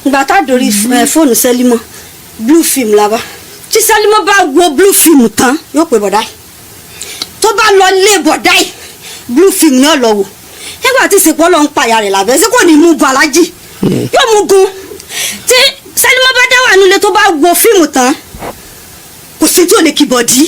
ìgbà tá a dorí fóònù Sẹ́límọ́ blue film la bá tí Sẹ́límọ́ bá wo blue film tán yóò pè bọ̀dá yìí tó bá lọ lé bọ̀dá yìí blue film náà lọ wò nígbà tí ìsìnkú lọ ń pààyà rẹ̀ lábẹ́ sí kò ní mú gun alájì yóò mú gun tí Sẹ́límọ́ bá dá wà nílé tó bá wo fíìmù tán kò sí tí ò lè kíbọ̀dí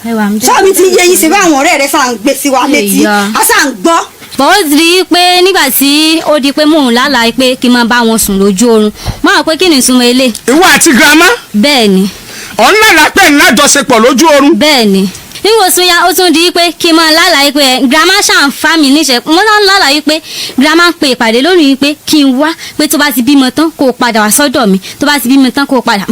sọ́ọ̀mì ti yẹ yín sí bá àwọn ọ̀rẹ́ rẹ̀ sá ń gbé sí wa létí a sá ń gbọ́. bọ́ọ̀ rí i pé nígbà tí ó di pé mò ń lálàá pé kí n máa bá wọn sùn lójú oorun máa pé kí ni ìtumọ̀ ilé. ìwọ àti girama. bẹ́ẹ̀ ni. ọ̀nà lápẹ́ ńlájọṣepọ̀ lójú oorun. bẹ́ẹ̀ ni níwòsàn ya ó tún di pé kí n máa lálàá pé girama ṣàn fà mí níṣẹ́ mo náà lálàá pé girama ń pe ìpàdé lónìí pé kí n wá pé tó bá ti bímọ tán kó o padà wá sọ́dọ̀ mi tó bá ti bímọ tán kó o padà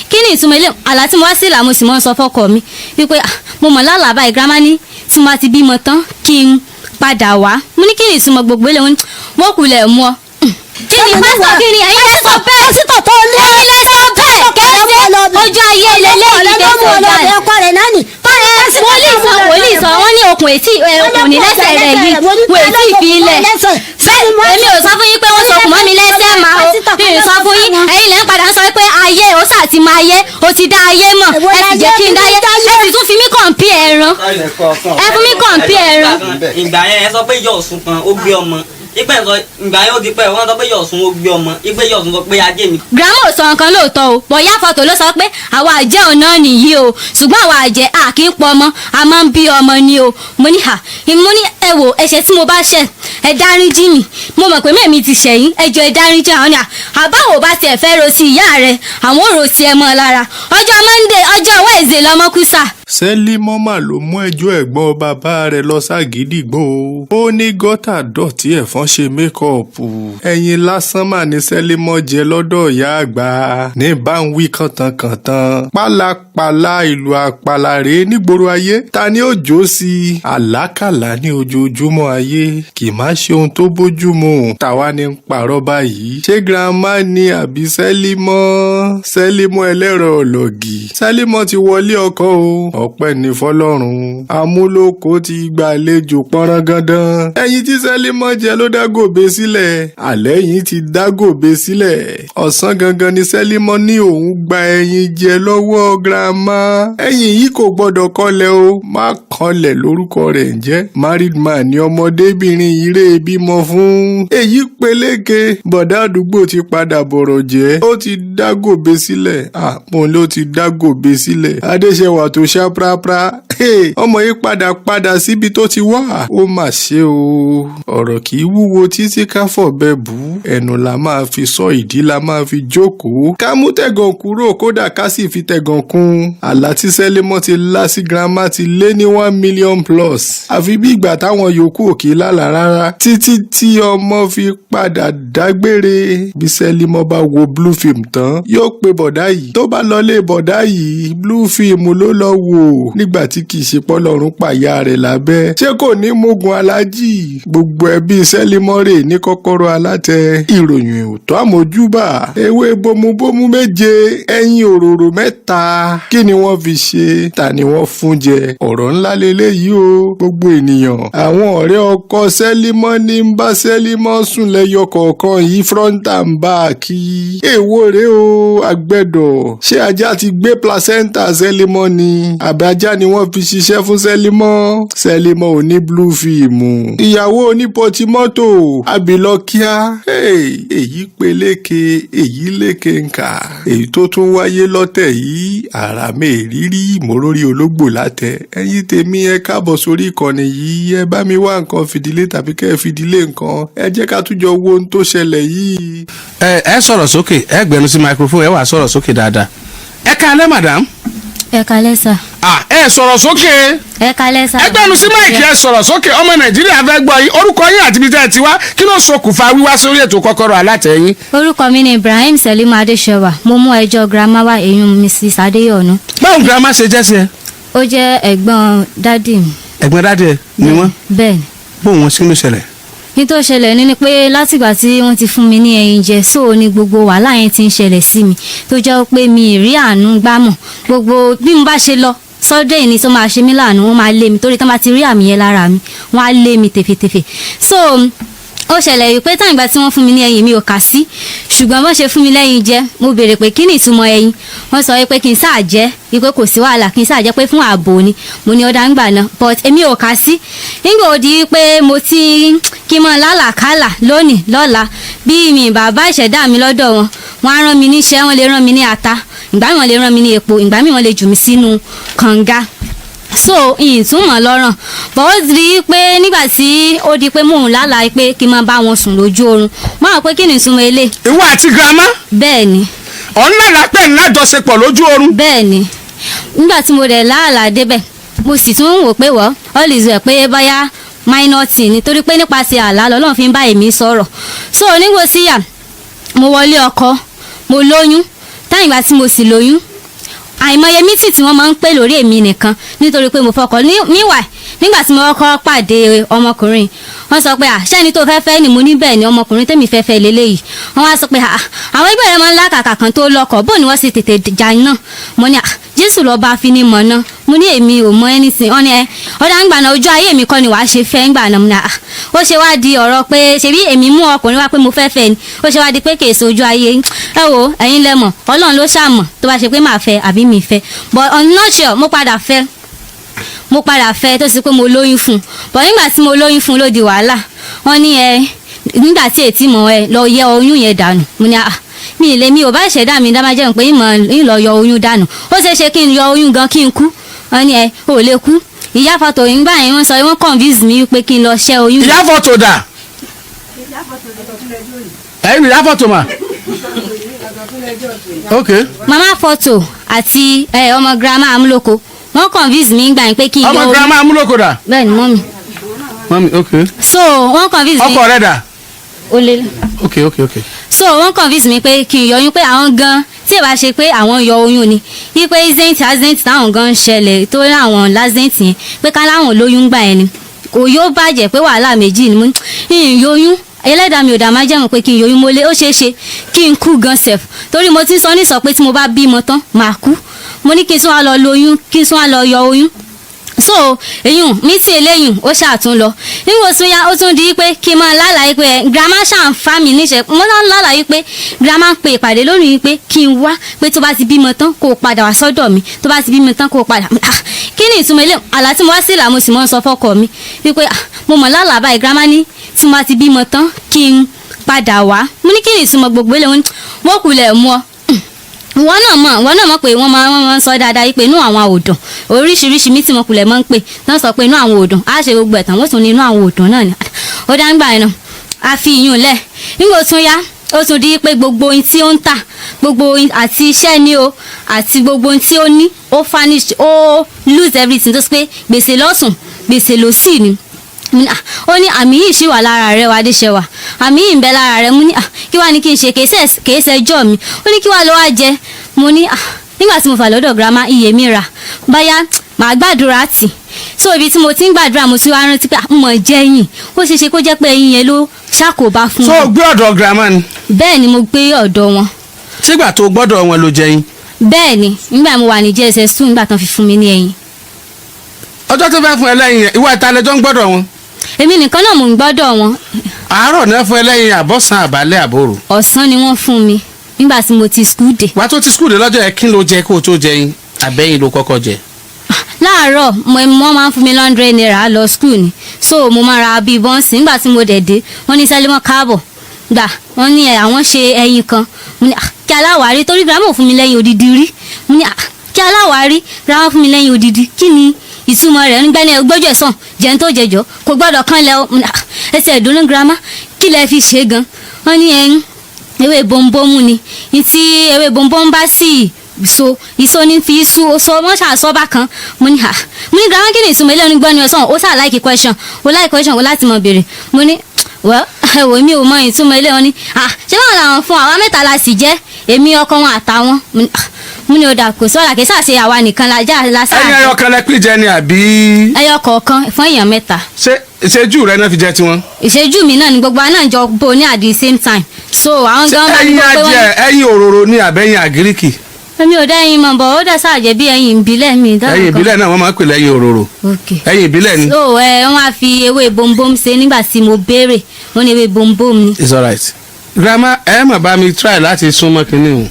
kí ni ìtumọ̀ ilé àlá tí mo wá sí ìlà mo sì mọ́ ń sọ fọ́kọ mi wípé mo mọ̀ lálàá báyìí girama ní tí mo bá ti bímọ tán kí n padà wá mo ní kí ni ìtumọ̀ gbogbo ilé wọn kulẹ̀ mú ọ. kí ni pásítọ̀ kí ni ẹ̀yin lẹ sọ bẹ́ẹ̀ ẹ̀yin lẹ sọ bẹ́ẹ̀ kẹ́sẹ̀ ojú ayé lélẹ́yìí kẹ́sẹ̀ wòlíì sọ wọ́n ní okùn ní lẹ́sẹ̀ rẹ̀ yìí wò ètí ìfilẹ̀ èmi ò sọ fún yín pé wọ́n sọkùn mọ́ mi lẹ́sẹ̀ máa o mi ò sọ fún yín ẹ̀yin lẹ́ ń padà sọ pé ayé o sà ti máa yé o ti dá ayé mọ̀ ẹ sì jẹ́ kí n dáyé ẹ sì tún fi mí kọ̀ǹpì ẹran ẹ fún mi kọ̀ǹpì ẹran. ìgbà yẹn ẹ sọ pé ìjọ Ọ̀ṣun kan ó gbé ọmọ ìgbà yẹn ó di pé wọ́n sọ pé Ọ̀ṣun ó gbé ọmọ ìgbà yẹn Ọ̀ṣun sọ pé ajé mi. girama ò sọ nǹkan lóòótọ́ o bọ̀yá fọ́tò ló sọ pé àwa àjẹ́ ọ̀nà nìyí o ṣùgbọ́n àwa àjẹ́ à kì í pọ̀ ọmọ a máa ń bí ọmọ ni o mo ní ẹ wò ẹ̀ṣẹ̀ tí mo bá ṣẹ̀ ẹ dáríjì mi mo mọ̀ pé mẹ́mi ti ṣẹ̀yìn ẹ jọ̀ọ́ ẹ dáríjì àwọn ni àbáwò bá tiẹ̀ fẹ́ ro sí ìyá rẹ̀ àwọn ò ro sí ẹ mọ́ lára ọjọ́ Monday ọjọ́ Wednesday lọ́mọ kú sà. Sẹ́límọ́ mà ló mú ẹjọ́ ẹ̀gbọ́n bàbá rẹ̀ lọ ságídígbò ó ní gọ́tà dọ̀tí ẹ̀fọn ṣe mékọ́ọ̀pù ẹ̀yìn lásán mà ní Sẹ́límọ́ jẹ lọ́dọ̀ ìyá àgbà ní bá ń wí kàntankàntan pálapàla ìlú àpàlà rèé nígboro ayé ta ni ó jó sí i àlákàlà ní ojoojúmọ́ ayé kì má ṣe ohun tó bójúmu tàwa ní ń parọ́ báyìí ṣé girama ni àbí Sẹ́límọ́ ẹlẹ́rọ ọ̀lọ́gì Sẹ́límọ́ ti wọlé ọkọ o ọpẹ́ ní fọ́lọ́run amúlòkó ti gbàlejò pọnrangandan ẹ̀yin tí Sẹ́límọ́ jẹ ló dá gòbé sílẹ̀ alẹ́ yìí ti dá gòbé sílẹ̀ ọ̀sán gangan ni Sẹ́límọ́ ní òun gba ẹyin jẹ lọ́wọ́ girama ẹyin yìí kò gbọ́dọ̀ kọlẹ̀ o má kọlẹ̀ lórúkọ rẹ̀ ń jẹ́ married man ni ọmọdébìnrin yìí rè bímọ fún èyí peléke bọ̀dá àdúgbò ti padà bọ̀rọ̀ jẹ́ ó ti dá gòbé sílẹ̀ àpòun ló ti dá gòbé sílẹ̀ Adéṣẹwà tó ṣá prapra ọmọ yìí padà síbi tó ti wá ó mà ṣe o ọ̀rọ̀ kì í wúwo títí ká fọ̀bẹ bù ẹnu la máa fi sọ ìdí la máa fi jókòó ká mú tẹ̀gàn kúrò kódà ká sì fi tẹ̀gàn kún àlá tí Sẹ́límọ́ ti lá sí girama ti lé ní 1 million plus àfi bí ìgbà táwọn yòókù òkè lálàá rárá títí tí ọmọ fi padà dágbére bí Sẹ́límọ́ bá wo blue film tán yóò pe bọ̀dá yìí tó bá lọlé bọ̀dá yìí blue film ló lọ wò nígbà tí kì í ṣe pọ́lọ́run pàyà rẹ̀ lábẹ́ ṣé kò ní mógun alájì gbogbo ẹbí Sẹ́límọ́ rè ní kọ́kọ́rọ́ alátẹ ìròyìn òótọ́ àmójúbà ewé bomubomu méje ẹyin òróró mẹ́ta kí ni wọ́n fi ṣe ta ni wọ́n fún jẹ ọ̀rọ̀ ńlá leléyìí o gbogbo ènìyàn àwọn ọ̀rẹ́ ọkọ Sẹ́límọ́ ní ń bá Sẹ́límọ́ sùn lẹ́yọ kọ̀ọ̀kan yìí front and back èwo rèé o àgbẹ̀dọ̀ ṣé ajá ti gbé placenta Sẹ́límọ́ ni àbájá ni wọ́n fi ṣiṣẹ́ fún Sẹ́límọ́ ò ní blue film ìyàwó onípọtimọ́tò abilọ́kíá èyí peléke èyí léke nkà èyí tó tún wáyé lọ́tẹ̀ yìí àrà mẹ́rìírí ìmórórí ológbò látẹ ẹ̀yin tèmi ẹ káàbọ̀ sórí ìkànnì yìí ẹ bá mi wá nǹkan fìdílé tàbí kẹ́ ẹ fìdílé nǹkan ẹ jẹ́ ká túnjọ wo ohun tó ṣẹlẹ̀ yìí. ẹ sọ̀rọ̀ sókè ẹ gbẹnu sí microphone ẹ wà sọ̀rọ̀ sókè dáadáa ẹ káalẹ́ madam. ẹ káalẹ́ sà. ẹ sọ̀rọ̀ sókè. ẹ káalẹ́ sà. ẹ gbẹnu sí máìkì ẹ sọ̀rọ̀ sókè ọmọ Nàìjíríà fẹ́ gbọ́ yín orúkọ yín àti ibi tẹ́ ẹ ti wá kí ló ṣokùnfà wíwá sórí ètò Kọ́kọ́rọ́ Alátẹ̀yìn. orúkọ mi ni Ibrahim Sẹ́límọ́ Adéṣẹwà mo mú ẹjọ́ girama wá èyún Mrs. Adéyọ̀nù. báwo girama ṣe jẹ́ sí ẹ. ó jẹ́ ẹ̀gbọ́n dádì mi. ẹ̀gbọ́n dádì ẹ ni wọ́n. bẹ́ẹ̀ni. bóun wọn sí ló ṣẹlẹ̀. ní tó ṣẹlẹ̀ ní ni pé látìgbà tí wọ́n ti fún mi ní ẹyin jẹ sóò ni gbogbo wàhálà yẹn ti ń ṣẹlẹ̀ sí mi tó jẹ́ pé mi ì rí àánú gbámọ̀ gbogbo bí mo bá ṣe lọ sọ́dọ̀ ìní tó máa ṣe mí láàánú wọ́n máa lé mi torí tó máa ti rí àmì yẹn lára mi wọ́n á lé mi tèfètèfè so ó ṣẹlẹ̀ wípé táwọn ìgbà tí wọ́n fún mi ní ẹyin mi ò kà sí ṣùgbọ́n wọ́n ṣe fún mi lẹ́yìn jẹ mo béèrè pé kí ni ìtumọ̀ ẹyin wọ́n sọ wípé kí n sáà jẹ́ wípé kò sí wàhálà kí n sáà jẹ́ pé fún ààbò ni mo ní ọ̀dà ńgbà náà but èmi ò kà sí nígbà ó di pé mo ti kí n mọ lálàkálà lónìí lọ́la bí mi bàbá ìṣẹ̀dá mi lọ́dọ̀ wọn wọ́n á rán mi níṣẹ́ wọ́n lè rán mi ní ata ìgbà mi wọ́n lè rán mi ní epo ìgbà mi wọ́n lè jù mí sínú kànga so ìtumọ̀ lọ́rùn but ó di pé nígbà tí ó di pé mò ń lálàá pé kí n máa bá wọn sùn lójú oorun mo rò pé kí ni ìtumọ̀ ilé. ìwọ àti girama. bẹ́ẹ̀ ni. ọ̀nà lápẹ́ ńlájọṣepọ̀ lójú oorun. bẹ́ẹ̀ ni nígbà tí mo dẹ̀ lálàá débẹ̀ mo sì tún wò pé wọ́n always rẹ̀ pé báyà minor thing nítorí pé nípasẹ̀ àlá lọ́lọ́run fi ń bá èmi sọ̀rọ̀ so nígbà tí yà mo wọlé ọkọ mo lóyún táyìn ìgbà tí mo sì lóyún àìmọye mítì tí wọ́n máa ń pè lórí èmi nìkan nítorí pé mo fọkọ níwà nígbà tí mo kọ́kọ́ pàdé ọmọkùnrin wọ́n sọ pé ṣẹ́ni tó fẹ́ fẹ́ ni mo ní bẹ́ẹ̀ ni ọmọkùnrin tèmi fẹ́ fẹ́ lélẹ́yìí wọ́n wá sọ pé àwọn ẹgbẹ́ rẹ̀ máa ń lákàkà kan tó lọ́kọ̀ bó ni wọ́n sì tètè jà náà mo ní jésù lọ́ba afinimọ̀ náà mo ní èmi ò mọ anything wọ́n ní ọ̀dà ń gbà náà ojú ayé mi kọ́ ni wàá ṣe fẹ́ ń gbà náà mo ní ó ṣe wá di ọ̀rọ̀ pé ṣebí èmi mú ọkùnrin wá pé mo fẹ́ fẹ́ ni ó ṣe wá di pé kèsì ojú ayé ẹ wo ẹ̀yin lẹ́mọ̀ ọlọ́run ló ṣàmọ̀ tó bá ṣe pé màá fẹ́ àbí mi fẹ́ but I'm not sure mo padà fẹ́ tó sì pé mo lóyún fún un but nígbà tí mo lóyún fún un ló di wàhálà wọ́n ní nígbà tí ètí mọ̀ lọ yẹ oyún yẹn dànù mo ní mi ò bá ìṣẹ̀dá mi dábàá jẹun pé ìlọ yọ oyún dànù ó ṣeé ṣe kí n yọ oyún gan kí n kú wọ́n ní ò lè kú ìyá fọ́tò ìgbà yẹn wọ́n sọ wọ́n convince mi pé kí n lọ ṣẹ́ oyún. ìyá fọ́tò dà ẹ̀yin ìyá fọ́tò mà. ok. mama fọ́tò àti ọmọ girama amúlòkó wọ́n convince mi gbà yín pé kí n yọ oyún. ọmọ girama amúlòkó dà. bẹ́ẹ̀ ni mọ́mì. mọ́mì ok. so wọ́n convince mi. ọkọ rẹ dà. ó lé. ok. so wọ́n convince mi pé kí n yọ oyún pé àwọn gan tí ìbá ṣe pé àwọn yọ oyún ni wípé accident táwọn gan ń ṣẹlẹ̀ tó láwọn lásìdẹ́ǹtì yẹn pé ká láwọn lóyún gbà yẹn ni kò yóò bàjẹ́ pé wàhálà méjì ni mo ń yọyún ẹlẹ́dàá mi ò dá máa jẹ́mọ̀ pé kí n yọyún mo lé ó ṣeé ṣe kí n kú gan sef torí mo ti sọ ní sọ pé tí mo bá bímọ tán màá kú mo ní kí n tún wá lọ lóyún kí n tún wá lọ yọ oyún so eyín mi sì eléyìn ó ṣàtún lọ nígbà tó yá ó tún di pé kí n máa lálàyé pé grandma ṣàǹfà mi níṣẹ́ mo náà ń lálàyé pé grandma ń pe ìpàdé lónìí pé kí n wá pé tó bá ti bímọ tán kó o padà wá sọ́dọ̀ mi tó bá ti bímọ tán kó o padà kí ni ìtumọ̀ ilé àlá tí mo wá sí ìlà mo sì mọ́ sọ fọ́kọ mi wípé mo mọ̀ lálàá báyìí grandma ní tí mo bá ti bímọ tán kí n padà wá mo ní kí ni ìtumọ̀ gbogbo ilé wọn kulẹ̀ mú ọ wọ́n náà mọ̀ pé wọ́n máa ń sọ dáadáa pé inú àwọn àwòdàn oríṣiríṣi mí tí mo kulẹ̀ mọ́ ń pè náà sọ pé inú àwọn òdàn á ṣe gbogbo ẹ̀tàn wọ́n tún ní inú àwọn òdàn náà ni ó dá ń gbà yẹn náà a fi ìyún lẹ̀ nígbà tún yá ó tún di pé gbogbo ohun tí ó ń tà gbogbo àti iṣẹ́ ni o àti gbogbo ohun tí ó ní ó fanish ó lose everything tó ṣe pé gbèsè lọ́sùn gbèsè lọ́sì ni ó ní àmì yìí ṣì wà lára rẹ wà adéṣẹwà àmì yìí ń bẹ lára rẹ mo ní kí wàá ní kí n ṣe kèé ṣẹjọ́ mi ó ní kí wàá lọ wá jẹ mo ní nígbà tí mo fà lọ́dọ̀ girama iye mi rà báyà màá gbàdúrà tì so ibi tí mo ti ń gbàdúrà mo ti wá rántí pé mo jẹ ẹyin ó ṣeé ṣe kó jẹ́ pé ẹyin yẹn ló ṣàkóbá fún mi. so gbé ọ̀dọ̀ girama ni. bẹ́ẹ̀ ni mo gbé ọ̀dọ̀ wọn. sígbà tó gbọ́dọ̀ wọn ló jẹ ẹyin. bẹ́ẹ̀ ni nígbà mo wà ní JSS 2 nígbà tán fi fún mi ní ẹyin. ọjọ́ tó fẹ́ fún ẹ lẹ́yìn ìwọ ìtàlẹ́jọ́ ń gbọ́dọ̀ wọn. èmi nìkan náà mò ń gbọ́dọ̀ wọn. àárọ̀ náà fún ẹ lẹ́yìn àbọ̀sán àbálẹ̀ àbòrò. ọ̀sán ni wọ́n fún mi nígbà tí mo ti skul dé. wàá tó ti skul dé lọ́jọ́ yẹn kí ló jẹ kó o tó jẹ yín àbẹ́yìn ló kọ́kọ́ jẹ. láàárọ̀ wọ́n máa ń fún mi £100 lọ skul ni so mo máa ra bíi bọ́ǹsì nígbà tí mo dẹ̀ dé wọ́n ní Sẹ́límọ́ káàbọ̀ gbà wọ́n ní àwọn ṣe ẹyin kan mo ní kí aláwárí torí girama ò fún mi lẹ́yìn odidi rí mo ní kí aláwárí girama fún mi lẹ́yìn odidi kí ni ìtumọ̀ rẹ̀ nígbà ní gbọ́jọ́ ẹ̀sán jẹun tó jẹjọ́ kò gbọ́dọ̀ kán lẹ́ ẹsẹ̀ ìdùnnú girama kí lẹ fi ṣe gan wọ́n ní ẹyin ewé bombomu ni tí ewé bombomu bá sì so ìso ní fi isu so wọ́n ṣàṣọ́bà kan mo ní girama kí ni ìtumọ̀ ilé onígbọ́n ni ẹ̀sán ó ṣà like question ó like question ó láti mọ̀ béèrè mo ní ẹ̀wọ̀ mi ò mọ ìtumọ̀ ilé wọn ni ṣé báwọn làwọn fún àwa mẹ́ta la sì jẹ́ èmi ọkọ wọn àtàwọn mo ní ọ̀dà kò sọ́ra kì í ṣàṣe àwa nìkan lajá lásán. ẹyin ẹyọ kan lẹ pín jẹ ni àbí. ẹyọ kọ̀ọ̀kan fún èèyàn mẹ́ta. ṣé ìṣẹ́jú rẹ náà fi jẹ tiwọn. ìṣẹ́jú mi náà ni gbogbo àná jọ bó ní at the same time so àwọn gan bá ní ẹyin adìẹ ẹyin òróró ní àbẹ́yìn àgíríkì. èmi ò dá ẹyin mọ̀ bọ̀ ó dá sáàjẹ́ bí ẹyin ìbílẹ̀ mi dáhùn kan. ẹyin ìbílẹ̀ náà wọ́n máa ń pè lẹ́yìn òróró. ẹyin ìbílẹ̀ ni. so wọ́n á fi ewé bombom ṣe nígbà tí mo béèrè wọ́n ní ewé bombom ni. it's alright. grandma ẹ mà bá mi try láti súnmọ́ kínní o.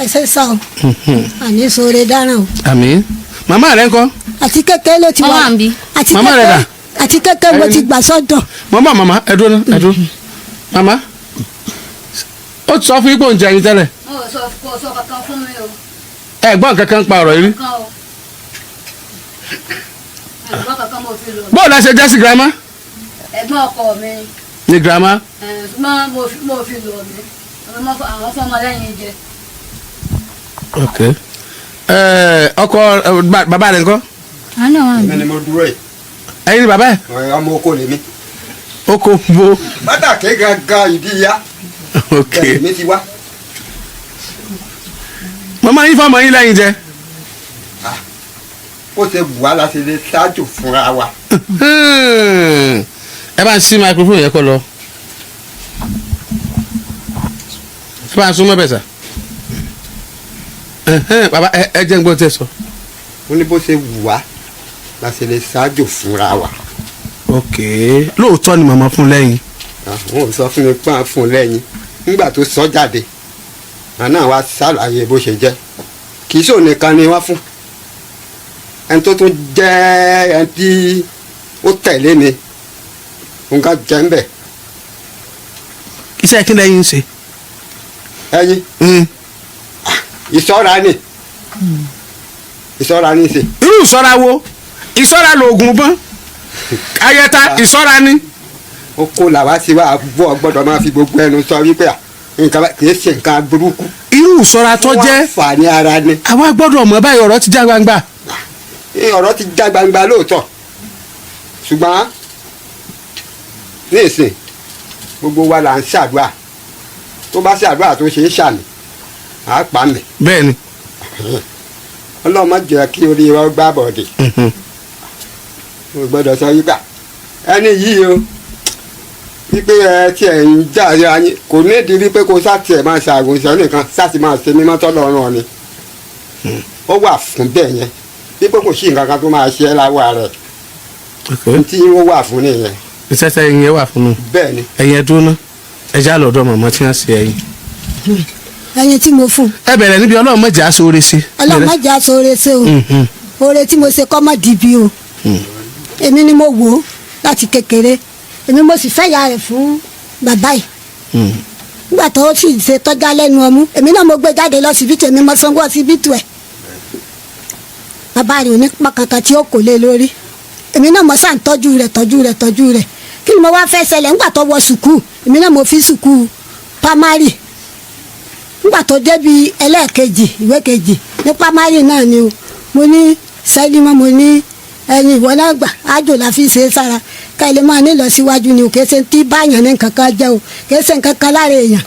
ẹ ṣe sá o àní sóore dáràn o. àmín. màmá rẹ ńkọ́. àti kékeré ló ti wọ́n wà ń bí. màmá rẹ dà. àti kékeré mo ti gbà sọ́dọ̀. màmá ẹ dúró màmá ó ti sọ fún ipò oúnjẹ yín tẹ́lẹ̀. kò sọ kankan fún mi o. ẹ gbọ́n kankan pa ọ̀rọ̀ yìí rí. ẹ̀gbọ́n kankan mo fi lọ. bóòlù ẹ ṣe jẹ́ sí grandma. ẹ̀gbọ́n ọkọ mi. ni grandma. ṣùgbọ́n mo fi lọ mi àwọn fọmọ lẹ́yìn jẹ. ok ọkọ bàbá rẹ ńkọ́. àná wà èmi ni mo dúró yìí. ẹ̀yin ni bàbá ẹ. ọmọ oko lèmi. oko bo. pàtàkì gangan ìdí ya. ok èmi ti wá. màmá yín fọmọ yín lẹ́yìn jẹ. ó ṣe wù wá láti lè ṣáájú fúnra wa. ẹ bá ń sí microphone yẹn kọ lọ. ẹ bá ń súnmọ́ bẹ̀ sà. bàbá ẹ jẹ́ ń gbọ́ tẹ́ sọ. ó ní bó ṣe wù wá láti lè ṣáájú fúnra wa. ok lóòótọ́ ni màmá fún lẹ́yìn. àwọn ò sọ fún mi pọ́n fún lẹ́yìn nígbà tó sọ jáde àná wa ṣàlàyé bó ṣe jẹ́ kì í ṣòun nìkan ni wá fún ẹni tó tún jẹ́ ẹni tí ó tẹ̀lé ni nǹkan jẹ́ ń bẹ̀. iṣẹ́ kí lẹ́yìn ń ṣe. ẹyin ìṣọ́ra ni ìṣọ́ra ni ṣe. irú ìṣọ́ra wo ìṣọ́ra lóògùn bọ́n ayẹta ìṣọ́ra ni. ó kó làwa sí wa bọ́ gbọ́dọ̀ máa fi gbogbo ẹnu sọ wípé nǹkan kì í ṣe nǹkan burúkú. irú ìṣọ́ra tó jẹ́ fà ní ara ni. àwa gbọ́dọ̀ mọ̀ báyìí ọ̀rọ̀ ti já gbangba. ọ̀rọ̀ ti já gbangba lóòótọ́ ṣùgbọ́n ní ìsìn gbogbo wa là ń ṣàdúrà tó bá ṣàdúrà tó ṣe é ṣàmì àá pa mí. bẹ́ẹ̀ni. ọlọ́mọ jẹ́ kí orí wa gbá bọ̀dẹ̀. mo gbọ́dọ̀ sọ yípa ẹni yìí o wípé ẹ tiẹ̀ ń jáde ayé kò nídìí wípé kó sá tiẹ̀ máa ṣàgùn ìṣẹ́ nìkan sá ti máa ṣe mímọ́ tọ́lọ́run ni. ó wà fún bẹ́ẹ̀ yẹn wípé kò sí nǹkan kan tó máa ṣe é láwọ̀ rẹ̀ tí ó wà fún nìyẹn. ìṣẹ́ṣẹ́ ẹyin yẹn wà fún un. bẹ́ẹ̀ ni. ẹyin ẹ dúró ná ẹ já lọ́dọ̀ màmá tí wọ́n ṣe ẹyin. ẹyin tí mo fún. ẹ bẹ̀rẹ̀ níbi ọlọ́run mọ̀jà sóore sí. ọlọ́run mọ̀jà sóore sí o oore tí mo ṣe kọ́ mọ́ dìbì o èmi ni mo wò ó láti kékeré èmi mo sì fẹ́ ya rẹ̀ fún bàbá yìí nígbà tó sì ṣe tọ́já lẹ́nu ọmú èmi náà mo gbé jáde lọ síbítù èmi mo sanwó síbítù ẹ̀ bàbá rẹ̀ ò ní pàkàkà tí ó kò lé lórí èmi náà mo sàn tọ́jú rẹ̀ kí ni mo wá fẹ́ ṣẹlẹ̀ nígbà tó wọ sùkúù èmi náà mo fi sùkúù pamari nígbà tó débi ẹlẹ́ẹ̀kejì ìwé kejì ní pamari náà ni o mo ní sẹ́límọ́ mo ní ẹyin ìwọ náà gbà ájò la fi ṣe é sára ká ilé máa ní lọ síwájú ni o kì í ṣe tí báyàn ní nǹkan kan jẹ́ o kì í ṣe nǹkan kan lára èèyàn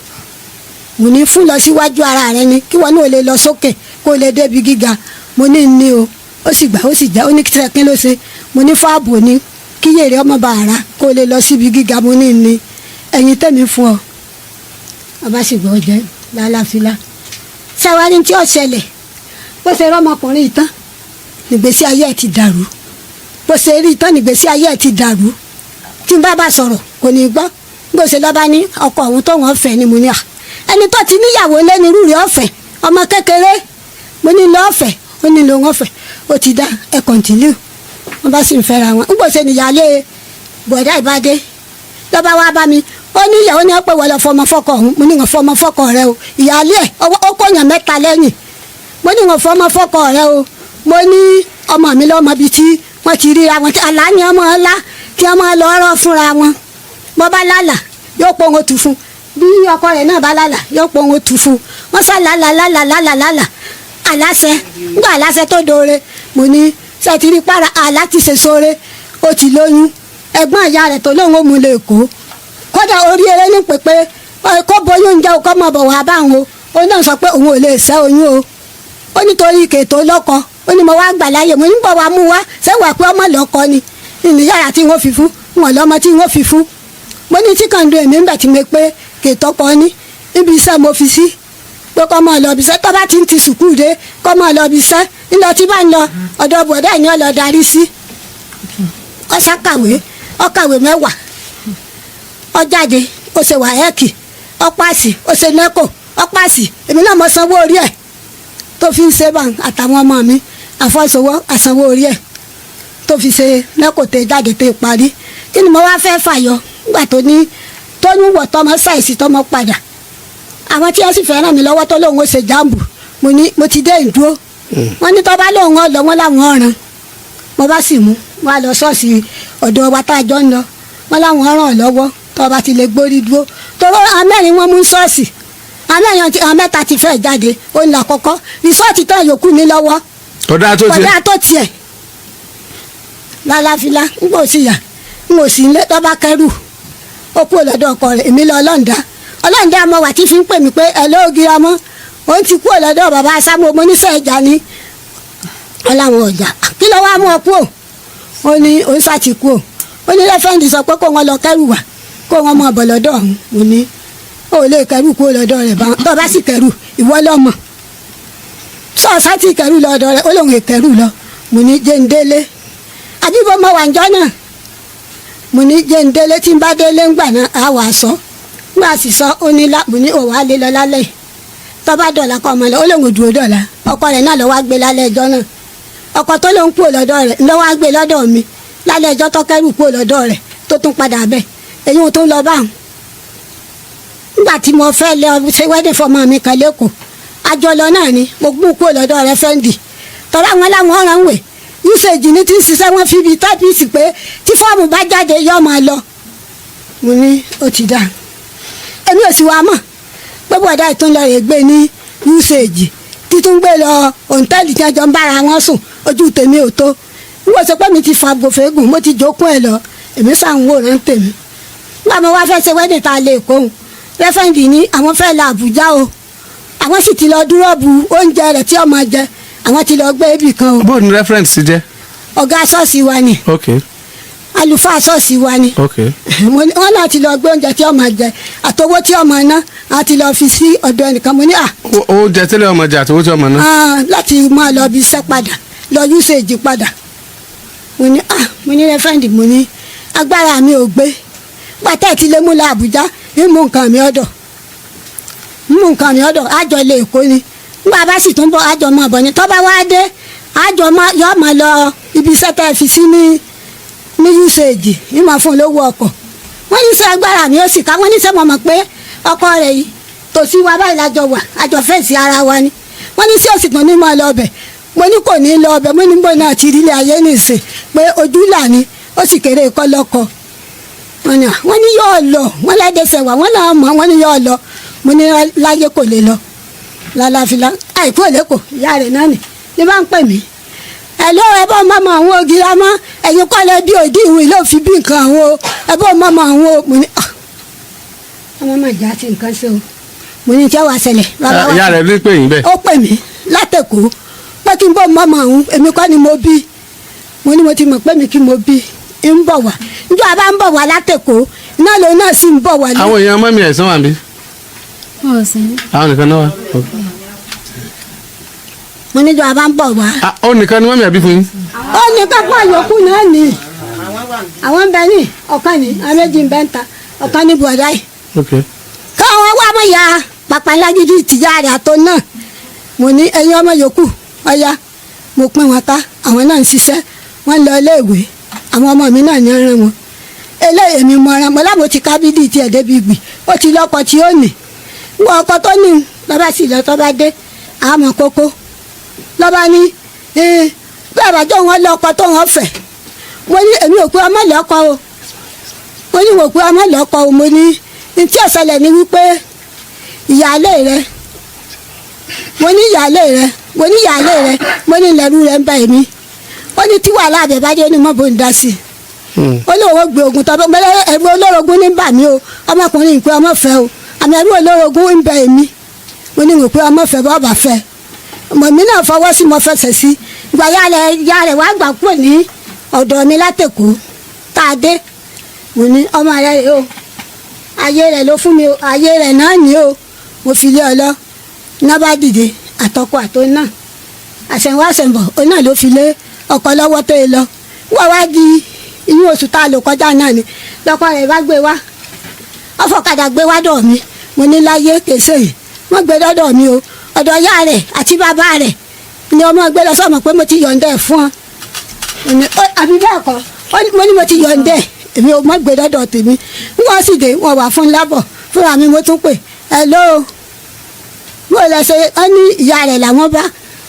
mo ní fún lọ síwájú ara rẹ ni kí wọn náà lè lọ sókè kó lè débi gíga mo ní o ó sì gbà ó sì jẹ́ ó ní kí ló ṣe mo ní fáàbò ni kí yèrè ọmọ bàrà kó lè lọ síbi gíga mo ní ẹyin tẹ̀mí fún ọ ọba sì gbọ́ jẹ́ lálàáfíà ṣàwárí tí ó ṣẹlẹ̀ bó ṣe rọ́mọkùnrin ìtàn nígbésí ayé ẹ̀ ti dàrú bó ṣe rí ìtàn nígbésí ayé ẹ̀ ti dàrú tí n bá sọ̀rọ̀ kò ní gbọ́ bó ṣe lọ́ba ní ọkọ òun tó wọ́n fẹ́ ni mo ní à ẹni tó ti níyàwó lẹ́nu rúurì ọ̀fẹ́ ọmọ kékeré mo ní lọ́ọ̀fẹ́ ó ní lòun ọ̀fẹ́ ó ti dá ẹ kọ̀ǹtínú wọ́n bá sì ń fẹ́ra wọn ń gbòòsè níyàlé bọ̀dá ìbádé lọ́ba wá bá mi ó ní ìyàwó ni wọ́n pè wọ́n lọ fọmọ fọ́kọ ọ̀hún mo ní wọ́n fọmọ fọ́kọ rẹ o ìyàlé ẹ̀ ó kọ̀yàn mẹ́ta lẹ́yìn mo ní wọ́n fọmọ fọ́kọ rẹ o mo ní ọmọ mi lọ́mọ bíi tí wọ́n ti ríra wọn àlá ni ọmọ ńlá tí ọmọ lọ rọ́ fúnra wọn bọ́ bá lálà yóò pọ̀ wọn tù fún bí ọkọ rẹ̀ náà bá lálà yóò pọ̀ wọn tù fún wọ́n sá lálà àláṣẹ nígbà àláṣẹ tó dóore mo ní sẹ́tìrì para àlá ti ṣe sóore ó ti lóyún ẹ̀gbọ́n ìyá rẹ̀ tó lóun ó mú lè kó kódà orí eré ní pépé kó bóyún ń jẹ́ ọkọ mọ̀ bọ̀ wá báwọn o ó náà sọ pé òun ò lè ṣẹ́ oyún o ó nítorí kètò lọ́kọ ó ní mo wá gbà láyè mo ní bọ̀ wá mú wá sẹ́wà pé ọmọ lọ́kọ ni ìníyàrá tí wọ́n fi fún wọn lọ́mọ tí wọ́n fi fún mo ní tí kàn ń do èmi ńgbà tí mo pé kètò pọ̀ ní ibi iṣẹ́ mo fi sí pé kọ́ máa lọ ibiṣẹ́ tó bá ti sùkúù dé kọ́ máa lọ ibiṣẹ́ ńlọ tí bá ń lọ ọ̀dọ̀ bọ̀dá ẹ̀ ní ọ̀lọ́ darí sí ọ ṣàkàwé ọkàwé 10 ọ jáde ó ṣe wàhẹ́ẹ̀kì ọ pàṣì ó ṣe nẹ́kò ọ pàṣì èmi náà mo sanwó orí ẹ̀ tó fi ń ṣe bá àtàwọn ọmọ mi àfọ̀ṣọwọ́ àsanwó orí ẹ̀ tó fi ṣe nẹ́kò tẹ jáde tẹ parí kí ni mo wá fẹ́ fàyọ nígbà tó ní tóyún wọ̀ tọmọ ṣàìsí tọmọ padà àwọn tí wọ́n sì fẹ́ràn mi lọ́wọ́ tó lóun ó ṣe jáàmù mo ti dé ìdúró wọ́n ní tó bá lóun ó lọ wọ́n láwọn ọ̀ràn mo bá sì mú wọ́n á lọ ṣọ́ọ̀ṣì ọ̀dọ̀ wa tá a jọ ń lọ wọ́n láwọn ọ̀ràn lọ́wọ́ tó bá ti lè gbórí dúró toró amẹ́rin wọ́n mú ṣọ́ọ̀ṣì àwọn 3 ti fẹ́ jáde ó ń là kọ́kọ́ rìsọ́ọ̀tì tán yòókù ní lọ́wọ́ ọ̀dà tó tiẹ̀ lálàáfíà ń bò sí yà ń bò sí ilé tó bá kẹrù ó kú ọ̀lọ́dọ̀ ọkọ rẹ̀ èmi lọ ọlọ́ǹda mo wà tí fi ń pè mí pé ẹ ló gira mọ́ òun ti kú ọ̀lọ́dọ̀ bàbá sámú mo níṣẹ́ ìjà ni ọláwọn ọjà kí ló wá mú ọ kú ò ó ní òun sá ti kú ò ó ní rẹ́fẹ́ǹdì sọ pé kó wọn lọ kẹrù wá kó wọn mọ ọ̀bọ̀ lọ́dọ̀ ọ̀hún mo ní ó lè kẹrù kú ọ̀lọ́dọ̀ rẹ̀ bá bá sì kẹrù ìwọ lọ́mọ sọ́ọ̀sá ti kẹrù lọ́dọ̀ rẹ̀ ó lóun èkẹrù lọ mo ní jẹ́ǹdélé àbíbo mo wà njọ́ náà mo ní jẹ́ǹdélé tí ń bá délé ńgbà náà á wà sọ nígbà sì sọ ó ní mo ní òwò á lé lọ lálẹ́ tó bá dọ̀là kọ́ ọmọ lọ ó lóun dúró dọ̀là ọkọ rẹ̀ náà lọ wá gbé lálẹ́ ẹjọ́ náà ọkọ tó lóun kúrò lọ́dọ̀ rẹ̀ lọ wá gbé lọ́dọ̀ mi lálẹ́ ẹjọ́ tó kẹ́rù kúrò lọ́dọ̀ rẹ̀ tó tún padà bẹ̀ èyí ò tún lọ báwọn nígbà tí mo fẹ́ lọ ṣe wẹ́dẹ̀ fọmọ mi kan lẹ́kọ̀ọ́ àjọlọ náà ni mo gbú kúrò lọ́dọ̀ rẹ̀ fẹ́ǹdì tọ́lá wọn láwọn ọ̀ràn wẹ̀ usage ní tí ń ṣiṣẹ́ wọn fi ibi tábìsì pé tí fọ́ọ̀mù bá jáde yọ máa lọ mo ní ó ti dà èmi ò sì wá mọ̀ pé bọ̀dá ìtúnlọ rẹ̀ gbé ní usage títún gbé lọ òǹtẹ́ẹ̀lì tí wọ́n jọ ń bára wọn sùn ojú tèmi ò tó wọ́n sọ pé mi ti fa gbòfégùn mo ti jókòó ẹ̀ lọ èmi sàn wò rán tèmi nígbà mo wá fẹ́ ṣe wẹ́dẹ̀ tá a lè kóhun rẹ́fẹ̀ǹdì ní àwọn fẹ́ lọ Àbújá o àwọn sì ti lọ dúró bu oúnjẹ rẹ̀ tí ọmọ jẹ àwọn ti lọ gbé ibì kan o. bó ni reference ti jẹ́. ọ̀gá ṣọ́ọ̀ṣì wa ni. ok. àlùfáà ṣọ́ọ̀ṣì wa ni. ok. wọ́n náà ti lọ gbé oúnjẹ tí ọmọ jẹ àtowó tí ọmọ ná a ti lọ fi sí ọ̀dọ̀ ẹnìkan mo ní à. oúnjẹ tẹ́lẹ̀ ọmọ jẹ àtowó tí ọmọ ná. láti máa lọ bí iṣẹ́ padà lọ usage padà mo ní rẹ́fẹ̀ǹdì mo ní agbára mi ò gbé pàtẹ́ ti lé mú lọ Àbújá mú nǹkan mi ọ̀dọ̀ àjọ ilé Èkó ni nígbà bá sì tún bọ̀ àjọ máa bọ̀ ni tó bá wá dé àjọ yọ máa lọ ibi iṣẹ́ tẹ́ fi sí ní usage ní máa fún olówó ọkọ̀ wọ́n ní sọ agbára mi ó sì ká wọ́n ní sẹ́ mọ̀ mọ̀ pé ọkọ rẹ̀ yìí tòsí wa báyìí lájọ wà àjọ fèsì ara wa ni wọ́n ní sí òsì tán ní máa lọ ọbẹ̀ mo ní kò ní lọ ọbẹ̀ mo ní bò náà ti rí ilé ayé nìsín pé ojú là ní ó sì kéré kọ́ lọ́kọ wọ́n ní yóò lọ wọ́n lẹ́dẹ̀ẹ́sẹ̀ wà wọ́n náà mọ̀ wọ́n ní yóò lọ mo ní láyé kò lè lọ lálàáfíà àìkú òlẹ́kọ̀ọ́ ìyá rẹ̀ náà ní bá ń pè mí ẹ̀lọ́ ẹbọ mọ́mọ́ àwọn ògìrà mọ́ ẹ̀yin kọ́ lẹ́ bí òdì ìwé ló fi bí nǹkan àwọn ẹbọ mọ́mọ́ àwọn mo ní ọmọ máa jà sí nǹkan ṣe o mo ní tí wàá ṣẹlẹ̀. ìyá rẹ̀ ló pè yín bẹ́ẹ̀. ó pè mí látẹ̀kọ́ pé kí n bọ́ mọ́mọ́ àwọn èmi kọ́ ni mo bí mo ní mo ti mọ̀ pé mi kí mo bí ń bọ̀ wá njọ́ a bá ń bọ̀ wá látẹ̀kọ́ iná lòun náà sì ń bọ̀ wá. àwọn èèyàn mọ́mí ẹ̀sán wà ń bí. àwọn nìkan náà wà. mo níjọ́ a bá ń bọ̀ wá. ó nìkan ni mọ́mí àbí fún yín. ó nìkan pọ̀ yòókù náà nì. àwọn ń bẹ ní ọ̀kan ní àméjì ń bẹ ń ta ọ̀kan ní bọ̀dá yìí. káwọn wá mọ̀ ya pàpàlágídí tìjà rẹ̀ àtọ́ náà mo ní ẹ̀yin ọmọ yòókù ọ̀ya mo pín wọn ká àwọn náà ń ṣiṣẹ́ wọ́n lọ iléèwé àwọn ọmọ mi náà ní ọ̀ràn wọn eléyìí mi mọ ọ̀ràn mọ́ láwọn ti kábídì tiẹ̀ débi gbì ó ti lọ́kọ tí ó nì wọ́n ọkọ tó ní lọ́ba sì lọ tọ́ba dé àmọ́ kókó lọ́ba ní bẹ́ẹ̀ bàjọ́ wọn lọ́kọ tó wọn fẹ̀ mo ní èmi ò pé ọmọ lọ́kọ o mo ní wò pé ọmọ lọ́kọ o mo ní tí ọ̀sẹ̀lẹ̀ ni wípé ìyáálé rẹ mo ní ìyáálé rẹ mo ní ìyáálé rẹ mo ní ìlẹ̀rú rẹ ń bá èmi ó ní tí wàhálà àbẹ̀ bá dé ní mọ́ bó ń dá sí i ó ní òun gbé ogun tọ́ bẹ́ẹ̀ ẹ̀rú olórogún ní bà mí o ọmọkùnrin ìpè ọmọ fẹ́ o àmì ẹ̀rú olórogún ń bẹ èmi mo ní wò pé ọmọ fẹ́ bá ọba fẹ́ mọ̀ mí náà fọwọ́ sí mo fẹsẹ̀ sí ìgbà ya rẹ̀ wá gbà kúrò ní ọ̀dọ̀ mi látẹ̀kọ́ tá a dé mo ní ọmọ rẹ̀ o ayé rẹ̀ ló fún mi o ayé rẹ̀ náà ní o mo fi lé ọ lọ náà bá dìde àtọkọ àtọ náà àṣẹwọ́ àṣẹ̀bọ̀ òun náà ló fi lé ọkọ lọ́wọ́ tó yẹ lọ wọ́n wá di inú oṣù tá a lò kọjá náà ni lọ́kọ rẹ̀ bá gbé wá ọfọ̀kadà gbé wá dọ̀ mi mo ní láyé kèsè yìí wọ́n gbé dọ́dọ̀ mi o ọ̀dọ̀ ìyá rẹ̀ àti bàbá rẹ̀ ni ọmọ gbé lọ sọ́mọ pé mo ti yọ̀ǹda ẹ̀ fún ọ àbí bẹ́ẹ̀ kọ́ mo ní mo ti yọ̀ǹda ẹ̀ èmi ò mọ̀ gbé dọ́dọ̀ tèmi wọ́n sì dé wọ́n wà fún lábọ̀ fúnra mi mo tún pè hello mo lọ ṣe ọ ní ìyá rẹ̀ làwọn bá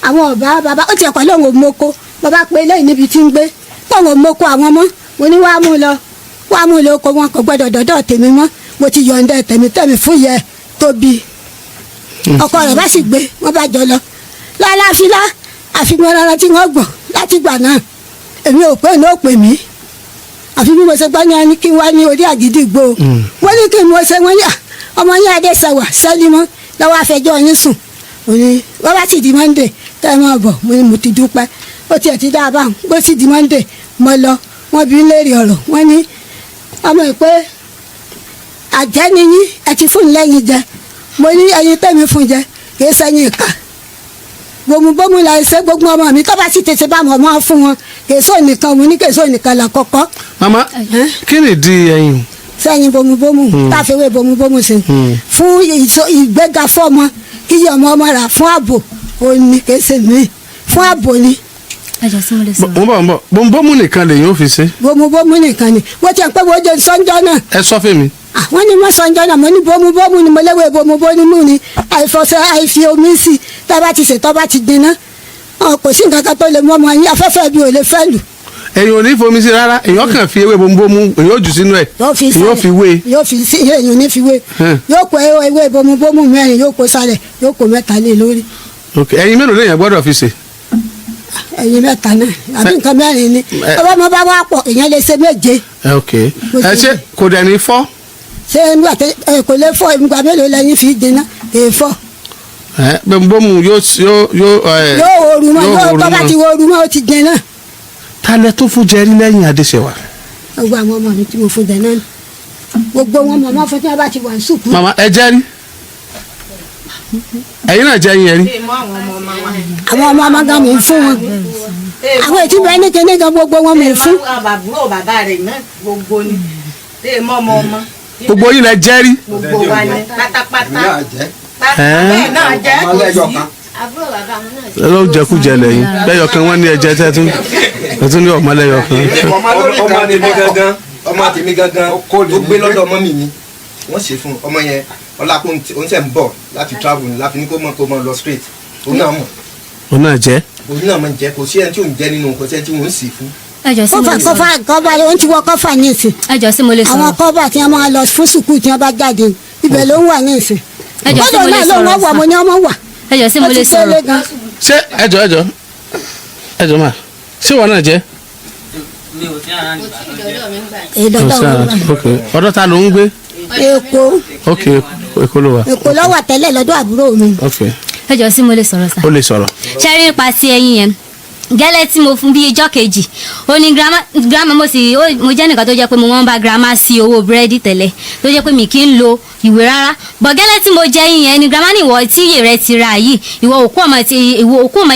àwọn ọba bàbá ó tiẹ̀ kọ́ lóun ò moko bàbá pé lẹ́yìn níbi tí ń gbé kóun ò moko àwọn mọ́ mo ní wàá mú lọ oko wọn kò gbọ́dọ̀ dọ́dọ̀ tèmi mọ́ mo ti yọ̀ǹda tèmi fún yẹ tóbi ọkọ rẹ̀ bá sì gbé wọ́n bá jọ lọ lálàáfíà àfihàn rárá tí wọ́n gbọ̀n láti gbà náà èmi ò pé ní ó pè mí àfi bí mo ṣe gbọ́ ní kí n wá ní orí àgídìgbò wọ́n ní kí n mo ṣe wọ́n ní ọmọ yín adéṣẹwà sẹ́límọ́ lọ́wọ́ afẹjọ́ yín sùn òní wọ́n bá sì di monday tẹ́ ẹ máa bọ̀ mo ní mo ti dúpẹ́ ó tiẹ̀ ti dáa báwọn bó sì di monday mo lọ wọ́n bí léèrè ọ̀rọ̀ wọ́n ní ọmọ ìpè àjẹ́ ni yín ẹ ti fún lẹ́yìn jẹ mo ní ẹyin tẹ́mi fún jẹ kì í sẹ́yìn ìka bòmùbòmù la ṣe gbogbo ọmọ mi tó bá sì tètè bá ọmọ fún wọn kì í sọ nìkan mo ní kì í sọ nìkan là kọ́kọ́. mama kí ni di ẹyin. sẹ́yìn bòmùbòmù táfẹ́wé bòmùbòmù sí fún ìgbéga fọ́ọ̀mọ kí yẹ ọmọ rà fún ààbò òní kì í ṣe mí fún ààbò ni. mo bọ̀ bòmùbòmù nìkan lèyìn ó fi ṣe. bòmùbòmù nìkan ni wọ́n ti ẹ̀ pé wọ́n jẹ́ sọ́njọ́ náà. ẹ sọ fún mi. wọ́n ní mọ́ sọ́njọ́ náà mo ní bòmùbòmù ni mo léwé bòmùbòmù ni àìfọ̀sẹ̀ àìfi omi sí tá a bá ti ṣètọ́ bá ti dínà kò sí nǹkan kan tó lè mú ọmọ yín afẹ́fẹ́ bí ò lè fẹ́ lù. ẹ̀yin ò ní fomi sí rárá èyàn kàn fi ewé bòmùbòmù èyàn ò jù sínú ẹ̀ èyàn fi wé. yóò fi sí èyàn ò ní fi wé yóò kó ewé bòmùbòmù mẹ́rin yóò kó sálẹ̀ yóò kó mẹ́ta lé lórí. ẹ̀yin mélòó lèyàn gbọ́dọ̀ fi ṣe. ẹ̀yin mẹ́ta náà àbí nǹkan mẹ́rin ni ọba ọmọ bá wà pọ̀ èyàn lè ṣe méje. ẹ ṣe kò dẹ̀ ní fọ́. ṣé nígbà tí kò lè fọ́ ìgbà mélòó lẹ́yìn fi dènà kì í fọ́. bòmùbòmù yóò ooru mọ́ yóò tọ́ bá ti wo ooru mọ́ ó ti dènà. ta lẹ tó fún jẹrí lẹ́yìn adéṣẹwà. gbogbo àwọn ọmọ mi tí mo fún jẹ náà gbogbo wọn mọ̀ mọ́ fún tí wọ́n bá ti wà ní sùkúrù. mama ẹ jẹ́rí ẹ̀yin náà jẹ́ yín rí. àwọn ọmọ gan mò ń fún wọn àwọn ètí bẹ́ẹ̀ ní kíní gan gbogbo wọn mò ń fún. àbúrò bàbá rẹ̀ náà gbogbo ni lè mọ ọmọ. gbogbo yín lẹ jẹ́ rí. gbogbo wa ni pátápátá bẹ́ẹ̀ náà jẹ́ kò sí. àbúrò bàbá wọn náà jẹ́. ló jẹkújẹ lẹ́yìn lẹ́yọ̀kan wọ́n ní ẹ̀jẹ̀ tún ní ọmọ lẹ́yọ̀kan. ọmọ tèmi gangan tó gbé lọ́dọ̀ ọmọ mi ni wọ́n ṣe fún ọmọ yẹn ọlákùn oúnjẹ ń bọ̀ láti travel ní láfi ní kó mọ̀ lọ straight òun náà mọ̀. òun náà jẹ́. òun náà mọ̀ jẹ́ kò sí ẹni tí òun jẹ́ nínú kò sí ẹni tí òun sì fún. kọ́fà òun ti wọ kọ́fà ní ìsìn. ẹjọ sí mo lè sọ̀rọ̀. àwọn kọ́fà tí wọ́n máa lọ fún sùkúù tí wọ́n bá jáde ibẹ̀ ló ń wà ní ìsìn. ẹjọ sí mo lè sọ̀rọ̀ lọ́dọ̀ náà ló ń wà mo ní ọmọ wà. ẹjọ sí mo lè sọ̀rọ̀. ṣé ẹjọ máa ṣé wọn náà jẹ́. mi ò sí ara nígbà. ọ̀dọ̀ ta ló ń gbé. Èkó. ok Èkó ló wà. Èkó ló wà tẹ́lẹ̀ lọ́dọ̀ àbúrò mi. ẹjọ sí mo lè sọ̀rọ̀ sá. ó lè sọ̀rọ̀. ṣe rí nípa ti ẹyin yẹn gẹ́lẹ́ tí mo fún bí ijọ́ kejì ó ní girama mo jẹ́ nìkan tó jẹ́ pé mo máa ń bá girama sí owó búrẹ́dì tẹ́lẹ̀ tó jẹ́ pé mi kì í lo ìwé rárá bọ̀ gẹ́lẹ́ tí mo jẹ́ yín yẹn ni girama ní ìwọ tí iye rẹ ti ra yìí ìwọ òkú ọmọ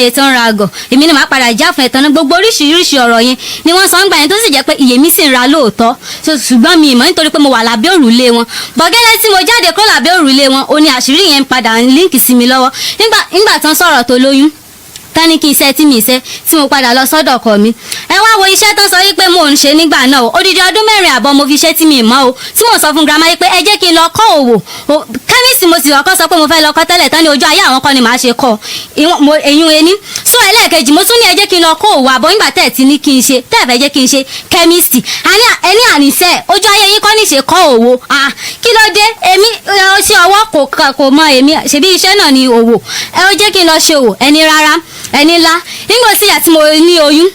yẹn tó ń ra àgọ̀ èmi ni màá padà já fún ẹ̀tàn náà gbogbo oríṣiríṣi ọ̀rọ̀ yẹn ni wọ́n sọ ń gbà yẹn tó sì jẹ́ pé iye mi sì ń ra lóòótọ́ ṣùgbọ́n mi ìmọ̀ nítorí pé mo wà lábẹ́ òrùlé wọn bọ̀ gẹ́lẹ́ tí mo jáde kúrò lábẹ́ òrùlé wọn ó ní àṣírí yẹn padà ń líǹkì sí mi lọ́wọ́ nígbà tán sọ̀rọ̀ tó lóyún tani kí iṣẹ́ tí mi iṣẹ́ tí mo padà lọ sọ́dọ̀ ọkọ mi ẹ wá wo iṣẹ́ tán sọ wípé mò ń ṣe nígbà náà odidi ọdún 4 àbọ̀ mo fi iṣẹ́ tí mi mọ̀ o tí mò ń sọ fún girama yìí pé ẹ jẹ́ kí n lọ kọ́ òwò kẹ́míìsì mo sì kọ́kọ́ sọ pé mo fẹ́ lọ kọ́ tẹ́lẹ̀ tán ní ojú ayé àwọn kan ni màá ṣe kọ́ èyún ení so ẹlẹ́ẹ̀kejì mo tún ní ẹ jẹ́ kí n lọ kọ́ òwò àbọ̀ nígbà tẹ̀ tí ní kí n ṣe tẹ́ẹ̀ fẹ́ jẹ́ kí n ṣe kẹ́míìsì ẹni àníṣe ojú ayé yín kọ́ ní ṣe kọ́ òwò kí ló dé èmi ṣe ọwọ́ kò mọ èmi ṣebí iṣẹ́ náà ni òwò ẹ ó jẹ́ kí n lọ ṣe òwò ẹni rárá ẹni ńlá nígbà tí ìyá tí mo ní oyún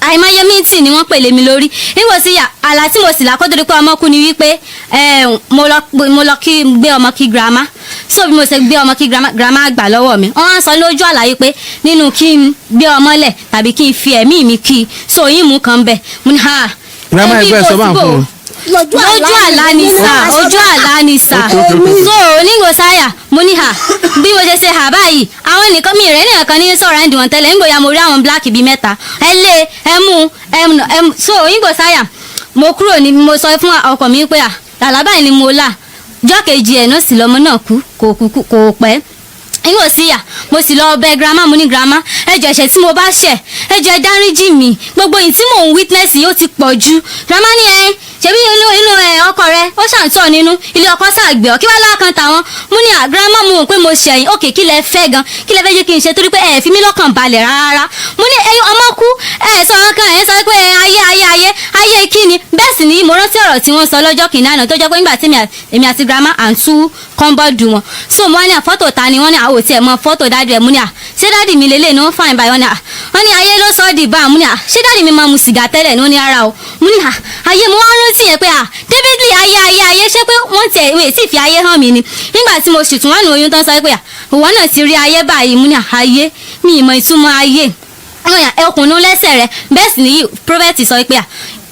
àìmọye mítì ni wọ́n pèlè mi lórí nígbà tí ìyá àlá tí mo sì là kó tó di pé ọmọ kú ni wípé mo lọ kí gbé ọmọ kí girama so bí mo ṣe gbé ọmọ kí girama gbà lọ́wọ́ mi wọ́n á sọ lójú àlàyé pé nínú kí n gbé ọmọ lẹ̀ tàbí kí n fi ẹ̀mí mi kí so yín mú kan bẹ̀ mo ní ha girama ẹgbẹ́ sọ bá ń fún un. lójú àlá ni sà ojú àlá ni sà so onígbò sáyà mo ní hà bí mo ṣe ṣe hà báyìí àwọn nìkan mi rẹ̀ nìkan kan ní sọ̀rọ̀ ẹ̀ǹdì wọn tẹ́lẹ̀ nígbòyà mo rí àwọn black bíi mẹ́ta ẹ lé ẹ mú so onígbò sáyà mo kúrò ní mo sọ fún ọkọ mi pé làlá báyìí ni mo là jọ́ kejì ẹ̀ náà sì lọ́mọ náà kú kò pẹ́ ìwọ sí yà mo sì lọ bẹ̀ grandma mo ní grandma ẹjọ ẹ̀ṣẹ̀ tí mo bá ṣẹ̀ ẹjọ ẹ dáríjì mi gbogbo yìí tí mò ń witness yìí ó ti pọ̀ jù grandma ní ṣebí inú ọkọ rẹ ó ṣàǹtọ̀ nínú ilé ọkọ ṣàgbẹ̀ ọ kí wàá lákàn tàwọn mo ní grandma mo mọ̀ pé mo ṣẹ̀yìn òkè kí lẹ fẹ́ gan kí lẹ fẹ́ jẹ́ kí n ṣe torí pé ẹ fi mí lọ́kàn balẹ̀ rárá mo ní ọmọ kú sọ ọkàn sọ pé ayé kí ni bẹ́ẹ̀ sì ni mo rántí ọ̀rọ̀ tí wọ́n sọ lọ́jọ́ kìnìún àná tó jẹ́ pé nígbà tí èmi àti grandma à ń tú kọ́ńbọ́ọ̀dù wọn so mo wá ní fọ́tò ta ni wọ́n ní àwòtí ẹ̀ mọ fọ́tò dáàdì ẹ̀ mú ní ṣé dáàdì mi lélẹ̀ ní wọ́n fàìn báyìí wọ́n ní ayé ló sọ ọ́ di bá a mú ní ṣé dáàdì mi máa mu sìgá tẹ́lẹ̀ ní wọ́n ní ara o mú ní ayé mo wá rántí yẹn pé davidly ayé ṣé pé wọ́n tiẹ̀ wẹ̀ sì fi ayé hàn mí ni nígbà tí mo sì tún wà ní oyún tán sọ pé ìwọ náà ti rí ayé báyìí mú ní ayé mi ìmọ̀ ìtumọ̀ ayé ọkùnrin lẹ́sẹ̀ rẹ bẹ́ẹ̀ sì ni prophet sọ pé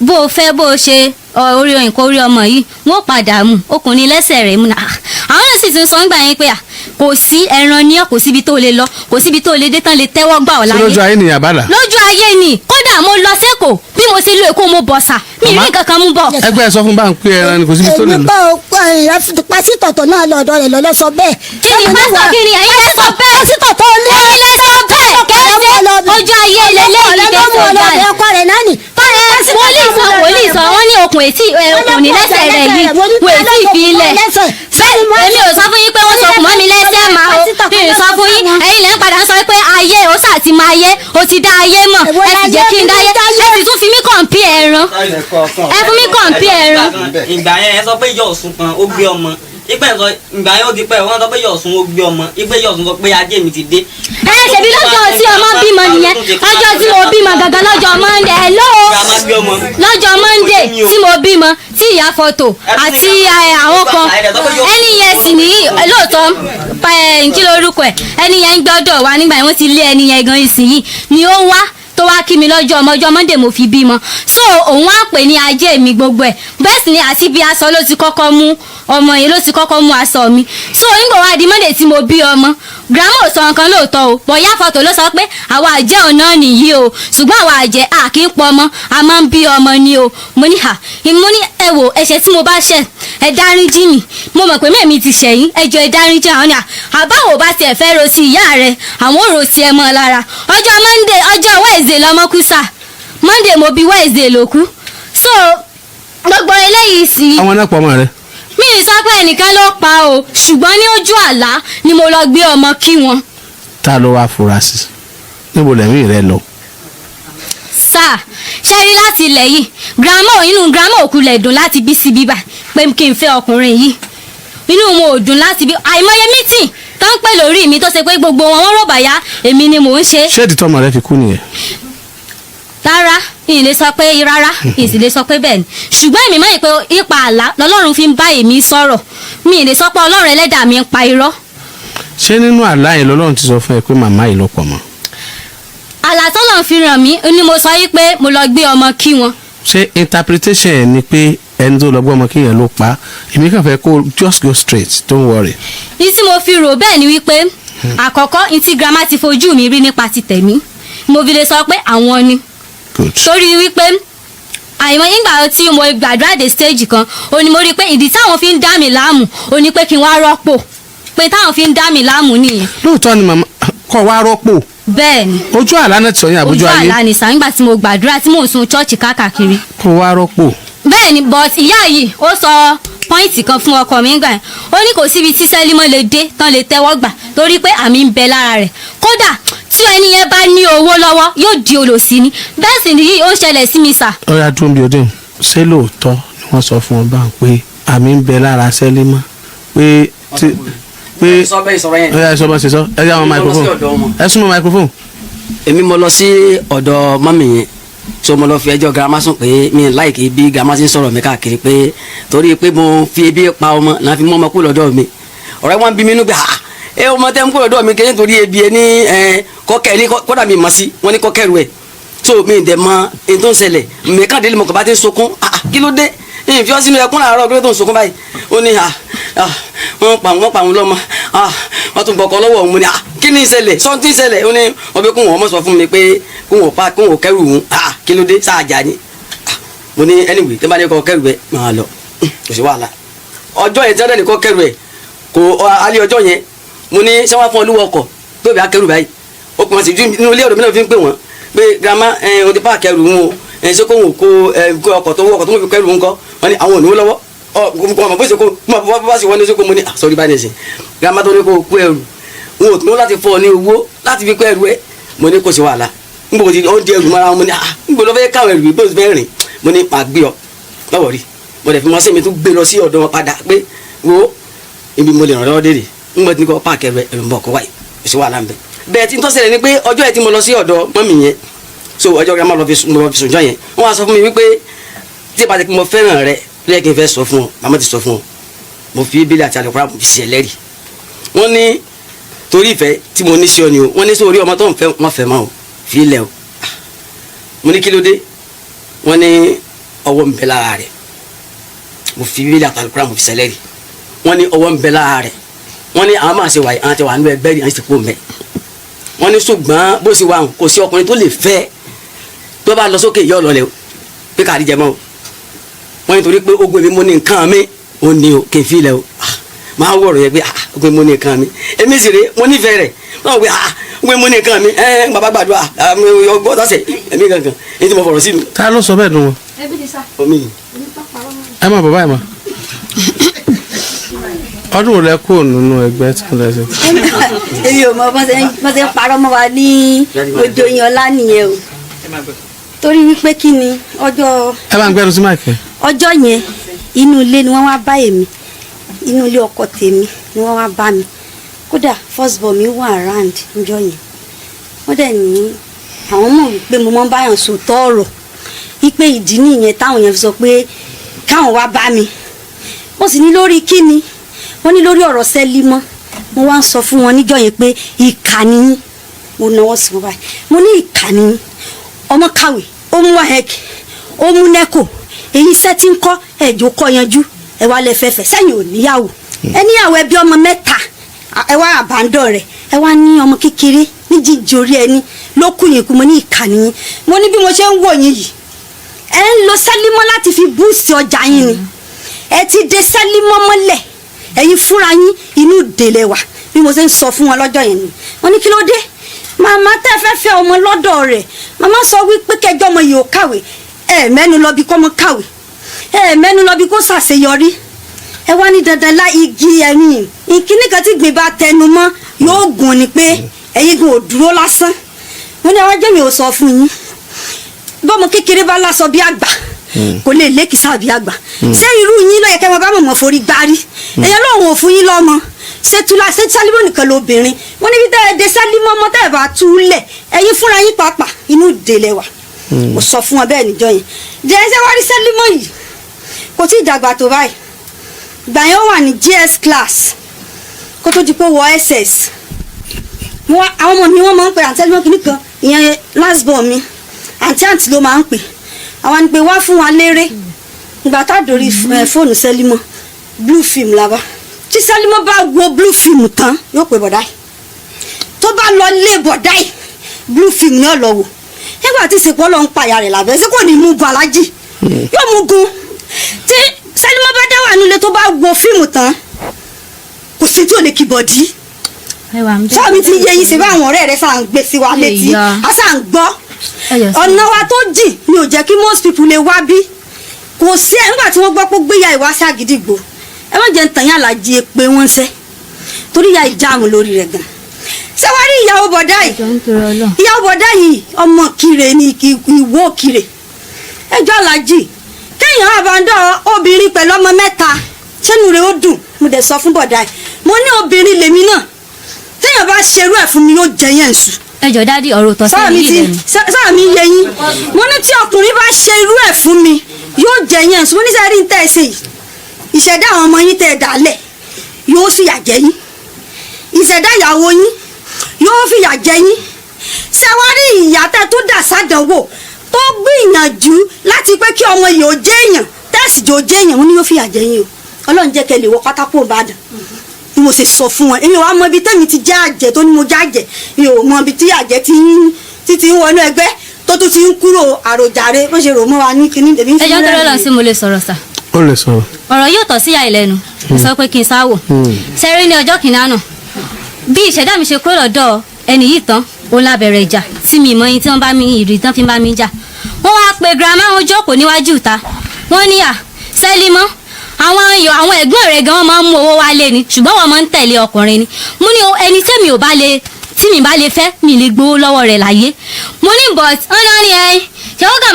bó o fẹ́ bó o ṣe orí nǹkan orí ọmọ yìí wọ́n padà mú ọkùnrin lẹ́sẹ̀ rẹ̀ mú àwọn náà sì ti sọ nígbà yẹn pé kò sí ẹran ní ọ kò síbi tó lè lọ kò síbi tó lè dé tán lè tẹ́wọ́ gbà ọ́ láyé. lójú ayé nìyà bá là. lójú ayé ni kódà mo lọ sẹ́kọ̀ọ́ bí mo ṣe lo èkó mo bọ̀ sà mi rí kankan mú bọ̀. ẹgbẹ́ ẹ sọ fún bá ń pé ẹran ni kò síbi tó lè lọ. èmi bá pásítọ̀tọ̀ náà lọ́dọ̀ rẹ̀ lọ́lọ́ sọ bẹ́ẹ̀. kí ni pásítọ̀ kí ni ẹ̀yin lẹ sọ bẹ́ẹ̀. pásítọ̀tọ̀ ní ẹ̀yin lẹ sọ bẹ́ẹ̀ kẹ́sẹ̀ ojú ayé lélẹ́yìn kẹ́sẹ̀ wòlíì sọ wọ́n ní okùn ní lẹ́sẹ̀ rẹ̀ yìí wò ètí ìfilẹ̀ èmi ò sọ fún yín pé wọ́n sọ kùn mọ́ mi lẹ́sẹ̀ máa o mi ò sọ fún yín ẹ̀yin lẹ́ ń padà sọ pé ayé ó sà ti máa yé o ti dá ayé mọ̀ ẹ sì jẹ́ kí n dáyé ẹ sì tún fi mí kọ̀ǹpì ẹran ẹ fún mi kọ̀ǹpì ẹran. ìgbà yẹn ẹ sọ pé ìjọ Ọ̀ṣun kan ó gbé ọmọ ìgbà yẹn ó di pẹ́ wọ́n sọ pé ìjọ Ọ̀ṣun ó gbé ọmọ ìgbà ìjọ Ọ̀ṣun sọ pé ajé mi ti dé. Ṣebí lọ́jọ́ tí ọmọ bímọ nìyẹn ọjọ́ tí mo bímọ gangan lọ́jọ́ Monday hello lọ́jọ́ Monday tí mo bímọ tí ìyá fọ́tò àti àwọn kan ẹni yẹn sì ní lóòótọ́ kí lórúkọ ẹ̀ ẹni yẹn ń gbọ́dọ̀ wá nígbà yẹn wọ́n ti lé ẹni yẹn gan ìsìnyí ni ó wá tó wá kí mi lọ́jọ́ ọjọ́ Monday mo fi bímọ so òun á pè ní ajé mi gbogbo ẹ̀ bẹ́ẹ̀ sì ni àti bí aṣọ ló ti kọ́kọ́ mú ọmọ yẹn ló ti kọ́kọ́ mú aṣọ mi so nígbà wá di Monday tí mo bí ọmọ grandma ò sọ nǹkan lóòótọ́ o bọ̀yá fọ́tò ló sọ pé àwa àjẹ́ òun náà nìyí o ṣùgbọ́n àwa àjẹ́ à kì í pọ̀ ọmọ a máa ń bí ọmọ ni o mo ní ẹ wò ẹ̀ṣẹ̀ tí mo bá ṣẹ̀ ẹ dáríjì mi mo mọ̀ pé mẹ́mi ti ṣẹ̀yìn ẹ jọ̀ọ́ ẹ dáríjì àwọn ni àbáwò bá tiẹ̀ fẹ́ ro sí ìyá rẹ̀ àwọn ò ro sí ẹ mọ́ lára ọjọ́ Monday ọjọ́ Wednesday lọmọ kú sà Monday mo bí Wednesday ló kú so gbogbo eléyìí sí. àwọn náà pọ̀ mọ́ rẹ. mi ì sọ pé ẹnìkan ló pa o ṣùgbọ́n ní ojú àlá ni mo lọ gbé ọmọ kí wọn. ta ló wá fura sí níbo lẹ́mí rẹ lọ. sáà ṣe rí láti ilẹ̀ yìí inú grandma òkú lẹ̀ dùn láti bí síbí bá pé kí n fẹ́ ọkùnrin yìí inú wọn ò dùn láti bí àìmọye mítìn tó ń pè lórí mi tó ṣe pé gbogbo wọn rò bàyá èmi ni mò ń ṣe. ṣé ìdí tọmọ rẹ fi kú nìyẹn. rárá ìyìn lè sọ pé rárá ìyìn sì lè sọ pé bẹ́ẹ̀ ni ṣùgbọ́n èmi mọ̀ pé ipa àlá lọ́lọ́run fi ń bá èmi sọ̀rọ̀ mi ì lè sọ pé ọlọ́run ẹlẹ́dàá mi ń pa irọ́. ṣé nínú àlá yẹn lọ́lọ́run ti sọ fún ẹ pé màmá yìí ló pọ̀ mọ́. àlá tọ́lọ́run fi ràn mí ni mo sọ yí pé mo lọ gbé ọmọ kí wọn. ṣé interpretation ẹ ni pé ẹni tó lọ gbọ́ ọmọ kí yẹn ló pa èmi kàn fẹ́ kó just go straight don't worry. ní tí mo fi rò bẹ́ẹ̀ ni wípé àkọ́kọ́ ní tí grandma ti fojú mi rí nípa ti tẹ̀mí mo fi lè sọ pé àwọn ni. torí wípé àìmọ̀ nígbà tí mo gbàdúrà dé stage kan ó ní mo rí i pé ìdí táwọn fi ń dá mi láàmú ó ní pé kí n wá rọ́pò pé táwọn fi ń dá mi láàmú nìyẹn. lóòótọ́ ni màmá kọ́ wá rọ́pò. bẹ́ẹ̀ni. ojú àlá náà ti sọ yín àbójú ayé. ojú àlá ni sàn nígbà tí mo gbàdúrà tí mò ń sun chọ́ọ̀chì káàkiri. kọ́ wá rọ́pò. bẹ́ẹ̀ni but ìyá yìí ó sọ pọ́ìntì kan fún ọkọ mi gbà yẹn ó ní kò síbi tí sẹ́límọ́ lè dé tán lè tẹ́wọ́ gbà torí pé àmì ń bẹ lára rẹ̀ kódà tí ẹni yẹn bá ní owó lọ́wọ́ yóò di olòṣì ni bẹ́ẹ̀ sì nìyí ó ń ṣẹlẹ̀ sí mi sà. ó yá dúró bí ọdún ṣé lóòótọ́ ni wọ́n sọ fún ọba pé àmì ń bẹ lára sẹ́límọ́ pé ó yá ìsọ bá ṣe sọ ẹ yá wọn microphone ẹ súnmọ́ microphone. èmi mo lọ sí ọ̀dọ̀ mọ́mì yẹn so mo lọ fi ẹjọ́ girama sùn pé mi láìkí bí girama ti ń sọ̀rọ̀ mi káàkiri pé torí pé mo fi ebi pa ọmọ náà fi mú ọmọ kú lọ́dọ̀ mi ọ̀rẹ́ wọn bí mi nú pé ọmọ tẹ́ ń kú lọ́dọ̀ mi kí nítorí ebi ẹ ní kọ́kẹ́ ní kọ́dà mi mọ̀ sí wọn ní kọ́kẹ́ rú ẹ̀ so mi dẹ̀ mọ èyí tó ń ṣẹlẹ̀ mẹ́kàndínlẹ́ mọ̀ kọ́ bá ti ń sunkún kí ló dé ìfi ọ́ sínú ẹkún làárọ̀ gbé tó ń sunkún báyìí ó ní wọ́n pa àwọn lọ́mọ wọ́n tún gbọ́kọ̀ lọ́wọ́ òun ni kí ni ìṣẹ̀lẹ̀ sọ́ńtì ìṣẹ̀lẹ̀ ó ní wọ́n bí kún wọn mọ̀ sọ fún mi pé kún wọn kẹ́rù òun kí ló dé sáàjà ni mo ní anyway tí bá ní kọ́ kẹ́rù ẹ̀ máa lọ kò sí wàhálà ọjọ́ yẹn tí wọ́n dẹ̀ ní kọ́ kẹ́rù ẹ̀ kò alẹ́ ọjọ́ yẹn mo ní ṣé wọ́n fún olúwọ ọkọ̀ tó bí akẹ́rù báyìí ó pọ̀ sí inú ilé ọ̀dọ̀ mi náà fi ń pè wọ́n pé grandma o ti pa akẹ́rù wọn o ṣé kó wọn kó ọkọ̀ tó wọ́n fi kẹ́rù wọn kọ́ wọ́n ní àwọn ò ní lọ́wọ́ ọmọ bó ṣe kó bá ṣe wọ́n ní ṣe kó mo ní sọ́rí báyìí nìṣẹ́ grandma tó ní kó kó ẹrù wọn ò tún láti fọ ọ ní owó láti fi kó ẹrù ẹ mo ní kò sí wàhálà n bò ti ọ di ẹrù mọ́ra wọn mo ní n bò lọ fẹ́ káwọn ẹrù bó fẹ́ rìn mo ní màá gbé ọ lọ́wọ́ rí mo dẹ̀ fi mọ́ sí mi tún gbé lọ sí ọ̀dọ̀ wọn padà pé wo ibi mo lè ràn lọ́wọ́ dédé n bò ti ní kọ́ páàkì ẹrù ń bọ̀ kó wáyé kò sí wàhálà ń bẹ. bẹ́ẹ̀ tí n tó ṣẹlẹ̀ ni pé ọjọ́ ẹ̀ tí mo lọ sí ọ̀dọ̀ mọ́mì yẹn so ọjọ́ grandma lọ fi sùn jọ yẹn wọ́n wá sọ fún mi wípé tí ìbá ti pé mo fẹ́ràn rẹ lẹ́yìn kí n fẹ́ sọ fún ọ màmá ti sọ fún ọ mo fi bílẹ̀ àti àlùkò fi ṣe ẹlẹ́rìí wọ́n ní torí ìfẹ́ tí mo ní sí ọ ni o wọ́n ní sórí ọmọ tó ń fẹ́ wọ́n fẹ́ mọ́ o fi ilẹ̀ o mo ní kí ló dé wọ́n ní ọwọ́ ń bẹ lára rẹ̀ mo fi bílẹ̀ àti àlùkò fi ṣe ẹlẹ́rìí wọ́n ní ọwọ́ ń bẹ lára rẹ̀ wọ́n ní àwọn máa ṣe wáyé àwọn ti wà nínú ẹgbẹ́ rí àwọn ti pò mẹ́ wọ́n ní ṣùgbọ́n bó ṣe wà kò sí ọkùnrin tó lè fẹ́ tó bá lọ sókè yọ lọlẹ o pé káàdì jẹ mọ o wọn nítorí pé ogun èmi mo ní nǹkan mi ò ní o kì í fi ilẹ̀ o máa wọ̀rọ̀ yẹ pé ogun èmi mo ní nǹkan mi èmi sì rè mo nífẹ̀ẹ́ rẹ̀ wọn pé ogun èmi mo ní nǹkan mi bàbá gbàdúrà ọgbọ́n sàṣẹ èmi gangan èyí tí mo fọ̀rọ̀ sínú. ta ló sọ bẹ́ẹ̀ dùn wọn. omi yìí. ẹ má bàbá ẹ má ọdún wo lẹ kó nínú ẹgbẹ́ tí wọ́n lẹ sí. èmi ò mọ bọ́n ṣe ń parọ́ mọ́ wa ní ojú oyin ọlá nìyẹn o torí wípé kí ni ọjọ́. ẹ bá ń gbẹrun sí máìkì. ọjọ́ yẹn inú ilé ni wọ́n wá bá èmi inú ilé ọkọ tèmi ni wọ́n wá bá mi kódà first born mi wà around níjọ́ yẹn wọ́n dẹ̀ ní àwọn mọ̀ wípé mo máa ń báyàn sòótọ́ ọ̀rọ̀ wípé ìdí nìyẹn táwọn yẹn fi sọ pé káwọn wá bá mi mo sì ní lórí kí ni wọ́n ní lórí ọ̀rọ̀ Sẹ́límọ́ mo wá ń sọ fún wọn níjọ́ yẹn pé ìkà ni yín mo náwó sí wọn báyìí mo ní ìkà ni yín ọmọ kàwé ó mú wahec ó mú neco èyí iṣẹ́ tí ń kọ́ ẹ̀jọ̀ kọ́ yanjú ẹ wá lẹ fẹ́fẹ́ sẹ́yìn ò níyàwó ẹ níyàwó ẹbí ọmọ mẹ́ta ẹ wá àbándọ̀ rẹ̀ ẹ wá ní ọmọ kékeré ní jíjorí ẹni ló kù yín kú mo ní ìkànnì yín mo ní bí mo ṣe ń wò yín yìí ẹ ń lo Sẹ́límọ́ láti fi búùsì ọjà yín ni ẹ ti de Sẹ́límọ́ mọ́lẹ̀ ẹ̀yin fúnra yín inú ìdèlẹ̀ wà bí mo ṣe ń sọ fún wọn lọ́jọ́ yẹn ni wọ́n ní kí ló dé màmá tẹ́ fẹ́ fẹ́ ọmọ lọ́dọ̀ rẹ̀ màmá sọ wípé kẹjọ́ ọmọ yìí ò kàwé ẹ mẹ́nu lọ bí kọ́ mọ́ kàwé ẹ mẹ́nu lọ bí kó ṣàṣeyọrí ẹ wá ní dandan lá igi ẹ̀yìn ìkíní kan tí gbìn bá tẹnu mọ́ yóò gùn ni pé ẹ̀yin gùn ò dúró lásán mo ní àwọn jẹ́mi ò sọ fún yín bọ́mọ kékeré bá lásọ bí àgbà kò lè lékìsà bí àgbà ṣé irú yín ló yẹ kẹ́ mọ bá mọ̀mọ́ forí gbárí ẹ̀yẹ lóun ò fún yín lọ́mọ ṣé Sálímọ́ nìkan lóbìnrin wọn níbi tẹ́ ẹ dé Sálímọ́ ọmọ tẹ́ ẹ bá túlẹ̀ ẹ̀yin fúnra yín pàápàá inú ìdèlẹ̀ wà mo sọ fún wọn bẹ́ẹ̀ níjọ́ yẹn jẹ́ ẹsẹ̀ wá rí Sálímọ́ yìí kò tí ì dàgbà tó báyìí gbà yẹn wà ní GS class kó tó di pé wọ SS àwọn ọmọ mi wọ́n máa ń pè àǹtí Sálímọ́ kìíní kan ìyẹn last born mi àǹtí ló máa ń pè àwọn ni pé wá fún wa léré ìgbà tá a dòrí fóònù Sálímọ́ blue film làbá tí Sálímọ́ bá wo blue film tán yóò pè bọ̀dá yìí tó bá lọ lé bọ̀dá yìí blue film ni ó lọ wò nígbà tí ìsìnkú ọlọ́run pààyà rẹ̀ làbẹ́ sí kò ní mú gun alájì yóò mú gun tí Sálímọ́ bá dá wà nílé tó bá wo fíìmù tán kò sí tí ò lè kí bọ̀dí sọ́ọ̀mì ti yẹ yín sí bá àwọn ọ̀rẹ́ rẹ̀ sáà ń gbé sí wa létí a sáà ń gbọ́ ọ̀nà wa tó jìn ni ò jẹ́ kí most people lè wá bí kò sí ẹ̀ nígbà tí wọ́n gbọ́ pé gbéyà ìwá sí Àgídìgbò ẹ má jẹ́ ń tàn yín àlàjì èpè wọn ṣẹ́ torí ya ìjáàmù lórí rẹ̀ gan ṣé wàá rí ìyàwó bọ̀dá yìí ìyàwó bọ̀dá yìí ọmọ kire ni ìwọ kire ẹjọ́ àlàjì kéèyàn àbándọ́ obìnrin pẹ̀lú ọmọ mẹ́ta sẹ́nu rẹ̀ ó dùn mo dẹ̀ sọ fún bọ̀dá yìí mo ní obìnrin lèmi náà téèyàn bá ṣerú ẹ̀ fún mi yóò jẹ yẹn sùn. ẹjọ dádì ọ̀rọ̀ tọ sí yìí lẹ́nu. sáà mi yẹ yín mo ní tí ọkùnrin bá ṣe irú ẹ̀ fún mi yóò jẹ yẹn sùn mo ní sẹ́rí ń tẹ́ ẹ ṣe yìí ìṣẹ̀dá àwọn ọmọ yín tẹ́ ẹ dálẹ̀ yóò fìyà jẹ yín ìṣẹ̀dá ìyàwó yín yóò fìyà jẹ yín ṣàwárí ìyá tẹ́ tó dà sádánwò tó gbìyànjú láti pé kí ọmọ yìí ó jẹ́ èèyàn tẹ́ bẹ́ẹ̀ sì jọ jẹ́ èèyàn wọn ni yóò fìyà jẹ yín o ọlọ́run jẹ́ kẹ́ lè wọ pátákó ìbàdàn ni mo ṣe sọ fún wọn èmi ò wá mọ ibi tẹ́mi ti jẹ́ àjẹ́ tó ní mo jẹ́ àjẹ́ mi ò mọ ibi tí àjẹ́ ti ń wọnú ẹgbẹ́ tó tún ti ń kúrò àròjàre bó ṣe rò mọ́ wa ní kinní tèmi ń fi ẹjọ́ tó lọ́lọ́ sí mo lè sọ̀rọ̀ sà. ó lè sọ̀rọ̀. ọ̀rọ̀ yóò tọ́ sí ìyá ìlẹ́nu sọ pé kí n sáwò ṣẹ́rí ní ọjọ́ kìnnà náà bí ìṣẹ̀dá mi ṣe kúrò lọ́dọ̀ ẹni yìí tán òun la bẹ̀rẹ̀ ìjà tí mi mọ yín tí wọ́n bá mi ìrì tán fi bá mi jà wọ́n wá pe girama wọn jókòó níwájú ìta wọ́n ní Sẹ́límọ́ àwọn ẹ̀gbọ́n rẹ̀ gan máa ń mú owó wálé ni ṣùgbọ́n wọ́n máa ń tẹ̀lé ọkùnrin ni mo ní ẹni tí mi bá lè fẹ́ mi lè gbowó lọ́wọ́ rẹ̀ láyé mo ní but ọ̀nà ni ṣé ó kà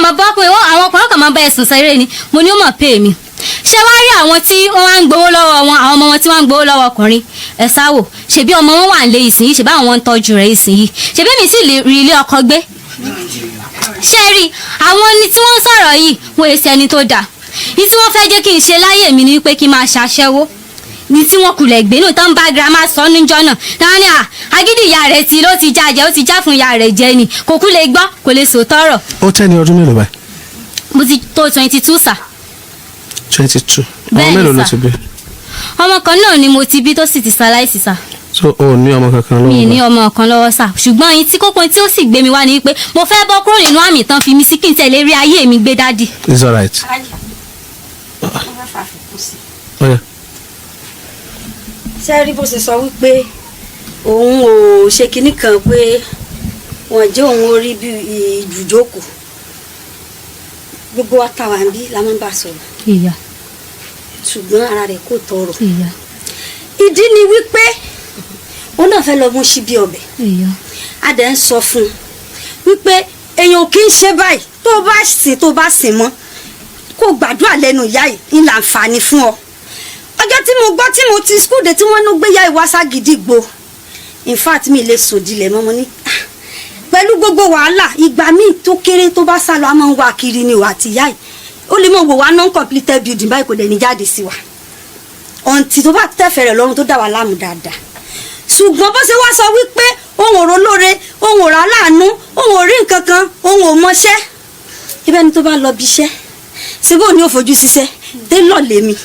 máa bọ́kùnrin àwọn ọkùnrin kà máa bá ẹ̀sùn sẹ́rẹ́ ni mo ní ó mọ̀ pé mi ṣé wá rí àwọn tí wọ́n wá ń gbowó lọ́wọ́ wọn àwọn ọmọ wọn tí wọ́n ń gbowó lọ́wọ́ ọkùnrin ẹ̀ sáwò ṣebí ọmọ wọn wà ń lé ìsìn yìí ṣebí àwọn wọn ń tọ́jú rẹ̀ ìsìn yìí ṣebí mi sì lè rí ilé ọkọ gbé ṣé rí àwọn ni tí wọ́n sọ̀rọ̀ yìí wọ́n èsì ẹni tó dáa ní tí wọ́n fẹ́ jẹ́ kí n ṣe láyé mi ni pé kí n máa ṣàṣẹ́wó ní tí wọ́n kulẹ̀ gbé nù tán bá girama sọ níjọ́ náà dáhùn agídí ìyá rẹ̀ tí ló ti jájẹ́ ó ti já fún ìyá rẹ̀ jẹ ni kò kú lè gbọ́ kò lè sòtọ́rọ̀. ó tẹ́ ní ọdún mélòó báyìí. mo ti tó 22 sà. 22 ọmọ mélòó ló ti bí. ọmọ kan náà ni mo ti bí tó sì ti ṣaláìsí sà. so o ní ọmọ kankan lọ́wọ́. mi ní ọmọ kan lọ́wọ́ sà ṣùgbọ́n ẹyin tí kókó tí ó sì gbé mi wá ni pé mo fẹ́ bọ́ kúrò nínú àmì tán fi mi sí kí n tẹ̀lé rí ayé mi gbé dádì. it's alright. ṣé rí bó ṣe sọ wípé òun ò ṣe kinní kan pé wọ́n jẹ́ òun orí bí ibùjókòó gbogbo wa táwa ń bí la máa ń bá sọ̀rọ̀ ìyá ṣùgbọ́n ara rẹ̀ kò tọrọ ìyá ìdí ni wípé òun náà fẹ́ lọ mú síbí ọbẹ̀ ìyá a dẹ̀ ń sọ fún un wípé èèyàn kì í ṣe báyìí tó bá sìn mọ́ kó gbàdúrà lẹ́nu ìyá yìí ń láǹfààní fún ọ ọjọ́ tí mo gbọ́ tí mo ti skul dé tí wọ́n ló gbé yá ìwásá Gídígbò in fact mi lè sòdìlẹ̀ mọ́ mo ní pẹ̀lú gbogbo wàhálà ìgbà míì tó kéré tó bá sálọ a máa ń wá kiri ni ìwà àti ìyá yìí ó lè mọ̀ wò wá non completed building báyìí kò dẹ̀ ní jáde sí wa ọ̀ǹtì tó bá tẹ̀fẹ̀ rẹ̀ lọ́rùn tó dà wá láàmú dáadáa ṣùgbọ́n bó ṣe wá sọ wípé òun ò rólóore òun ò rà láàánú òun ò rí nǹkan kan òun ò mọṣẹ́ ibẹ̀ ni tó bá lọ bí iṣẹ́ síbò ní òfojú ṣiṣẹ́ télọ̀ lèmi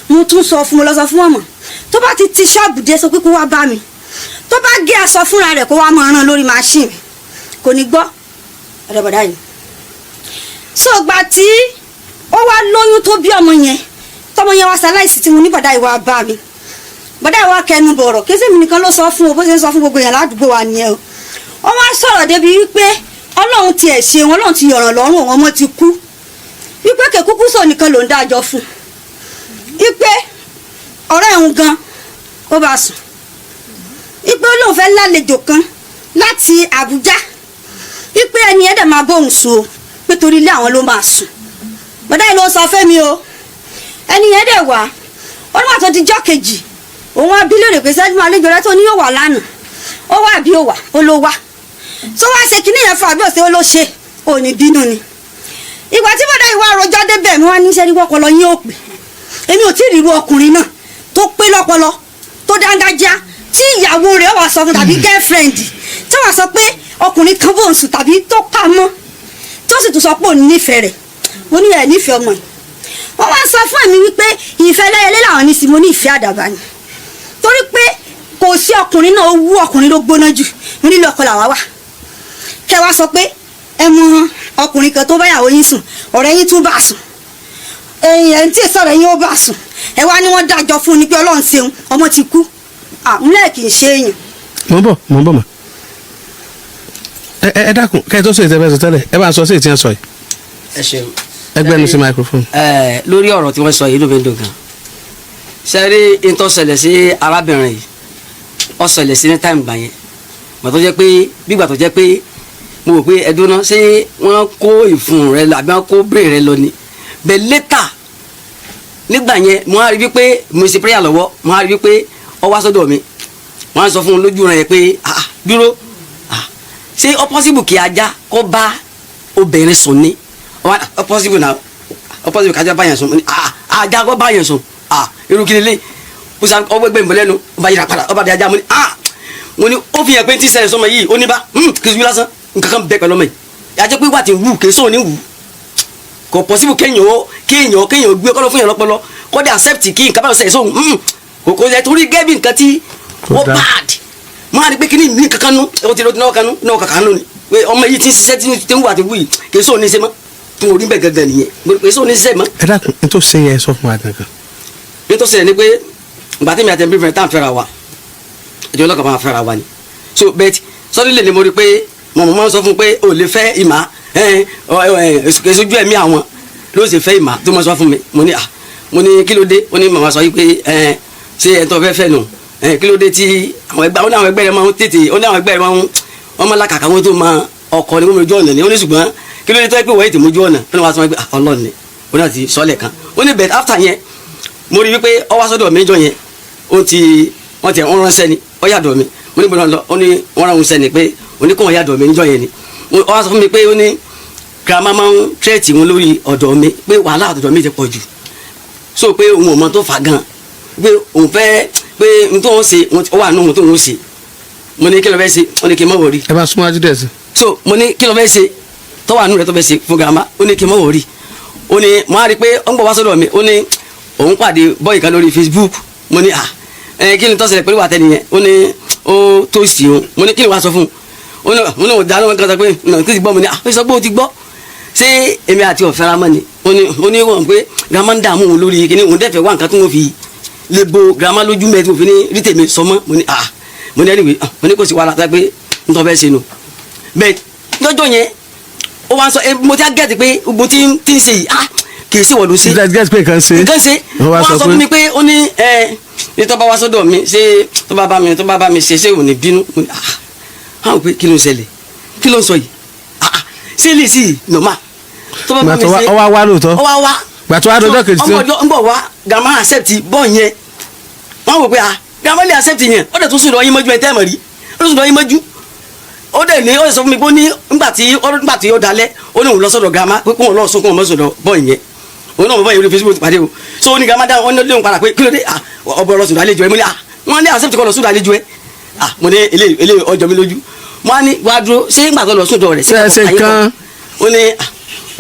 mo tún sọ fún mo lọ sọ fún ọmọ tó bá ti ṣọ́ọ̀bù dé sọ pé kó wá bá mi tó bá gé aṣọ fúnra rẹ̀ kó wá máa rán lórí machine kò ní gbọ́ ọ̀dọ̀bọ̀dá yìí so gbà tí ó wá lóyún tó bí ọmọ yẹn tọmọ yẹn wá ṣaláìsí tí mo ní bọ̀dá ìwà bá mi bọ̀dá ìwà kẹnu bọ̀rọ̀ kí sèmi nìkan ló sọ fún o bó ṣe ń sọ fún gbogbo yẹn ládùúgbò wa nìyẹn o ó wá sọ̀rọ̀ débi wípé ọlọ́run ti ẹ̀ ṣe wọn ọlọ́run ti yọ̀ràn lọ́rùn òun ọmọ ti kú wípé kẹ̀kúkú sọ nìkan ló ń dájọ́ fún wípé ọ̀rẹ́ òun gan ó bá sùn wípé ó lóun fẹ́ lálejò kan láti Àbújá wípé ẹni ẹ̀ dẹ̀ máa bóun sùn o pé torí ilé àwọn ló máa sùn bọ́dá yìí ló sọ fẹ́mi o ẹni yẹn dẹ̀ wá ó ní wà tó di jọ́ kejì òun wá bí lóore pé sẹ́ni àlejò rẹ tó ní yóò wà lánàá ó wà bí ó wà ó ló wá tó wá ṣe kinní yẹn fún àbí ọ̀sẹ̀ ó ló ṣe ò ní bínú ni ìgbà tí bọ́dá yìí wá rojọ́ débẹ̀ mi wá ní sẹ́ni wọ́pọlọ yín ó pè èmi ò tí ì ríru ọkùnrin náà tó pé lọ́pọlọ tó dángájá tí ìyàwó rẹ̀ wà sọ fún tàbí girlfriend tí wọ́n sọ pé ọkùnrin kan bò ń sùn tàbí tó kà mọ́ tó sì tún sọ pé òun nífẹ̀ẹ́ rẹ̀ mo ní ẹ̀ nífẹ̀ẹ́ ọmọ yìí wọ́n wá sọ fún mi wípé ìfẹ́ lẹ́yẹlé làwọn ní sí mo ní ìfẹ́ àdàbà ni torí pé kò sí ọkùnrin náà ó wú ọkùnrin ló gbóná jù mo nílò ọkọ làwa wà kẹ wá sọ pé ẹ mọ ọkùnrin kan tó báyàwó yín sùn ọ̀rẹ́ yín tún bá sùn èèyàn tí èso rẹ̀ yín ó bá sùn ẹ wá ní wọ́n dájọ́ fún un ní pé Ọlọ́run ṣeun ọmọ ti kú àmúlẹ̀ kì í ṣe èèyàn. mo ń bọ̀ mà ẹ dákun kẹ́ ẹ tó sọ ètò ẹ̀fẹ́ sọ tẹ́lẹ̀ ẹ bá sọ sí ètò yẹn sọ yìí. ẹ ṣeun. ẹgbẹ́ nu sí microphone. lórí ọ̀rọ̀ tí wọ́n sọ yìí ló fi ń dùn gan. sẹ́rí ìtọ́ ṣẹlẹ̀ sí arábìnrin yìí ó ṣẹlẹ̀ sí ní táìmù gbà yẹn gbà tó jẹ́ pé bígbà tó jẹ́ pé mo rò pé ẹdún náà ṣé wọ́n kó ìfun rẹ lọ àbí wọ́n kó brain rẹ lọ ni bẹ́ẹ̀ létà nígbà yẹn mo á rí wípé mo ṣe prayer lọ́wọ́ mo á rí wípé ó wá sọ́dọ̀ mi wọ́n á sọ fún un lójú rẹ̀ pé dúró ṣé ó possible kí ajá kó bá obìnrin sùn ni ó possible náà ó possible kí ajá bá yẹn sùn ajá kó bá yẹn sùn irú kí ni lé kùsà ọgbẹ́ gbẹ̀mí lẹ́nu ó bá yẹra padà ó bá di ajá mo ní ó fi hàn pé tí sẹ́yìn sọmọ yìí ó ní bá kì í sùn lásán nǹkan kan bẹ́ẹ̀ pẹ̀lú ọmọ yìí ajá pé wà tí ń wù kì í sùn ní wù kò possible kéèyàn gbé ọkọ lọ fún yàn lọ́pọlọ kó dé accept kí nǹkan bá lọ sẹ́yìn sóhun kò yẹ torí gẹ́bí nǹkan tí ó bad máa rí pé kí ni ní kankan nú ó ti náà kankan nú ni pé ọmọ yìí ti ń ṣiṣẹ́ tí ń wà tí wù yìí kì í sóò ní í ṣe mọ́ tí mo rí bẹ́ẹ̀ gẹ́gẹ́ nìyẹn kì í sóò ní í ṣe mọ́. ẹ dákun ní tó ṣe yẹn sọ fún wa gangan. ní tó ṣe yẹn ni pé ìgbà tí mi àti ẹbí fẹ́ tá à ń fẹ́ra wa ìjọ ọlọ́kàn máa fẹ́ra wa ni so bẹ́ẹ̀ sọ́dúnlẹ̀ ni mo rí pé mo máa ń sọ fún pé o lè fẹ́ ìmá èsojú ẹ̀mí àwọn ló ṣe fẹ́ ìmá tó máa sọ fún mi mo ní kí ló dé ó ní màmá sọ yìí pé ṣé ẹ̀ tó fẹ́ fẹ́ nù kí ló dé tí àwọn ẹgbẹ́ rẹ̀ máa ń tètè ó ní àwọn ẹgbẹ́ rẹ̀ máa ń wọ́n máa lákàkà wọn tó máa ọkọ̀ ní mójú ọ̀nà ni ó ní ṣùgbọ́n kí ló dé tó yẹ pé wọ́n ètò mójú ọ̀nà ó ní wọ́n sọ pé ọlọ́run ni ó náà ti sọ́lẹ̀ kan ó ní bẹ̀t after yẹn mo rí wípé ọwọ́ sọ́dọ̀ mi jọ yẹn wọ́n ránṣẹ́ ni ọ yàdọ̀ mi mo ní bọ́dọ̀ lọ ó ní wọ́n ránṣẹ́ ni pé ó ní kó wọ́n yàdọ̀ mi níjọ́ yẹn ni ọwọ́ sọ fún mi pé ó ní girama máa ń tírẹ̀tì wọn lórí ọ̀dọ̀ mi pé wàhálà ọ̀dọ̀ mi ti pọ̀ jù so pé òun ò mọ tó fà gan pé òun fẹ́ pé n tó ń ṣe ó wà nínú ohun tó ń ṣe mo ní kí ló fẹ́ ṣe ó ní kí n mọ̀ wọ̀rí. ẹ bá súnmọ́ ajú dẹ̀ sí. so mo ní kí ló fẹ́ ṣe tó wà nínú rẹ̀ tó fẹ́ ṣe fún girama ó ní kí n mọ̀ wọ̀rí ó ní mo á rí i pé ó ń bọ̀ wá sọ́dọ̀ mi ó ní òun pàdé bọ́ọ̀ì kan lórí Facebook mo ní kí ni tó ṣẹlẹ̀ pẹ̀lú àtẹni yẹn ó ní ó tó sì òun mo ní kí ni wàá sọ fún un ó ní òun dáná wọn kan sọ pé nà kí ti gbọ́ mo ní ó sọ pé ó ti gbọ́ ṣé èmi àti ọ̀fẹ́ra mọ́ ni ó ní wọ́n pé girama ń dààmú òun lórí kí ni òun dẹ́fẹ̀ẹ́ wá nǹkan tó wọ́n fi lè bo girama lójú mẹ́tí òfin ní rí tèmi sọmọ́ mo ní ẹ̀rí mo ní kò sí wàhálà tá pé n tó fẹ́ ṣe nù bẹ́ẹ̀ lọ́jọ́ yẹn ó wá ń sọ mo ti á gẹ̀ẹ́tì pé gbogbo tí ń ṣe yìí kì í sì wọ̀ ló ṣe gẹ́gẹ́ pé nǹkan ṣe wọ́n sọ fún mi pé ó ní ní tó bá wá sọ́dọ̀ mi ṣé tó bá bá mi ṣe ṣé ò ní bínú àwọn pé kí ló ń ṣẹlẹ̀ kí ló ń sọ yìí ṣé lè sí normal tó bá bá mi ṣe ọwọ́ wá lóòótọ́ ọwọ́ wá gbàtọ́ wá dọjọ́ kejì tó ń bọ̀ wá grandma accept bọ́ọ̀ yẹn wọ́n wò pé grandma lè accept yẹn ó dẹ̀ tún sùn lọ yín mọ́jú ẹ̀ tẹ́ẹ̀mọ̀ rí ó sùn lọ yín mọ́jú ó dẹ̀ ní ó sọ fún mi pé ó ní nígbà tí ó dalẹ̀ ó ní òun lọ sọ́dọ̀ grandma pé kóun lọ sún kóun mọ́ sọ́dọ̀ bọ́ọ̀ yẹn òun náà mo bá yẹn lórí Facebook pàdé o so ó ní grandma dáhùn ó ní léwu padà pé kí ló dé ọbọ̀ lọ sùn àlejò ẹ mo ní wọ́n ní accept kọ́ lọ sùn àlejò ẹ mo ní ilé ọjọ́ mi lójú wọ́n á ní wàá dúró ṣé ìgbà tó lọ sùn dọ̀ rẹ̀ sí kan ó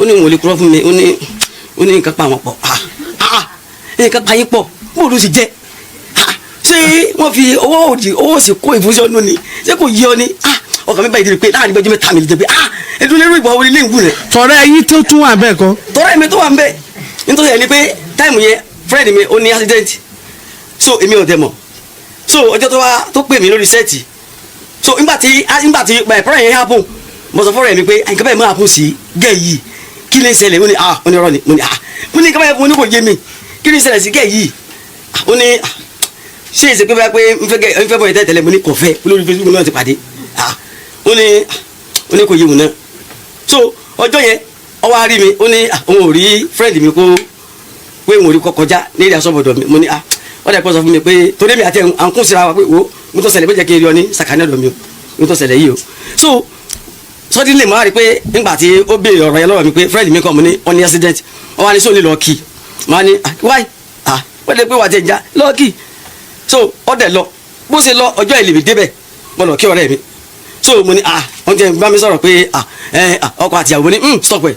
ní òun ò lè kúrọ́ fún mi ó ní nǹkan pa àwọn pọ̀ nǹkan pa yín pọ̀ bó ló sì jẹ́ ṣé wọ́n fi owó òsì kó ìfúnṣẹ́ ọdún ni ṣé kò yí ọ ni ọkàn mi bá ìdílé pé láàrin gbẹjọ mẹ́ta mi lè jẹ pé ẹdún lérò ìgbà wọlé léwu rẹ. tọrẹ yín tó tún wà bẹ́ẹ̀ kọ́. tọrẹ mi tó wà bẹ́ẹ̀ nítorí ẹni pé táìmù yẹn friend mi ó ní accident so èmi ò dẹ̀ mọ̀ so ọjọ́ tó pè mí lórí sẹ́ẹ̀tì so nígbà tí pẹ́rẹ́ yẹn happen mo sọ fọ́rọ̀ mi pé nǹkan bẹ́ẹ̀ máa happen sí gẹ́ yìí kí ló ń ṣẹlẹ̀ ó ní ó ní ọ̀rọ̀ ni mo ní nǹkan bẹ́ẹ̀ mo ní kò yé mi kí ló ń ṣẹlẹ̀ sí gẹ́ yìí ó ní ṣé èsì pé bá pé n fẹ́ bọ̀ yẹn tẹ́lẹ̀ mo ní kò fẹ́ olórí Facebook náà ti pàdé ó ní kò yé wọn náà so ọjọ́ yẹn ó wá rí mi ó ní òun ò rí friend mi kó pé òun ò rí kọ́ kọjá ní ìdí asọ́bọ̀dọ̀ mi mo ní ó dẹ̀ kó sọ fún mi pé torí mi àti à ń kún síra wa pé wo mo tó ṣẹlẹ̀ bó jẹ́ kí n rí ọ ní sàkánì ọ̀dọ̀ mi o mo tó ṣẹlẹ̀ yìí o so sọ́dí lè máa rí pé nígbà tí ó béèrè ọ̀rọ̀ yẹn lọ́wọ́ mi pé friend mi kọ́ mo ní ọ́ní accident wọ́n wá ní sóòlì lọ́ọ́ kì í máa ní wáyé wọ́n lè pé wà á ti já lọ́ọ́ kì í so ó dẹ̀ lọ bó ṣe lọ ọjọ́ ìlèmí débẹ̀ mo lọ kí ọ̀rẹ́ mi so mo ní wọ́n ti bá mi sọ̀rọ̀ pé ọkọ àti ìyàwó ní stop ẹ̀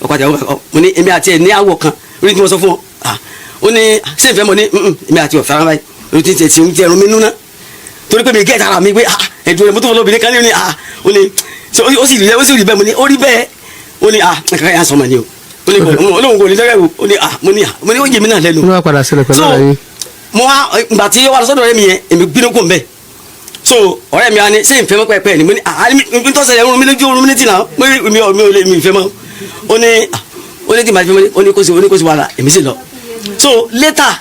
ọkọ àti ìyàwó mo ní èmi àti ẹ̀ ní àwọ̀ kan orí tí mo sọ fún ọ ó ní ṣé ìfẹ́ mo ní èmi àti ọ̀fẹ́ ara báyìí orí tí ń ti ẹ̀rù mi núná torí pé mi gẹ́ẹ̀ta ara mi pé ẹ̀dùn rẹ̀ mo tó fọ́ lóbìnrin kan ní ó ní ó sì rí bẹ́ẹ̀ mo ní ó rí bẹ́ẹ̀ ó ní nǹkan yà sọmọ ni o ó ní olóhùn kò ní lọ́rẹ́ o ó ní mo ní ó yé mi náà lẹ́nu. inú wa padà sílẹ̀ pẹ̀lú ọ̀rẹ́ yín. mo wá ìgbà tí ó wà lọ́sọ̀dọ̀ ọ̀rẹ́ mi yẹn èmi bínú kò ń bẹ̀ so ọ̀rẹ́ mi á ní ṣé ìfẹ́ mọ́ pẹ́ẹ́pẹ́ ni mo ní mi tó ṣẹlẹ̀ mi lójú orun mi létí náà mi ò lè mi ìfẹ́ mọ́ ó ní tí màá fi mọ́ ó ní kó sì wàhálà èmi sì lọ so later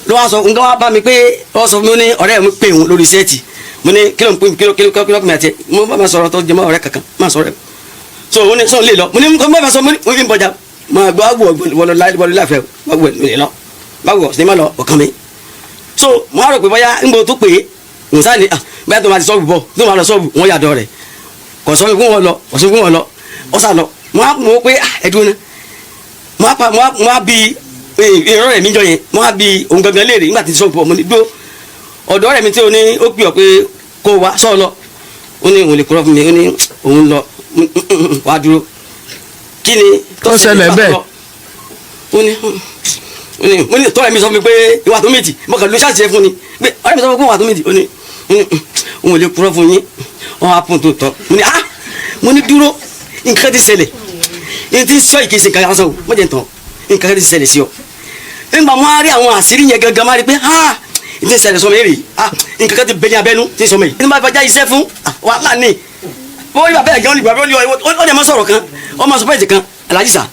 ló wá sọ nǹkan wá bá mi pé ó sọ fún mi ó ní ọ̀rẹ́ mi pè òun lórí sẹ́ẹ̀tì mo ní kí ló mi àti ẹ mo bá ma sọ̀rọ̀ tó jẹmọ́ ọ̀rẹ́ kankan má sọ̀rọ̀ ẹ so ó ní sọ lè lọ mo ní mo bá sọ mo ní bọjá mo gbọ́ àgbò wọlé láfẹ́ wọ́n lè lọ báwo ṣe má lọ ọ̀kan mi so mo á rò pé bóyá ń bọ̀ tó pè é n sáà ní bóyá tó máa ti sọ́ọ̀bù bọ̀ tó máa lọ sọ́ọ̀bù wọ́n yàdọ̀ rẹ̀ kò sọ fún wọn lọ kò sọ fún wọn lọ ọ sà lọ mo á mọ̀ pé ẹ̀dùn náà mo á bi ìrọ̀ rẹ̀ mi jọ yẹn mo á bi òun gangan léèrè nígbà tí sọ́ọ̀bù bọ̀ mo ní dó ọ̀dọ́ rẹ̀ mi tí o ní ó pè ọ́ pé kó wa sọ lọ ó ní òun lè kúrọ fún mi ó ní òun lọ wá dúró kí ni tó ṣẹlẹ̀ bẹ́ẹ̀. ó ní tọ́lá mi sọ fún mi pé ìwà tó méjì mo kàn ló ṣàṣìṣe fún ni pé ọ̀rẹ́ mi sọ fún mi pé ìwà tó méjì ó ní òun ò lè kúrọ́ fún yín wọn á pọ̀ tó tọ́ mo ní dúró nǹkan ti ṣẹlẹ̀ ní ti sọ ìkíyèsí nǹkan kan sọ mo jẹ́ tán nǹkan ti ṣẹlẹ̀ sí ọ nígbà wọn á rí àwọn àṣírí yẹn gangan máa rí pé ní ti ṣẹlẹ̀ sọmọ èrè nǹkan kan ti bẹ ní abẹ́nú ti sọmọ yìí ní bá fọjá iṣẹ́ fún wàhálà ní wọ́n rí bàbá ẹ̀gẹ́ wọn ní bàbá ó dẹ̀ mọ́ sọ̀rọ̀ kan ọmọ sọpọ́ọ̀tì kan Alhaji sà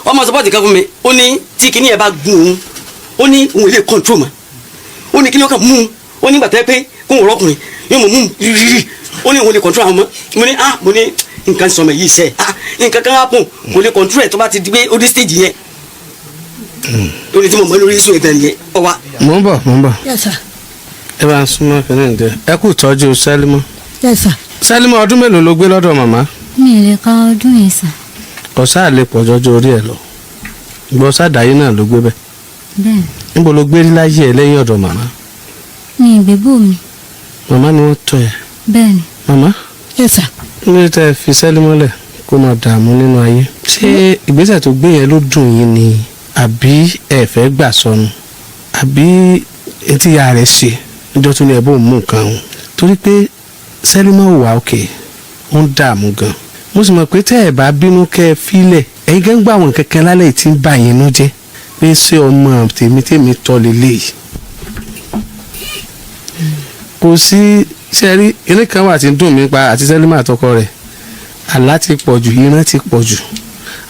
ọmọ sọpọ́ọ̀tì kan fún mi ó ní tí kinní yẹn bá gun òun ó ní òun lè control mọ́ ó ní kinní yẹn kan mú un ó ní gbàtẹ́ pé kóun rọ́kùnrin yóò mọ̀ mú rírì ó ní òun lè control àwọn ọmọ mo ní nǹkan sọmọ yìí sẹ́ nǹkan kan á pọ̀ kò lè control ẹ̀ tó bá ti di pé ó dé stage yẹn lórí tí mo mọ lórí sùn ìtàn yẹn ọ wa. mo ń bọ̀ Yes sir. ẹ bá ń súnmọ́ fẹ́rẹ́ ǹdẹ́ ẹ kú tọ́jú Sẹ́límọ́. Yes sir. Sẹ́límọ́ ọdún mélòó ló gbé lọ́dọ̀ màmá. mi ì lè ka ọdún yẹn sà. ọ̀sá lè pọ̀ jọjọ orí ẹ̀ lọ gbọ́ sádàáyé náà ló gbé bẹ́ẹ̀. bẹ́ẹ̀ níbo ló gbé láyé ẹ lẹ́yìn ọ̀dọ̀ màmá. mi ì gbégbó mi. màmá ni wọ́n tọ́ ẹ. bẹ́ẹ̀ ni. màmá. Yes sir. ní tẹ́ ẹ fi Sẹ́límọ́ lẹ̀ kó máa dààmú nínú ayé. ṣé ìgbésẹ̀ tó gbé yẹn ló dùn yín ni àbí ẹ fẹ́ gbà sọnù àbí etí ya rẹ̀ ṣe níjọ́ tó ní ẹ bó mú nǹkan ọ̀hún torí pé Sẹ́límọ́ wà òkè ó ń dààmú gan mo sì mọ̀ pé tẹ́ ẹ bá bínú kẹ́ ẹ fílẹ̀ ẹ̀yin gẹ́ ń gbà wọ́n kẹ́kẹ́ lálẹ́ tí ń bà yín nú jẹ́ pé ṣé ọmọ tèmi tọ́ lélẹ̀ yìí kò sí sẹ́rí eré kan wà tí ń dùn mí pa àti Sẹ́límọ́ àtọkọ rẹ̀ àlá ti pọ̀ jù ìran ti pọ̀ jù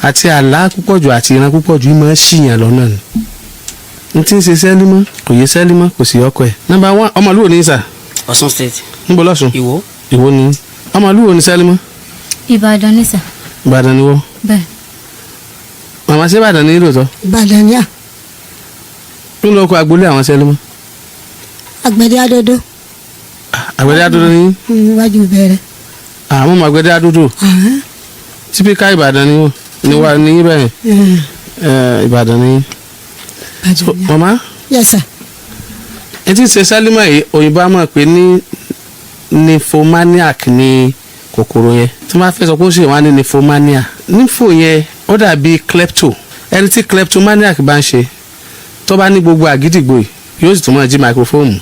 àti àlá púpọ̀ jù àti ìran púpọ̀ jù ìmọ̀ ṣìyàn lọ́nà ni n tí ń ṣe Sẹ́límọ́ kò yé Sẹ́límọ́ kò sí ọkọ ẹ̀. nọ́mbà 1 ọmọlúwo ní sà. Ọ̀ṣun state. níbo lọ́sùn. ìwọ ni ọmọlúwo ní Sẹ́límọ́. Ìbàdàn ni sà. Ìbàdàn ni wọ́n. bẹ́ẹ̀. màmá ṣé Ìbàdàn ní lóòótọ́. Ìbàdàn ni à. kí ló kọ agboolé àwọn Sẹ́límọ́. Àgbẹ̀dẹ Adódó. Àgbẹ̀dẹ Adódó ní. Iwájú bẹ̀rẹ̀. àwọn ọmọ Àgbẹ̀dẹ Adódó. típíkà Ìbàdàn ni wọ́n ni wà ní bẹ́ẹ̀ Ìbàdàn ni. mama. Yes sir. ẹ ti ṣe Sẹ́límọ́ yìí òyìnbó a máa pè ní nymphomaniac ní kòkòrò yẹn tí wọ́n bá fẹ́ sọ pé ó sì wá ní nymphomania nympho yẹn ó dàbí klepto ẹni tí kleptomaniac bá ń ṣe tó bá ní gbogbo àgídìgbò yìí yóò sì tún máa jí microphone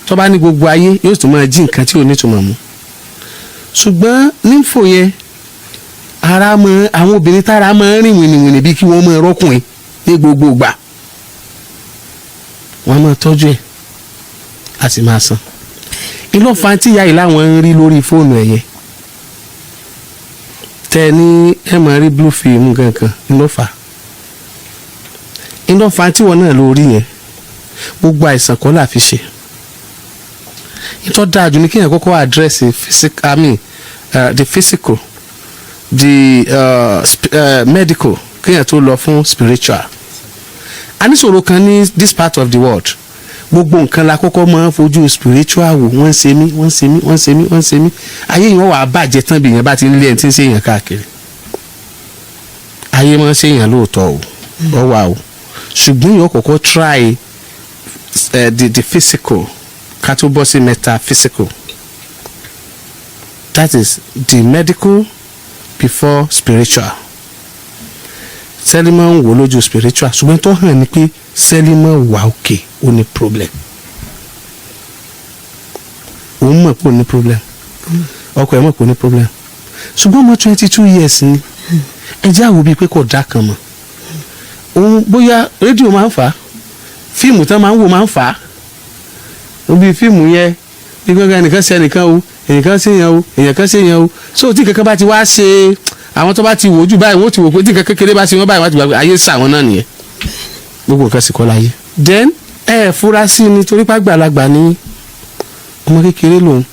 tó bá ní gbogbo ayé yóò sì tún máa jí nǹkan tí ò ní túmọ̀ mú ṣùgbọ́n nympho yẹn ara mọ àwọn obìnrin tára máa ń rìn wìnìwìnì bí kí wọ́n máa rọ́kùnrin ní gbogbo ìgbà wọ́n máa tọ́jú ẹ̀ a sì máa san iná fantíyà yìí láwọn ń rí lórí fóònù ẹ̀yẹ tẹ ní ẹ máa rí blue film gangan iná fà iná fantíwọ̀ náà lórí yẹn gbogbo àìsàn kọ́ là fi ṣe ìtọ́ dáa jù ní kéèyàn kọ́kọ́ address the physical the medical kéèyàn tó lọ fún spiritual aníṣòro kan ní this part of the world gbogbo nǹkan la kọ́kọ́ máa ń fojú spiritual wò wọ́n ń ṣe mí wọ́n ń ṣe mí wọ́n ń ṣe mí wọ́n ń ṣe mí ayé yẹn wà á bàjẹ́ tán bí yẹn bá ti ń lé ẹ̀ tí ń ṣe èèyàn káàkiri ayé máa ń ṣe èèyàn lóòótọ́ o ọ wà o ṣùgbọ́n yóò kọ́kọ́ try the physical ká tó bọ́ sí metaphysical that is the medical before spiritual Sẹ́límọ́ ń wò lójú spiritual ṣùgbọ́n tó hàn ní pé Sẹ́límọ́ wà òkè ó ní problem òun mọ̀ pé ó ní problem ọkọ ẹ̀ mọ̀ pé ó ní problem ṣùgbọ́n ọmọ 22 years ni ẹjẹ́ àwò bíi pé kò dá kan mọ̀ òun bóyá rédíò máa ń fà á fíìmù tán máa ń wò máa ń fà á bí fíìmù yẹn bí gbọ́ngàn ẹnìkan ṣe ẹnìkan o ènìkan ṣe yẹn o èèyàn kan ṣe yẹn o so tí kankan bá ti wá ṣe àwọn tó bá ti wò ojú báyìí wọ́n ti wò pé tí nǹkan kékeré bá ṣe wọ́n báyìí wọ́n ti gbàgbé ayé sá àwọn náà nìyẹn gbogbo nǹkan sì kọ́ láyé. then fura sí ni torí pàgbàlagbà ní ọmọ kékeré lòun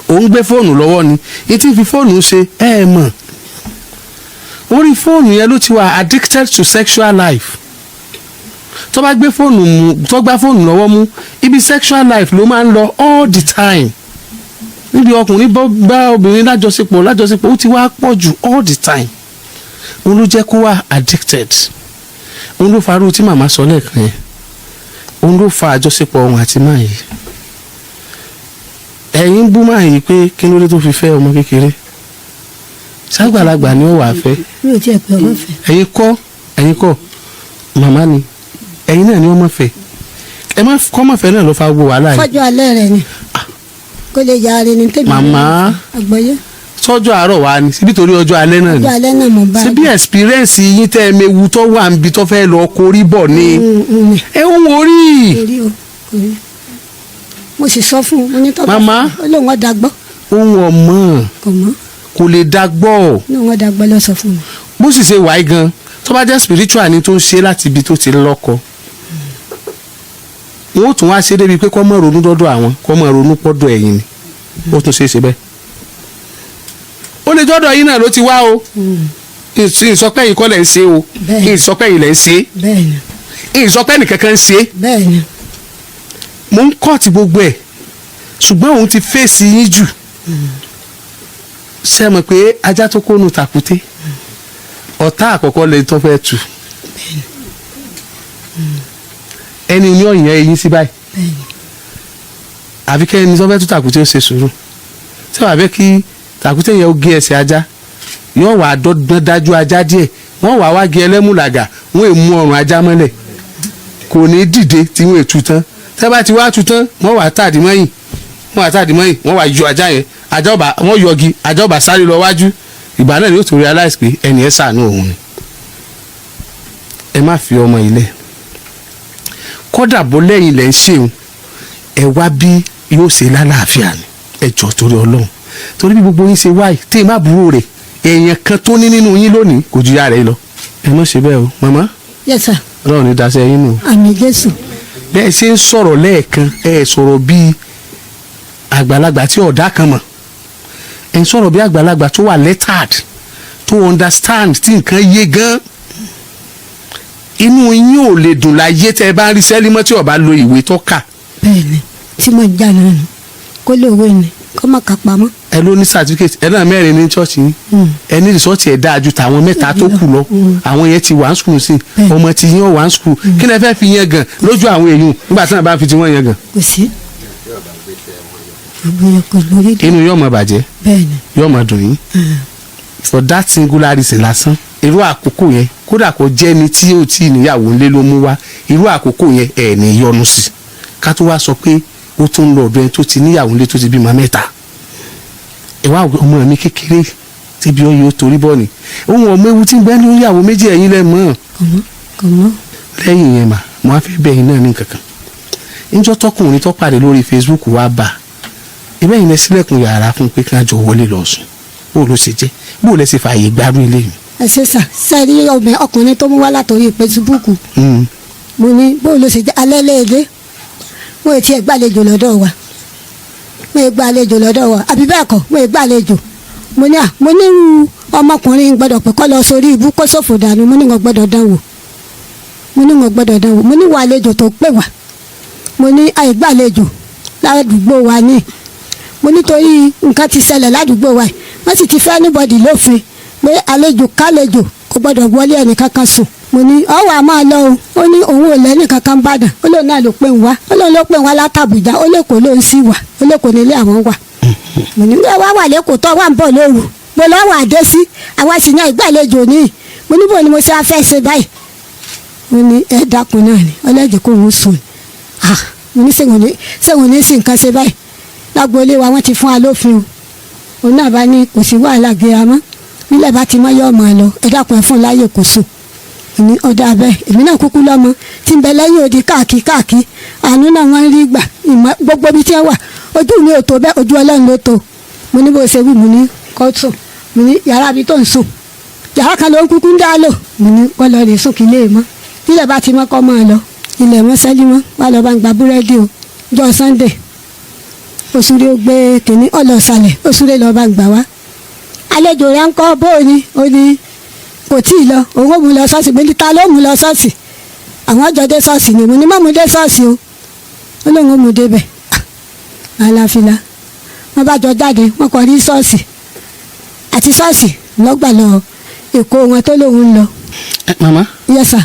òun gbé fóònù lọ́wọ́ ni etí fi fóònù ṣe mọ̀ orí fóònù yẹn ló ti wà addicted to sexual life tó bá gbé fóònù mú tó gbá fóònù lọ́wọ́ mú ibi sexual life ló máa ń lọ all the time níbi ọkùnrin bá obìnrin lájọṣepọ̀ ó ti wá pọ̀ jù all the time òun ló jẹ́ kó wà addicted òun ló farú tí màmá sọ lẹ́ẹ̀kan yẹn òun ló fa àjọṣepọ̀ òun àti máa yìí ẹ̀yin bú máa yìí pé kí ló dé tó fi fẹ́ ọmọ kékeré ṣàgbàlagbà ni ó wà fẹ́. mi ò tiẹ̀ pé ọmọ fẹ́. ẹ̀yin kọ́ màmá ni ẹ̀yin náà ni ọmọ fẹ́ ẹ má kọ́ ọmọ fẹ́ náà ló fa gbogbo wàhálà yìí. fọ́jọ́ alẹ́ rẹ̀ ni kó lè yaare ni tèmi. màmá àgbọ̀yé. sọ́jọ́ àárọ̀ wa ni síbi torí ọjọ́ alẹ́ náà ni. ọjọ́ alẹ́ náà mo bá a. síbi experience yín tẹ́ ẹ mewu tó wà níbi tó fẹ́ lọ korí bọ̀ ni ẹ ń worí. orí o orí mo sì sọ fún un mo ní tọ́ màmá ó lóun ọ̀dà gbọ́. ohun ọmọ kò mọ́. kò lè dá gbọ́. lóun ọ̀dà gbọ́ lọ sọ fún mi. bó sì ṣe wáyé gan tó bá jẹ́ spiritual ni tó ń ṣe láti ibi tó ti lọ́kọ wọn ó tún wá ṣe débi pé kọ́ mọ́ ronú dọ́dọ̀ àwọn kọ́ mọ́ ronú pọ́dọ̀ ẹ̀yìn ni ó tún ṣe é ṣe bẹ́ẹ̀ ó lè dọ́dọ̀ yín náà ló ti wá o ìsọpẹ́ yìí kọ́ lẹ̀ ń ṣe o ìsọpẹ́ yìí lẹ̀ ń ṣe ìsọpẹ́ nìkankan ń ṣe mo ń kọ́ọ̀tì gbogbo ẹ̀ ṣùgbọ́n òun ti fèsì yín jù ṣe mọ̀ pé ajá tó kónú tàkúté ọ̀tá àkọ́kọ́ lè tó fẹ́ tù ẹni ní ọ̀yàn ẹyin sí báyìí àfi kẹ́ni tó fẹ́ tù tàkúté ó ṣe sùúrù tí wàá fẹ́ kí tàkúté yẹn ó gé ẹsẹ̀ ajá yóò wá dọ́gbọ́n dájú ajá díẹ̀ wọ́n wá wá gé ẹlẹ́múlàgà wọ́n èmú ọrùn ajá mọ́lẹ̀ kò ní dìde tí wọ́n ètú tán tẹ́ bá ti wá tu tán wọ́n wá tàdí mọ́yìn wọ́n wá yọ ajá yẹn ajá ọba wọ́n yọgi ajá ọba sáré lọ wájú ìgbà náà ni yóò tó realize pé ẹni ẹ ṣàánú òun ni ẹ má fi ọmọ ilẹ̀ kódà bó lẹ́yìn lẹ́ ń ṣeun ẹ wá bí yóò ṣe lálàáfíà ni ẹ jọ torí Ọlọ́run torí bí gbogbo yín ṣe wáyé tí ì má burú rẹ̀ èèyàn kan tó ní nínú yín lónìí kò ju ya rẹ̀ lọ ẹ má ṣe bẹ́ẹ̀ o màmá. Yes sir. Ọlọ́run ní daṣẹ́ yín nù. àmín Jésù. bẹ́ẹ̀ ṣe ń sọ̀rọ̀ lẹ́ẹ̀kan ẹ sọ̀rọ̀ bíi àgbàlagbà tí ọ̀dà kan mọ̀ ẹ ń sọ̀rọ̀ bí àgbàlagbà tó wà lettered tó understand tí nǹkan yé gan inú yín ò lè dùn láyé tẹ́ ẹ bá ń rí Sẹ́límọ́ tí ó bá lo ìwé tó kà. bẹ́ẹ̀ni tí mo jà náà nù kó lóore ni kó má kà pamọ́. ẹ ló ní certificate ẹ náà mẹ́rin ní chọ́ọ̀chì yín ẹ ní rìsọ́ọ̀tì ẹ̀ dáa ju tàwọn mẹ́ta tó kù lọ àwọn yẹn ti wà ń skul sí ọmọ tí yín ò wà ń skul kí lẹ fẹ́ fi yẹn gan lójú àwọn èèyàn nígbà tí wọn bá fi ti wọ́n yẹn gan. kò sí. inú yóò máa bàjẹ́ yóò máa dùn yín for that singular reason lásán irú àkókò yẹn kódà kó jẹ́ ni tí ó tí níyàwó ńlé ló mú wá irú àkókò yẹn ẹ̀ ní yọnu sí ká tó wá sọ pé ó tún ń lọ ọ̀dọ̀ ẹni tó ti níyàwó ńlé tó ti bímọ mẹ́ta ẹ wá ọmọ mi kékeré tí bí ọyọ torí bọ́ ni ohun ọmọ ewu tí ń bẹ́ẹ̀ ní oníyàwó méjì ẹ̀yin lẹ́ mọ́ lẹ́yìn yẹn mà mo á fẹ́ bẹ́ẹ̀ náà ní kankan níjọ́ tọkùnrin tó pàdé lórí Facebook wá bá ibẹ̀ yìí lẹ sílẹ̀kùn yàrá fún pé kí wọ́n jọ wọlé lọ sùn bó ló ṣe jẹ́ bó lẹ ṣe fààyè gbádùn ilé mi. ẹ ṣe sà sẹ́ẹ̀rí ọkùnrin tó mú wá látòrí Facebook mo ní bó ló ṣe jẹ́ alẹ́ léde mo ò tiẹ̀ gbàlejò lọ́dọ̀ wa mo ò gbàlejò lọ́dọ̀ wa àbí bẹ́ẹ̀ kọ́ mo ò gbàlejò mo ní mo ní ọmọkùnrin gbọ́dọ̀ pé kọ́ lọ sórí ibú kó ṣòfò dànù mo ní wọn gbọ́dọ̀ dánwò mo ní wà àlejò tó pè wá mo ní àìgbàlejò ládùúgbò wa ní mo nítorí nǹkan ti ṣẹlẹ̀ ládùúgbò wa wọ́n sì ti fẹ́ anybody lófin pé àlejò kálejò kò gbọ́dọ̀ wọlé ẹnì kankan sùn mo ní ọwọ́ a máa lọ o ó ní òun ò lẹ́nì kankan bàdàn ó lóun náà ló pè ń wá ó lóun ló pè ń wá látàbùjá ó lè kó lóun sí wà ó lè kó nílé àwọn wà mo ní wá wà lẹ́kọ̀ọ́ tó wà ń bọ̀ lóru mo lọ́wọ́ àdé sí àwa sì ní ìgbàlejò ní mo ní bò ni mo ṣe afẹ́ ṣe báyìí mo ní ẹ dákun náà ni ọlẹ́jẹ̀ kò ń sùn mo ní sẹ́wọ̀n ní sí nǹkan ṣe báyìí lágboolé wa wọ́n ti fún wa lófin o òun náà bá ní kò sí wàhálà gbéra mọ́ nílẹ̀ bá ti mọ́ yọ ọmọ lọ ẹ dákun ẹ fún láyè kò sùn èmi ọ̀dà abẹ́ èmi náà kúkú lọ́mọ tí ń bẹ lẹ́yìn odi káàkiri àánú náà wọ́n rí gbà gbogbo ibi tí wọ́n wà ojú mi ò tó bẹ́ẹ̀ ojú Ọlọ́run ló tó mo ní bó ṣe wí mo ní kó sùn mo ní yàrá bí tó ń sùn yàrá kan ló ń kúkú ń dá lò mo ní kó lọ rè sùn kí lè mọ́ nílẹ̀ bá ti mọ́ kọ́ mọ́ ọ lọ ilẹ̀ mọ́ Sẹ́límọ́ wà lọ́ bá ń gba búrẹ́dì o jọ Sunday òṣùrè ó gbé kìnní ọlọ́ọ̀sálẹ̀ òṣùrè lọ́ọ́ bá ń gbà wá àlejò rẹ̀ ń kọ́ bóòní ó ní kò tí ì lọ òun ò mú lọ ṣọ́ọ̀ṣì pé ta ló mú lọ ṣọ́ọ̀ṣì àwọn ọjọ́ dé ṣọ́ọ̀ṣì ni mo ní má mú dé ṣọ́ọ̀ṣì o ó lóun ò mú débẹ̀ àlàáfíà wọ́n bá jọ jáde wọ́n kọ́ rí ṣọ́ọ̀ṣì àti ṣọ́ọ̀ṣì lọ́gbà lọ èkó wọn tó lóun ń lọ. màmá. yes sir.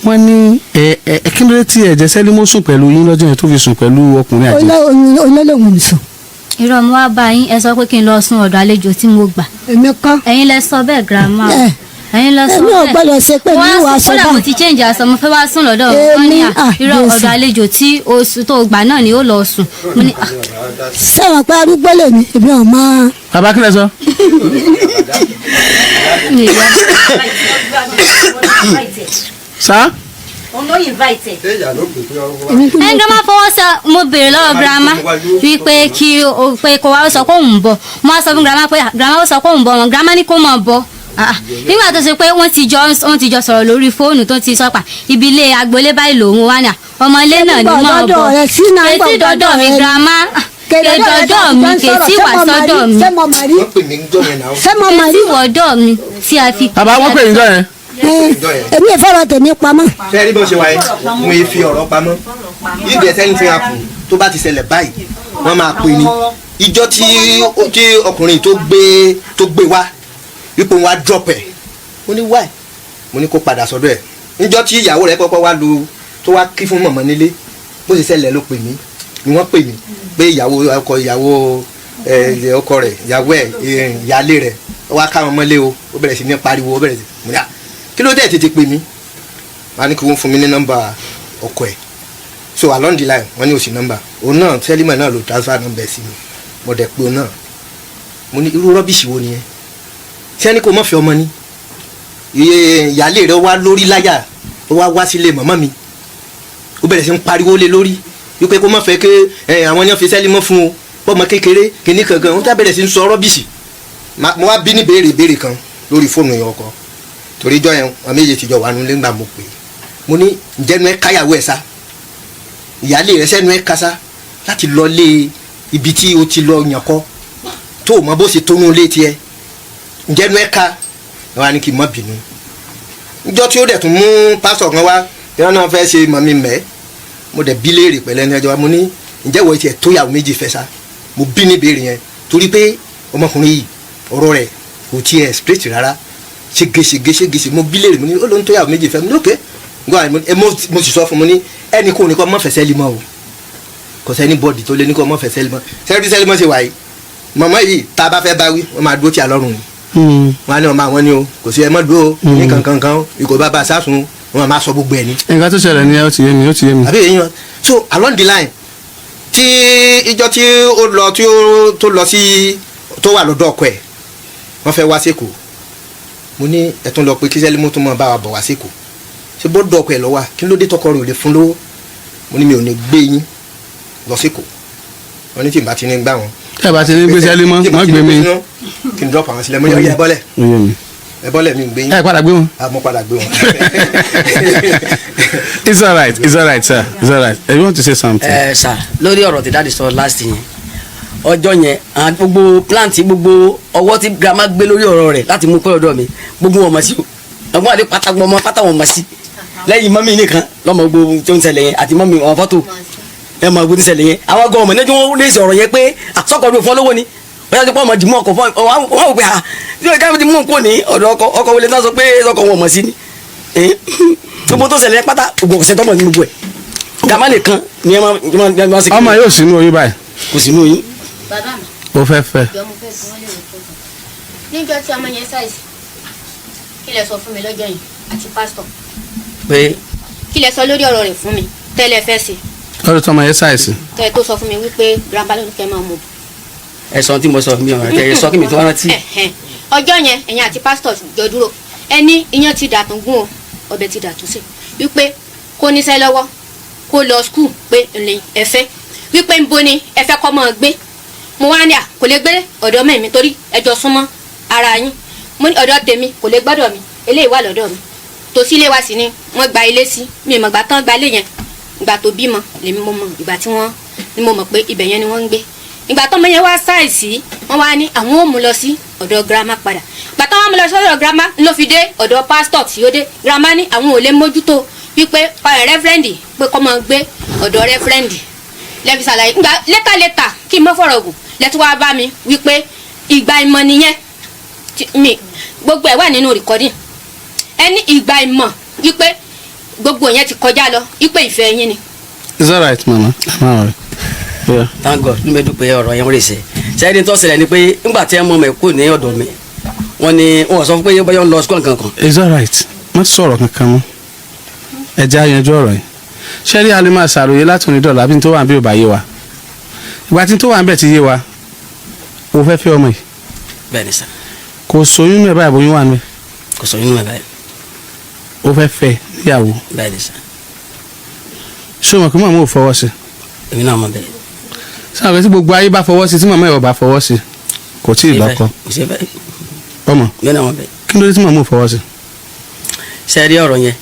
wọ́n ní kíndé tí ẹ̀jẹ̀ Sẹ́límọ́ sùn pẹ̀lú yín lọ́jọ́ yẹn tó fi sùn pẹ̀lú ọkùnrin àjẹ́. olólùwọ̀n ní sùn. irọ́ mo wá bá yín ẹ sọ pé kí n lọ sùn ọ̀dọ̀ àlejò tí mo gbà. èmi kọ́. ẹ̀yin lẹ sọ bẹ́ẹ̀ grandma. ẹ̀yin lọ sọ èmi ò bẹ́ẹ̀. gbọ́dọ̀ ṣe pé mi wàá sọ kódà mo báyìí. ti change aṣọ mo fẹ́ wá sùn lọ́dọ̀ wọn ní irọ́ ọ̀dọ̀ àlejò tí oṣù tó gbà náà ni ó lọ sùn. mo ní sẹ́wọ̀n pé arúgbó lè ní èmi ò mọ. bàbá kí lẹ sọ. sá. ọ̀nà invite. ẹni tó máa fọwọ́ sọ mo béèrè lọ́wọ́ girama wípé kí o pé kó wá sọ kó ń bọ̀ mo wá sọ fún girama pé girama ó sọ kó ń bọ̀ wọn girama ní kó máa bọ̀ nígbà tó ṣe pé wọ́n ti jọ sọ̀rọ̀ lórí fóònù tó ti sọ́pà ibi ilé agboolé báyìí lòun wá ní ọmọ ilé náà ni máa bọ̀ kètì dọ́dọ̀ mi girama kèdọ́dọ̀ mi kètì wà sọ́dọ̀ mi kètì wọ́dọ̀ mi tí a fi. bàbá wọn pè yín jọ yẹn. èmi ò fọ̀rọ̀ tèmi pamọ́. fẹ́ẹ́ rí bó ṣe wáyé mo yẹ fi ọ̀rọ̀ pamọ́ ìdí ẹ̀sẹ̀ ní ti hàn kù tó bá ti ṣẹlẹ̀ báyìí wọ́n máa pè ní ìjọ tí ọkùnrin tó gbé wá wípé wọ́n á drop ẹ̀ mo ní why mo ní kó padà sọ́dọ̀ ẹ̀ níjọ́ tí ìyàwó rẹ̀ kọ́kọ́ wá lu tó wá kí fún mọ̀mọ́ nílé bó ṣe ṣẹlẹ̀ ló pè mí ni wọ́n pè mí pé ìyàwó ọkọ rẹ̀ ìyàwó ẹ̀ ìyálé rẹ̀ wá káwọn mọ́lé o ó bẹ̀rẹ̀ sí ní pariwo ó bẹ̀rẹ̀ sí mo ní kí ló dé tètè pè mí wọ́n á ní kí wọ́n fún mi ní nọ́mbà ọkọ ẹ̀ so along the line wọ́n ní òsì nọ́mbà òun náà sẹ́límọ̀ náà ló transfer nọ́mbà sí mi mo dẹ̀ pé òun náà mo ní irú rọ́bìṣì wo nìyẹn sẹ́ni kò mọ̀ fi ọmọ ni ìyáálé rẹ̀ wá lórí láyà ó wá sílé màmá mi ó bẹ̀rẹ̀ sí ń pariwo lé lórí wípé kó má fẹ́ ké àwọn yẹn fi sẹ́límọ̀ fún o pọ́mọ kékeré kìíní kankan ó tá bẹ̀rẹ̀ sí ń sọ rọ́bìṣì mo wá bí ní béèrè kan lórí fóònù yẹn ọkọ torí jọ yẹn wọn méje tìjọ wà nílé ńgbà mo pè é mo ní ǹjẹ́nu ẹ káyàwó ẹ sá ìyáálé rẹ sẹ́nu ẹ kásá láti lọ lé ibi tí o ti lọ yàn kọ́ tó o mọ bó ṣe tónú lé tiẹ̀ ǹjẹ́nu ẹ ká wọn á ní kí n má bínú níjọ́ tí ó dẹ̀ tún mú pásítọ̀ kan wá ìran náà fẹ́ ṣe mọ̀ mi mẹ́ mo dẹ̀ bí léèrè pẹ̀lẹ́ ẹni ẹjọ́ wa mo ní ǹjẹ́ ìwọ tiẹ̀ tó yàwó méjì fẹ́ sá mo bí ní béèrè yẹn torí pé ọmọkùnrin yìí ọ̀rọ̀ rẹ̀ kò tiẹ̀ straight rárá ṣégeṣe mo bí léèrè mo ní ó ló ń tó yàwó méjì fẹ́ mi ní òkè mo sì sọ fún mo ní ẹnì kò ní kọ́ mọ́ fẹsẹ̀ limọ́ o kò sẹ́ni bọ́ọ̀dì tó lé ní kọ́ mọ́ fẹsẹ̀ limọ́ sẹ́rí ṣe wáyé mọ̀mọ́ yìí tá a bá fẹ́ bá wí wọ́n máa dúró tí a lọ́rùn ni wọ́n á ní ọmọ àwọn ni o kò sí ẹ mọ́ dúró ní kankan ìkó bá ba sásùn wọ́n máa sọ gbogbo ẹ̀ ní. nǹkan tó ṣẹlẹ̀ ni ó ti yé mi. àbí èyí wọn so along the line tí ìjọ tí ó lọ tó lọ sí tó wà lọ́dọ̀ ọkọ ẹ̀ wọ́n fẹ́ wá sékòó mo ní ẹ̀tún lọ pé kí sẹ́límù tó máa bá wa bọ̀ wá sékòó ṣé bọ́dọ̀ ọkọ ẹ̀ lọ́wọ́ kí ló dé tọkọ rẹ̀ ò lè fún lówó mo ní mi ò ní gbé yín lọ sékòó wọ́n ní tí n bá ti ní gbà wọ́n. tí a bá ti ní gbé sẹ́límù má gbé mi. kí n drop àwọn sílẹ̀ mo yọ ẹ bọ́lẹ̀ mi gbé yín. ẹ padà gbé wọn. mo padà gbé wọn. it's alright sir it's alright you want to say something. sir lórí ọ̀rọ̀ tí dáàdi sọ last yẹn ọjọ́ yẹn gbogbo plant gbogbo ọwọ́ tí grandma gbé lórí ọ̀rọ̀ rẹ̀ láti mú pé ọ̀dọ̀ mi gbogbo wọn mọ̀ sí o ọgbọ́n àti pátágbọ́n ọmọ pátá wọn mọ̀ sí lẹ́yìn mọ́mí nìkan lọ́mọ gbogbo tó ń ṣẹlẹ̀ yẹn àti mọ́mí wọn fọ́tò ẹ mọ̀ gbogbo tó ń ṣẹlẹ̀ yẹn àwọn ọgọ́ ọmọ ní wọ́n lè sọ̀rọ̀ yẹn pé àsọkọ̀ ọdún fún lówó ni wọ́n yà tó pọ̀ ọmọ dìmú ọkọ̀ fún wọn wò pé tí wọ́n káfíńtì mú nǹkó ní ọ̀dọ̀ ọkọ̀ wọlé náà sọ pé ọkọ̀ wọn mọ̀ sí ni gbogbo tó ṣẹlẹ̀ pátá ògùn ọ̀sẹ̀ tọ́mọ̀ ní gbogbo ẹ̀ gàmá nìkan ni ẹ máa ṣe. ọmọ yóò sínú oyún báyìí. kò sínú oyún. bàbá mi. ó fẹ́ fẹ́. níjọ́ tí ọmọ yẹn ṣàìsí kí lẹ sọ fún mi lọ́jọ́ yìí àti pásítọ̀. pé. kí lẹ sọ lórí ọ̀rọ̀ rẹ̀ fún mi tẹ́lẹ̀ fẹ́ sí. lọ́dún tó ọmọ yẹn ṣàìsí. tẹ́ tó sọ fún mi wípé grandpa ló ń kẹ́ máa mú. ẹ sọ tí mo sọ mi ọ̀rọ̀ ẹ sọ kí mi tó rántí. ọjọ́ yẹn ẹ̀yin àti pásítọ̀ jọ dúró ẹni iyán ti dàtún gún o ọbẹ̀ ti dàtún sí wípé kó níṣẹ́ lọ́wọ́ kó lọ skul pé ǹlẹ̀ ẹ̀fẹ́ wípé ń bo ni ẹ̀fẹ́ kọ́ mọ́ gbé mo wá ní à kò lè gbé ọ̀dọ̀ mẹ́mi torí ẹjọ́ súnmọ́ ara yín mo ní ọ̀dọ̀ tèmi kò lè gbọ́dọ̀ mi eléyìí wà lọ́dọ̀ mi tòsí ilé wa sì ni wọ́n gba ilé sí mi ìmọ̀ ìgbà tán gba ilé yẹn ìgbà tó bímọ lèmi mo mọ ìgbà tí wọ́n ni mo mọ̀ pé ibẹ̀ yẹn ni wọ́n ń gbé ìgbà tó ọmọ yẹn wá ṣàìsí wọ́n wá ní àwọn ò mú lọ sí ọ̀dọ̀ girama padà ìgbà tó wọ́n mú lọ sí ọ̀dọ̀ girama ló fi dé ọ̀dọ̀ pásítọ̀ tí ó dé girama ní àwọn ò lè mójútó wípé rẹ́fúrẹ́ǹdì pé kọ́ máa gbé ọ̀dọ̀ rẹ́fúrẹ́ǹdì lẹ́fi ṣàlàyé ìgbà létà kí n mọ́ fọ̀rọ̀ gùn lẹ́tí wá bá mi wípé ìgbà ìmọ̀ nìyẹn mi gbogbo ẹ̀ wà nínú rìkọ́dì ẹni ìgbà ìmọ̀ wípé gbogbo yẹn ti kọjá lọ wípé ìfẹ́ yín ni. it's alright mama thank God ní mẹ́dùn pé ọ̀rọ̀ yẹn ń rèsè sẹ́yìn tó ṣẹlẹ̀ ni pé nígbà tí ẹ mọ ọmọ ẹ̀ kú ní ọ̀dọ̀ mi wọ́n ní wọ́n sọ fún pé bọ́yọ̀ ń lọ school kankan. it's alright má sọ̀rọ̀ kankan mọ́ ẹ jẹ́ àyànjú ọ̀rọ̀ yìí ṣé rí alẹ́ máa ṣàròyé láti òní dọ̀là bí n tó wà ń bí ò bá yé wa ìgbà tí n tó wà ń bẹ̀ ti yé wa o fẹ́ fẹ́ ọmọ yìí. bẹ́ẹ̀ni sà. kò sóyún mẹ́ báyìí bóyún wà mẹ́. kò sóyún mẹ́ báyìí. o fẹ́ fẹ́ níyàwó. bẹ́ẹ̀ni sà. ṣé o mọ̀ kí màmá ò fọwọ́ sí. èmi náà mọ̀ bẹ́ẹ̀. sáà pé tí gbogbo ayé bá fọwọ́ sí tí màmá ẹ̀ ò bá fọwọ́ sí kò tí ì lọ́kọ. ọmọ kí ló dé tí màmá ò fọwọ́ sí. ṣe rí ọ̀rọ̀ yẹn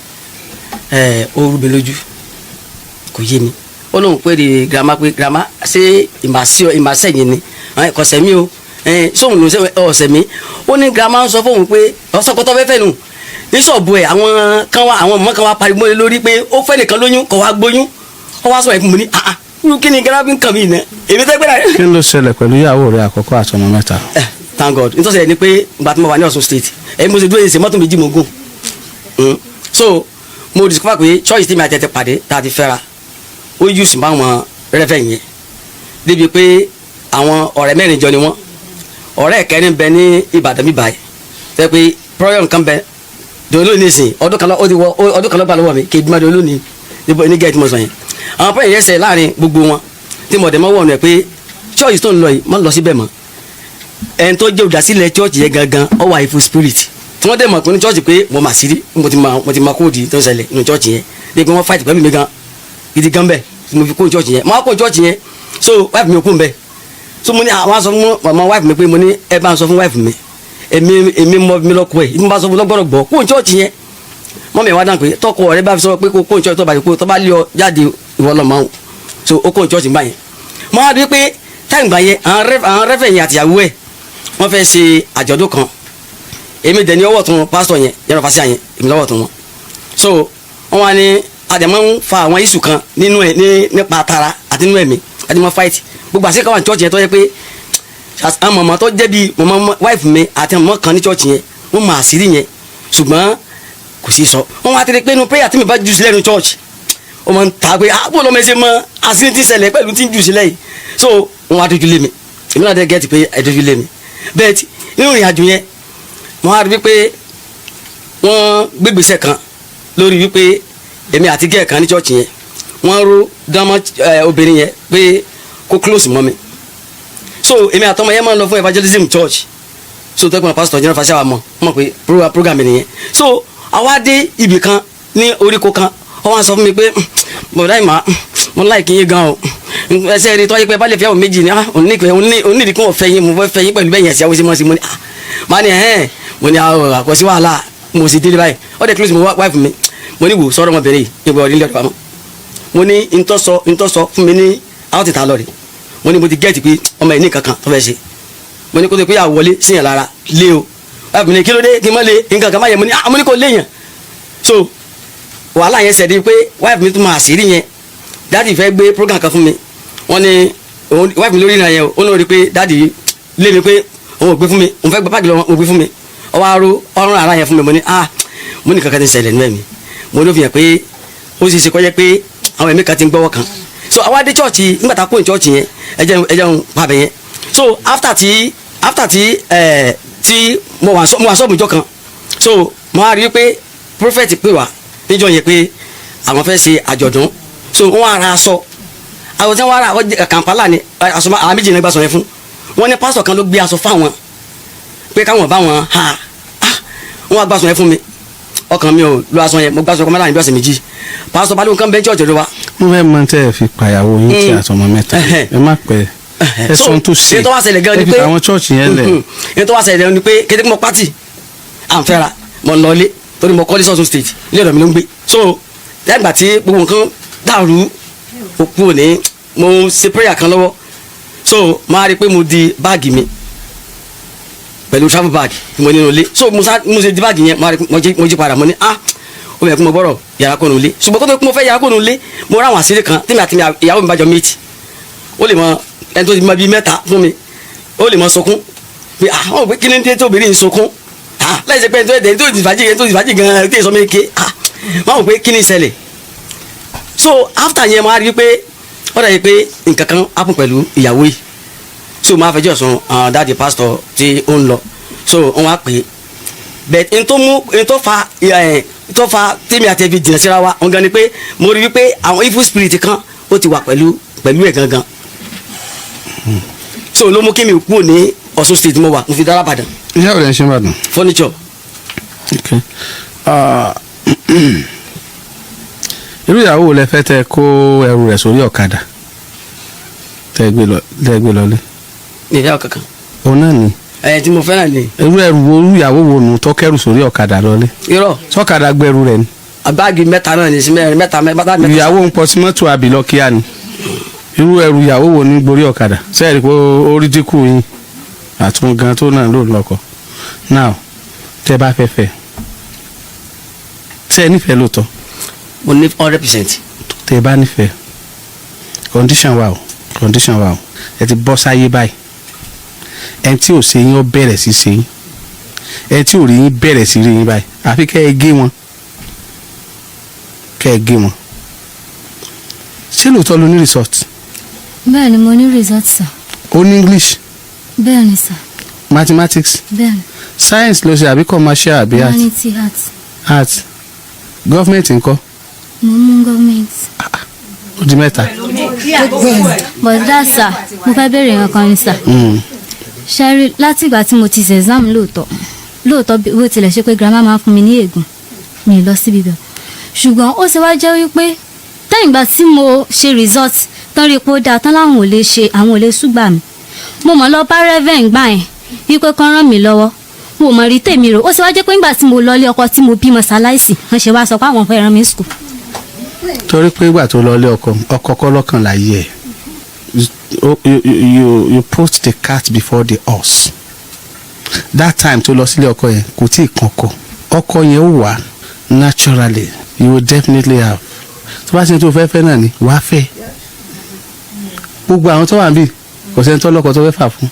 ó rú mi lójú kò yé mi ó lóun pé di girama pé girama ṣé ìmàṣẹ́yìn ni kọ̀sẹ̀ mi o sóhun ló ń ọ̀sẹ̀ mi ó ní girama ń sọ fóun pé ọ̀sọ́kọ́tọ́ fẹ́fẹ́ nù ní sọ̀bù ẹ̀ àwọn ọmọ kan wá pariwo lórí pé ó fẹ́ nìkan lóyún kọ̀ wá gbóyún ó wá sọ ẹ̀ fún mi ní kí ni girama ń kàn mí iná èmi tẹ́ gbẹ́dà. kí ló ṣẹlẹ̀ pẹ̀lú ìyàwó rẹ àkọ́kọ́ àtọmọ mẹ́ta. thank God nítorí ẹ̀ ni pé ìgbà tí mo wà ní Ọ̀ṣun state ẹ̀ mo ṣe dúró ẹ̀sìn mọ́tò méjì mo gùn so mo discover pé choice tí mi àti ẹ̀ ti pàdé tá a ti fẹ́ra ó use báwọn rẹ́fẹ̀ yẹn débi pé àwọn ọ̀rẹ́ mẹ́rin jọ ni wọ́n ọ̀rẹ́ kẹrin bẹ ní Ìbàdàn bíbá yìí tẹ́ pé problem kan bẹ dòló ní ìsìn ọdún kan ló bá lọ́wọ́ mi kì í dúmọ̀ dòló ní gẹ́ẹ̀tì mo sọ yẹn àwọn pẹ́yìn yẹn sẹ̀ láàrin gbogbo wọn tí mo dẹ̀ mọ́ wọ̀nù ẹ̀ pé church tó ń lọ yìí má lọ síbẹ̀ mọ́ ẹni tó jẹ́ olùdásílẹ̀ church yẹn gangan ó wà ifo spirit tí wọ́n dẹ̀ mọ̀ pé ní church pé mo mà sí rí mo ti ma kóòdì tó ń ṣẹlẹ̀ nínú church yẹn dé pé wọ́n fight pẹ̀lú mi gan gidi gan bẹ́ẹ̀ mo fi kó church yẹn mo wá kó church yẹn so wife mi ò kó n bẹ́ẹ̀ so mo ní àwọn sọ fún mama wife mi pé mo ní ẹ bá ń sọ fún wife mi èmi mọ mi lọkọ ẹ ìmú bá sọ fún lọgbọdọ gbọ kó n church yẹn mọ mi wá dáhùn pé tọkọ rẹ bá fi sọ pé kó n church tó bá yẹ kó tó bá lé ọ jáde ìwọ lọ máa ń so ó kó n church gbà yẹn mo wá rí pé táyì gbà yẹn àwọn rẹfẹ yẹn àtìyàwó ẹ wọn fẹ́ ṣe àjọ̀dún kan èmi dẹ̀ ní ọwọ́ tún pásítọ̀ yẹn yẹn lọ fà sí àyẹn èmi lọ́wọ́ tún wọn so wọn wá ní àdèmọ́ ń fa àwọn iṣu kan nínú ẹ nípa tara àti nínú ẹ̀mí àdèmọ́ fight gbogbo àṣekọ̀ wà ní church yẹn tó yẹ pé àwọn mọ̀mọ́ tó jẹ́ bíi mọ̀mọ́ wife mi àti mọ̀mọ́ kan ní church yẹn wọ́n mọ̀ àṣírí yẹn ṣùgbọ́n kò sí sọ wọ́n wá tẹ́lẹ̀ pé inú prayer tí mi bá jù sílẹ̀ ní church ó máa ń ta pé bó lọ́mọ ẹsẹ̀ mọ àṣírí tí ń ṣẹlẹ̀ pẹ̀lú tí ń jù sílẹ̀ yìí so wọ́n wá dojú lé mi èmi náà dẹ́ gẹ́tì pé ẹ dojú lé mi bẹ́ẹ̀ tí nínú ìrìn àjò yẹn wọ́n á rí wípé wọ́n gbégbèsè kan lórí wípé èmi àti gẹ́ẹ̀ kan ní church yẹn wọ́n ró dámọ́ obìnrin yẹn pé kó close mọ́ mi so èmi àtọmọ yẹn máa ń lọ fún evangelism church so tẹ́gbọ́n pastor jẹ́nà fàṣẹ wa mọ̀ pé program mi nìyẹn so àwa dé ibì kan ní oríko kan wọ́n wá sọ fún mi pé bọ̀dá ìmọ̀ mo láì kí yín gan o ẹsẹ̀ rí tọ́jú pé bá lè fi àwọn méjì ní onídìí kí wọ́n fẹ́ yín mo fẹ́ yín pẹ̀lú bẹ́yẹn ẹ̀sì àwọn sí mọ́ sí mo ní máa ní ẹ̀hẹ́n mo ní àkọsí wàhálà mo sì délé báyìí ó dẹ̀ close mo wife mi mo ní wò sọ́rọ́ ọmọbìnrin yìí ìgbà ọ̀dí ilé ọ̀dọ́ pamọ́ mo ní ntọ́sọ fún mi ní àwọn tìta lọ rè mo ní mo ti gẹ́ẹ̀tì pé ọmọ ẹ̀ ní kankan tó fẹ́ ṣe mo ní kó tó pé yà wọlé síyàn lára lé o wife mi ní kí ló dé kí n má lé nǹkan kan má yẹ mo ní kó léèyàn so wàhálà yẹn ṣẹ̀ di pé wife mi tún máa àṣírí yẹn dáàdì fẹ́ gbé program kan fún mi wọ́n ní wife mi lórí ìrìn àyẹ̀wò ó náà rí pé dáàdì lé mi pé òun ò gbé fún mi òun fẹ́ gbé báàgì lọ òun gbé fún mi ọwọ́ aró ọrùn ara yẹn fún mi mo ní kankan ti ṣẹlẹ̀ nínú ẹ̀mí mo ló fi hàn pé ó sì ṣe kọ́ yẹ pé àwọn ẹ̀mí kan ti ń gbọ́wọ́ kan so àwa dé chọ́ọ̀chì nígbà tá a kó ní chọ́ọ̀chì yẹn ẹ̀jẹ̀ ń pàbẹ̀ yẹn so after tí mo wà sọ́ọ̀bù ìjọ kan so mo wá rí pé prophet pè wá níjọ́ yẹn pé àwọn fẹ́ ṣe àjọ̀dún so wọ́n ara aṣọ àwọn tí wọ́n ara Kampala ni aṣọ àwọn méjì náà gbà sọ yẹn fún wọ́n ní pásítọ̀ kan ló gbé aṣọ fáwọn pé káwọn bá wọn ha wọ́n wá gbà sọ yẹn fún mi ọkàn mi ò lo aṣọ yẹn mo gbà sọ kọ́mọ́lá ní bí ọ̀sẹ̀ méjì pásítọ̀ bá lóun kán bẹ́ẹ̀ church ló wa. mo fẹ́ mọ tẹ́ ẹ fi pàyàwó yín tí àtọmọ mẹ́ta ẹ má pẹ́ ẹ sọ tó ṣe ètò wa ṣẹlẹ̀ gan ni ẹ fi pé àwọn church yẹn lẹ̀. ètò wa ṣẹlẹ̀ gan ni pé kété mo pátì à ń fẹ́ra mo lọ ilé torí mo kọ́lé sọ́tún state ilé ọ̀dọ̀ mi ló ń gbé so lẹ́gbà tí gbogbo nǹkan dàrú òkú òní mo ṣe prayer kan lọ́wọ́ so máa rí i pé mo di báàgì mi pẹ̀lú travel bag tí mo nínú ilé so mo ṣe di báàgì yẹn mo jí padà mo ní ó yẹ kí mo gbọ́rọ̀ yàrá kó nu ilé ṣùgbọ́n kó tó kí mo fẹ́ yàrá kó nu ilé mo rá àwọn àṣírí kan tí mi àti ìyàwó mi bá jọ méjì ó lè mọ ẹni tó ti mọ bíi mẹ́ta fún mi ó lè mọ sunkún pé àwọn òpin kí ni tí obìnrin ń sunkún láì ṣe pé ẹni tó ti fàájì gan-an tí èso mi ké wọ́n mọ̀ pé kí ni ṣẹlẹ̀ so after yẹn mo á rí i pé ó dà yìí pé nǹkan kan happen pẹ̀lú ìyàwó yìí so máa fẹjọ́ sùn dáàdi pásítọ̀ tí ó ń lọ so wọ́n wá pè é bẹ́ẹ̀ n tó fa tèmi àti ẹbí jìnnà síra wa wọn gan ni pé mo rí wípé àwọn evil spirit kan ó ti wà pẹ̀lú ẹ̀ gangan so ló mú kí mi kúrò ní Ọ̀ṣun state mo wà mo fi dára Ìbàdàn. iṣẹ́ òde ń ṣe Ìbàdàn. furniture. okay irú ìyàwó wo lẹ fẹ́ tẹ kó ẹrù rẹ̀ sórí ọ̀kadà tẹ gbé lọlé. ìyá kankan. òun náà ni. tí mo fẹ́ràn ni. irú ẹrù wo irú ìyàwó wo nù tó kẹrù sórí ọ̀kadà lọlé. irọ́. sọ́kadà gbẹrù rẹ̀ ni. báàgì mẹ́ta náà ní sí mẹ́rin mẹ́ta. ìyàwó ń pọ̀ sí mọ́tò àbílọ́ kíá ni irú ẹrù ìyàwó wo ní gborí ọ̀kadà sẹ́ẹ̀rì pé ó rí dínkù yín àtún gan tó náà ló lọ́kọ̀ now tẹ́ bá fẹ́ fẹ́ tẹ́ nífẹ̀ẹ́ lóòótọ́. mo ní 100%. tẹ́ bá nífẹ̀ẹ́ condition wa o ẹ ti bọ́ sáyé báyìí ẹni tí ò ṣe yín ó bẹ̀rẹ̀ sí ṣe yín ẹni tí ò rí yín bẹ̀rẹ̀ sí rí yín báyìí àfi kẹ́ ẹ gé wọn ṣé lóòótọ́ ló ní resort. bẹ́ẹ̀ ni mo ní result sir. ó ní English. bẹ́ẹ̀ ni sir. mathematics. bẹ́ẹ̀ ni. science ló ṣe àbí commercial àbí art. humanity art. government ńkọ́. mo mú government. ó di mẹ́ta. but that sir mo fẹ́ béèrè nǹkan ni sir. ṣẹ́rí láti ìgbà tí mo ti ṣe exam lóòótọ́ bó tilẹ̀ ṣe pé grandma máa ń fún mi ní ègún mi lọ síbi bẹ́ẹ̀ ṣùgbọ́n ó ṣe wá jẹ́ wípé tẹ́yìn ìgbà tí mo ṣe result tán rí i pé ó dáa tán láwọn ò lè ṣe àwọn ò lè ṣùgbà mi mo mọ̀ lọ bá reverend gbà yẹn wípé kán ràn mí lọ́wọ́ mo mọ̀ rí tèmi rò ó ṣe wá jẹ́ pé nígbà tí mo lọ ilé ọkọ tí mo bímọ ṣaláìsì wọ́n ṣe wá sọ pé àwọn fẹ́ rán mi school. torí pé ìgbà tó lọ ilé ọkọ kọ́ lọ́kàn láyé ẹ̀ you put the cat before the horse that time tó lọ sílé ọkọ yẹn kò tí ì kankan ọkọ yẹn ó wà naturally you will definitely have tó bá ṣe tó fẹ́ náà ni wàá fẹ́ gbogbo àwọn tó wà níbí kò sẹ́ni tó lọ́kọ tó fẹ́ fà fún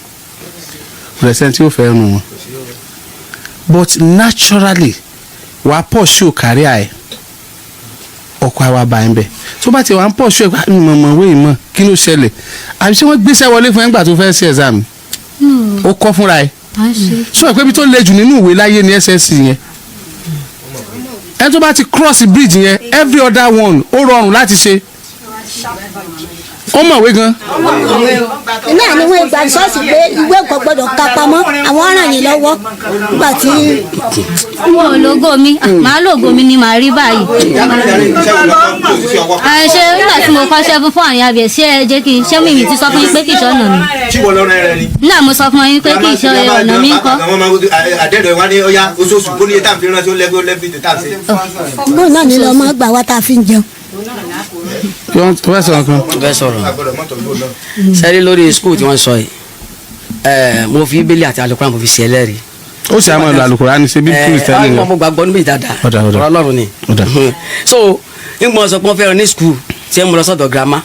kò sẹ́ni tí ó fẹ́ nu wọn but naturally wàá pọ̀ sí òkàrí àẹ̀ ọkọ̀ àwa bá ń bẹ̀ tó bá ti wà ń pọ̀ sí ẹ̀gbá mọ̀mọ́ wéyìn mọ̀ kí ló ṣẹlẹ̀ àbí ṣé wọ́n gbéṣẹ́ wọlé fún ẹgbà tó fẹ́ ṣe exam ó kọ́ fúnra ẹ̀ sọ pé ibi tó le jù nínú ìwé láyé ní SSC yẹn ẹ tó bá ti cross bridge yẹn every other one ó rọrùn láti ṣe ó mọ̀wé gan. iná ni wọ́n gba ṣọ́ọ̀ṣì pé ìwé kò gbọ́dọ̀ ka pamọ́ àwọn ọ̀ràn yìí lọ́wọ́ nígbà tí. mo ò lógo mi màá lógo mi ni màá rí báyìí. ṣé nígbà tí mo kọ́ṣẹ́ fún àyàn abẹ ṣé ẹ jẹ́ kí ṣé mi ti sọ fún yín pé kì í ṣọ́nà mi. tí wọ́n lọ́rọ̀ rẹ ni. nígbà mo sọ fún yín pé kì í ṣọ́ ọ̀nà mi kọ́. àdẹ́rẹ́ wa ní ọya oṣooṣù kó ní etí àǹfin ránṣẹ́ ó lẹ́bí ètò tá à ń ṣe. bó náà ni lọ́ọ́ gbà wá tá a fi ń jẹun. tó fẹ́ sọ̀rọ̀ kan. bẹ́ẹ̀ sọ̀rọ̀ sẹ́rí lórí skul tí wọ́n sọ yìí mo fi bíbélì àti alukóra mo fi ṣe ẹlẹ́rìí. ó sì àwọn ìlú alukóra ní ṣe bí kìrìsìtẹ́nì ni. mo gbàgbọ́ níbi dáadáa ọ̀rọ̀ Ọlọ́run ni. so nígbà sọ pé wọ́n fẹ́ràn ní skul tí mo lọ sọ́dọ̀ girama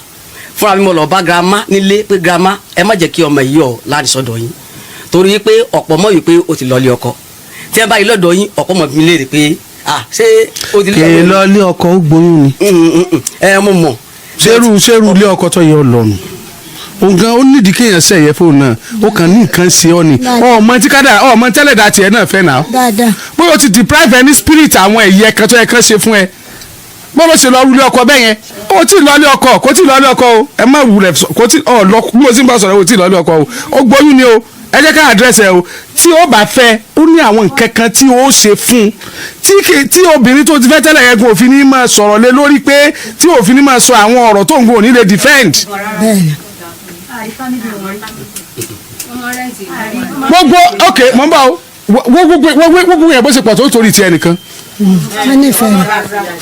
fúnra mi mo lọ bá girama nílé pé girama ẹ má jẹ́ kí ọmọ yìí ọ̀ láti sọ́dọ̀ yín torí pé ọ̀pọ̀ mọ̀ yìí pé ó ti lọ lé ọkọ tí ẹ bá yìí lọ́dọ̀ yín ọ̀pọ̀ mọ̀ mi léèrè pé ṣé ó ti lé ọkọ. kì í lọ lé ọkọ ó gbóyún ni. mo mọ̀. ṣerú ilé ọkọ tó yẹ ọ lọ́nu ògàn ó nídìí kéèyàn sẹ̀yẹ fóònù náà ó kàn ní nǹkan ṣe ọ ni ọmọ tí kádà ọmọ tẹ́lẹ̀dá tiẹ̀ náà fẹ́ náà bóyá o ti deprive any spirit àwọn ẹ̀yẹ kan tó yẹ kán ṣe fún ẹ bó ló ṣe lọ rúlé ọkọ bẹ́ẹ̀ yẹn ó tí ì lọ́ọ́lé ọkọ kò tí ì lọ́ọ́lé ọkọ o ẹ má wulẹ̀ kò tí ì lọ bí mo sì ń bá sọ̀rọ̀ o tí ì lọ́ọ́lé ọkọ o ó gbóyún ni o ẹ jẹ́ ká àdírẹ́sì ẹ o tí ó bá fẹ́ ó ní àwọn nǹkan kan tí ó ṣe fún tí obìnrin tó ti fẹ́ tẹ́lẹ̀ yẹn kò fi ní máa sọ̀rọ̀ lé lórí pé tí òfin ní máa sọ àwọn ọ̀rọ̀ tó ń gbọ́ òní lè defend. gbogbo ok mọ̀ n bá o gbogbo yẹn bó ṣe pọ̀ tó torí ti ẹnìkan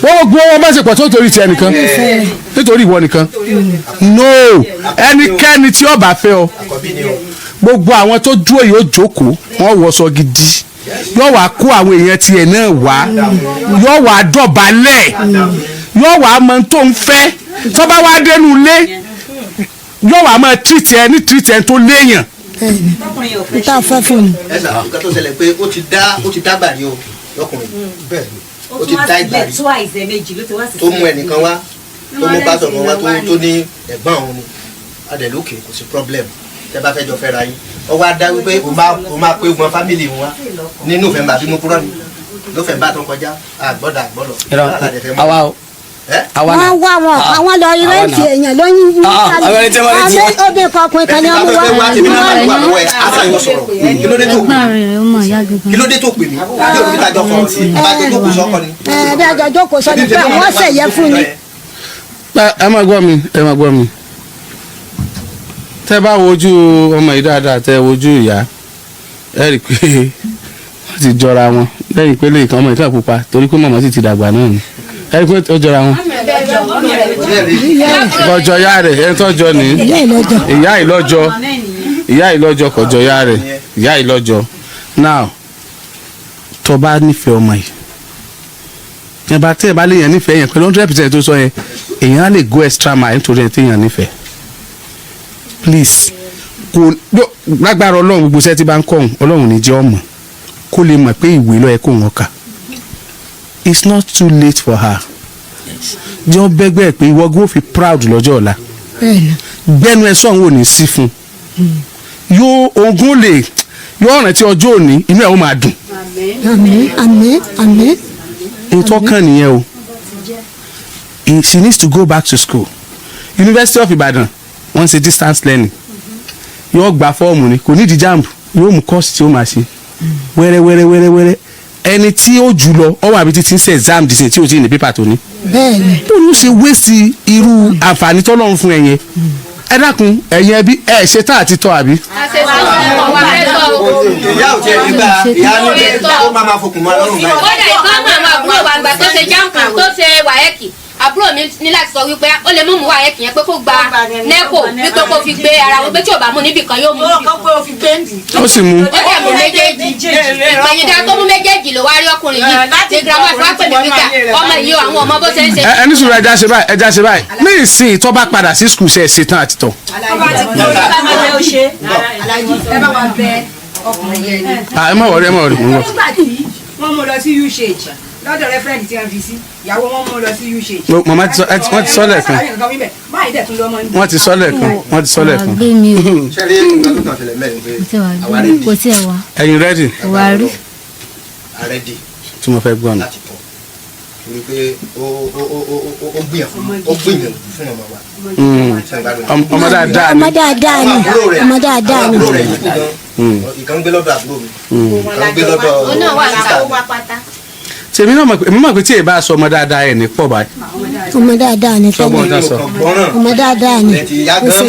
gbogbo wọn bá ṣe pọ̀ tó torí ti ẹnìkan nítorí ìwọ nìkan no ẹnikẹ́ni tí ó bá fẹ́ ọ gbogbo àwọn tó dúró yìí ó jókòó wọ́n wọṣọ gidi yóò wá kó àwọn èèyàn tiẹ̀ náà wá yóò wá dọ̀bálẹ̀ yóò wá mọ tó ń fẹ́ tó bá wá dénú ilé yóò wá máa tìrìtì ẹ ní tìrìtì ẹ tó léèyàn. n ta fẹ́ fún mi. ẹ sà nǹkan tó ṣẹlẹ̀ pé ó ti dá gbàrí o lọkùnrin bẹ́ẹ̀ ni ó ti dá ìgbàrí tó mú ẹnìkan wá tó mú pásítọ̀ kan wá tó ní ẹ̀gbọ́n òun ni adẹ̀lókè kò sí problem tẹ́ bá fẹ́ jọ fẹ́ ra yín ọwọ́ adá wípé o máa pé ogun fámìlì wọn ní November bí mo kúrò ní November tó kọjá àgbọ̀dọ̀ àwa o wọ́n wá wọn àwọn lọ rẹ́ǹtì èèyàn lóyún ní sálẹ̀ obìnrin kan ọkùnrin kan ní ọmọ wa kí ló dé tó pè mí bí òbí tajọ fọ sí ìbájọ jókòó sọkọ ni. bí àjọ jókòó sọ ni pé wọ́n ṣèyẹ fún ni. ẹ máa gbọ́ mi tẹ́ bá wojú ọmọ yìí dáadáa tẹ́ wojú ìyá ẹ rí i pé wọ́n ti jọra wọn lẹ́yìn pé lè kàn ọmọ ìka pupa torí pé màmá sì ti dàgbà náà ni ẹ rí i pé ó jọra wọn. kọjọ ya rẹ ẹ tọjọ ní ìyá ìlọjọ kọjọ ya rẹ ìyá ìlọjọ now tó bá nífẹ̀ẹ́ ọmọ yìí tẹ́ ẹ bá lè yàn nífẹ̀ẹ́ yẹn pẹ̀lú 100% tó sọ yẹn èèyàn á lè go extra mile nítorí ẹ̀ téèyàn nífẹ̀ẹ́ please kò lágbára ọlọ́run gbogbo iṣẹ́ tí bá ń kọ́ ọlọ́run ní jẹ́ ọmọ kó lè mọ̀ pé ìwé ló yẹ kó wọn kà it's not too late for her jọ bẹ́gbẹ́ pé ìwọ gbọ́ fi proud lọ́jọ́ ọ̀la gbẹ́nu ẹ sọ̀hún ò ní sí fún yóò ogún lè yóò rántí ọjọ́ òní inú ẹ̀ ó máa dùn. àmín. ètò ọkàn nìyẹn o she needs to go back to school University of Ibadan wọ́n ṣe distance learning yóò gba fọ́ọ̀mù ni kò ní di jamb yóò mú kọ́ọ̀sì tí ó máa ṣe wẹ́rẹ́ ẹni tí ó jù lọ ọwọ́ àbí títí ń ṣe exam dìsìn tí ó ti ní pépà tó ní. bẹ́ẹ̀ni. bó ló ṣe wéṣì irú àǹfààní tọ́lọ́run fún ẹ̀yẹn ẹ dákun ẹ̀yin ẹbí ẹ̀ ṣe tá àti tọ́ àbí. ìyá ò tiẹ̀ nígbà ìyá nígbà ó máa fokùn mọ́ ọlọ́run báyìí. kódà ìkan mọ̀ àwọn àbúrò wa àgbà tó ṣe jáǹkù tó ṣe wáyẹ́kì àbúrò mi ní láti sọ wípé ó lè mú wáyẹ́kì yẹn pé kó gba nẹ́pò wípé kó fi gbé ara wọn pé tí ò bá mú níbì kan yóò mú níbì kan. ó sì mú. ó dẹ̀ mú méjèèjì ìpènyìdá tó mú méjèèjì ló wá rí ọkùnrin yìí ní girama fún àpèmí wíkà ọmọ yìí àwọn ọmọ bó ṣe ń ṣe. ẹni sùúrù ẹja ṣe báyìí ní ìsìn tó bá padà sí skul ṣe é ṣetán àti tọ. ẹ má wọrí mú lọ. wọ́n mú lọ sí usage lọ́dọ̀ rẹ́fẹ́rẹ́ǹdì tí wọ́n fi sí ìyàwó wọn mú lọ sí usage. màmá wọ́n ti sọ lẹ́ẹ̀kan wọ́n ti sọ lẹ́ẹ̀kan. gbé mi o kò tí ẹ wá. ẹ̀yin rẹ́dì. wà á rí. àrẹ́dì. tí mo fẹ́ gbọ́ nù. láti tọ̀ torí pé ó gbìyànjú fún ọmọ wa. ọmọ dáadáa ni. ọmọ dáadáa ni. ìkan gbé lọ́dọ̀ àbúrò mi ìkan gbé lọ́dọ̀ sísá. tèmi náà mọ̀ pé tí èyí bá sọ ọmọ dáadáa ẹ̀ ní pọ̀ báyìí. ọmọ dáadáa ni tẹ́lẹ̀ ọmọ dáadáa ni.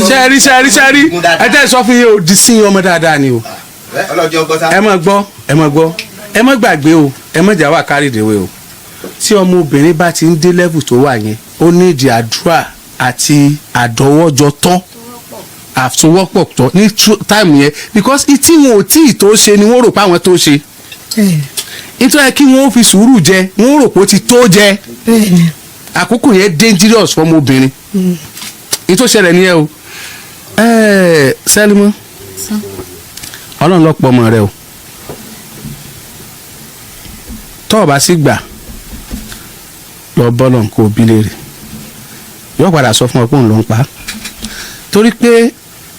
sẹ́ẹ̀rí ẹ tẹ́ sọ fún yín o di sí ọmọ dáadáa ni o. ẹ má gbọ́ ẹ má gbàgbé o ẹ má jà wà kárìdéwé o tí ọmọbìnrin bá ti ń dé level tó wà yẹn ó ní ìdí àdúrà àti àdọwọ́jọ tán àfọwọ́pọ̀ tán ní táìmù yẹn because tí wọn ò tí ì tó ṣe ni wọ́n rò pé àwọn tó ṣe nítorí kí wọ́n fi sùúrù jẹ wọ́n rò pé ó ti tó jẹ àkókò yẹn dangerous fọmọbìnrin nítorí ṣẹlẹ̀ ni ẹ o Sẹ́límọ́ ọlọ́run ló pọ̀ ọmọ rẹ o tọ́ ọ bá sì gbà lọ bọ́lọ̀ kó o bí léèrè yóò padà sọ fún ọ pé òun ló ń pa torí pé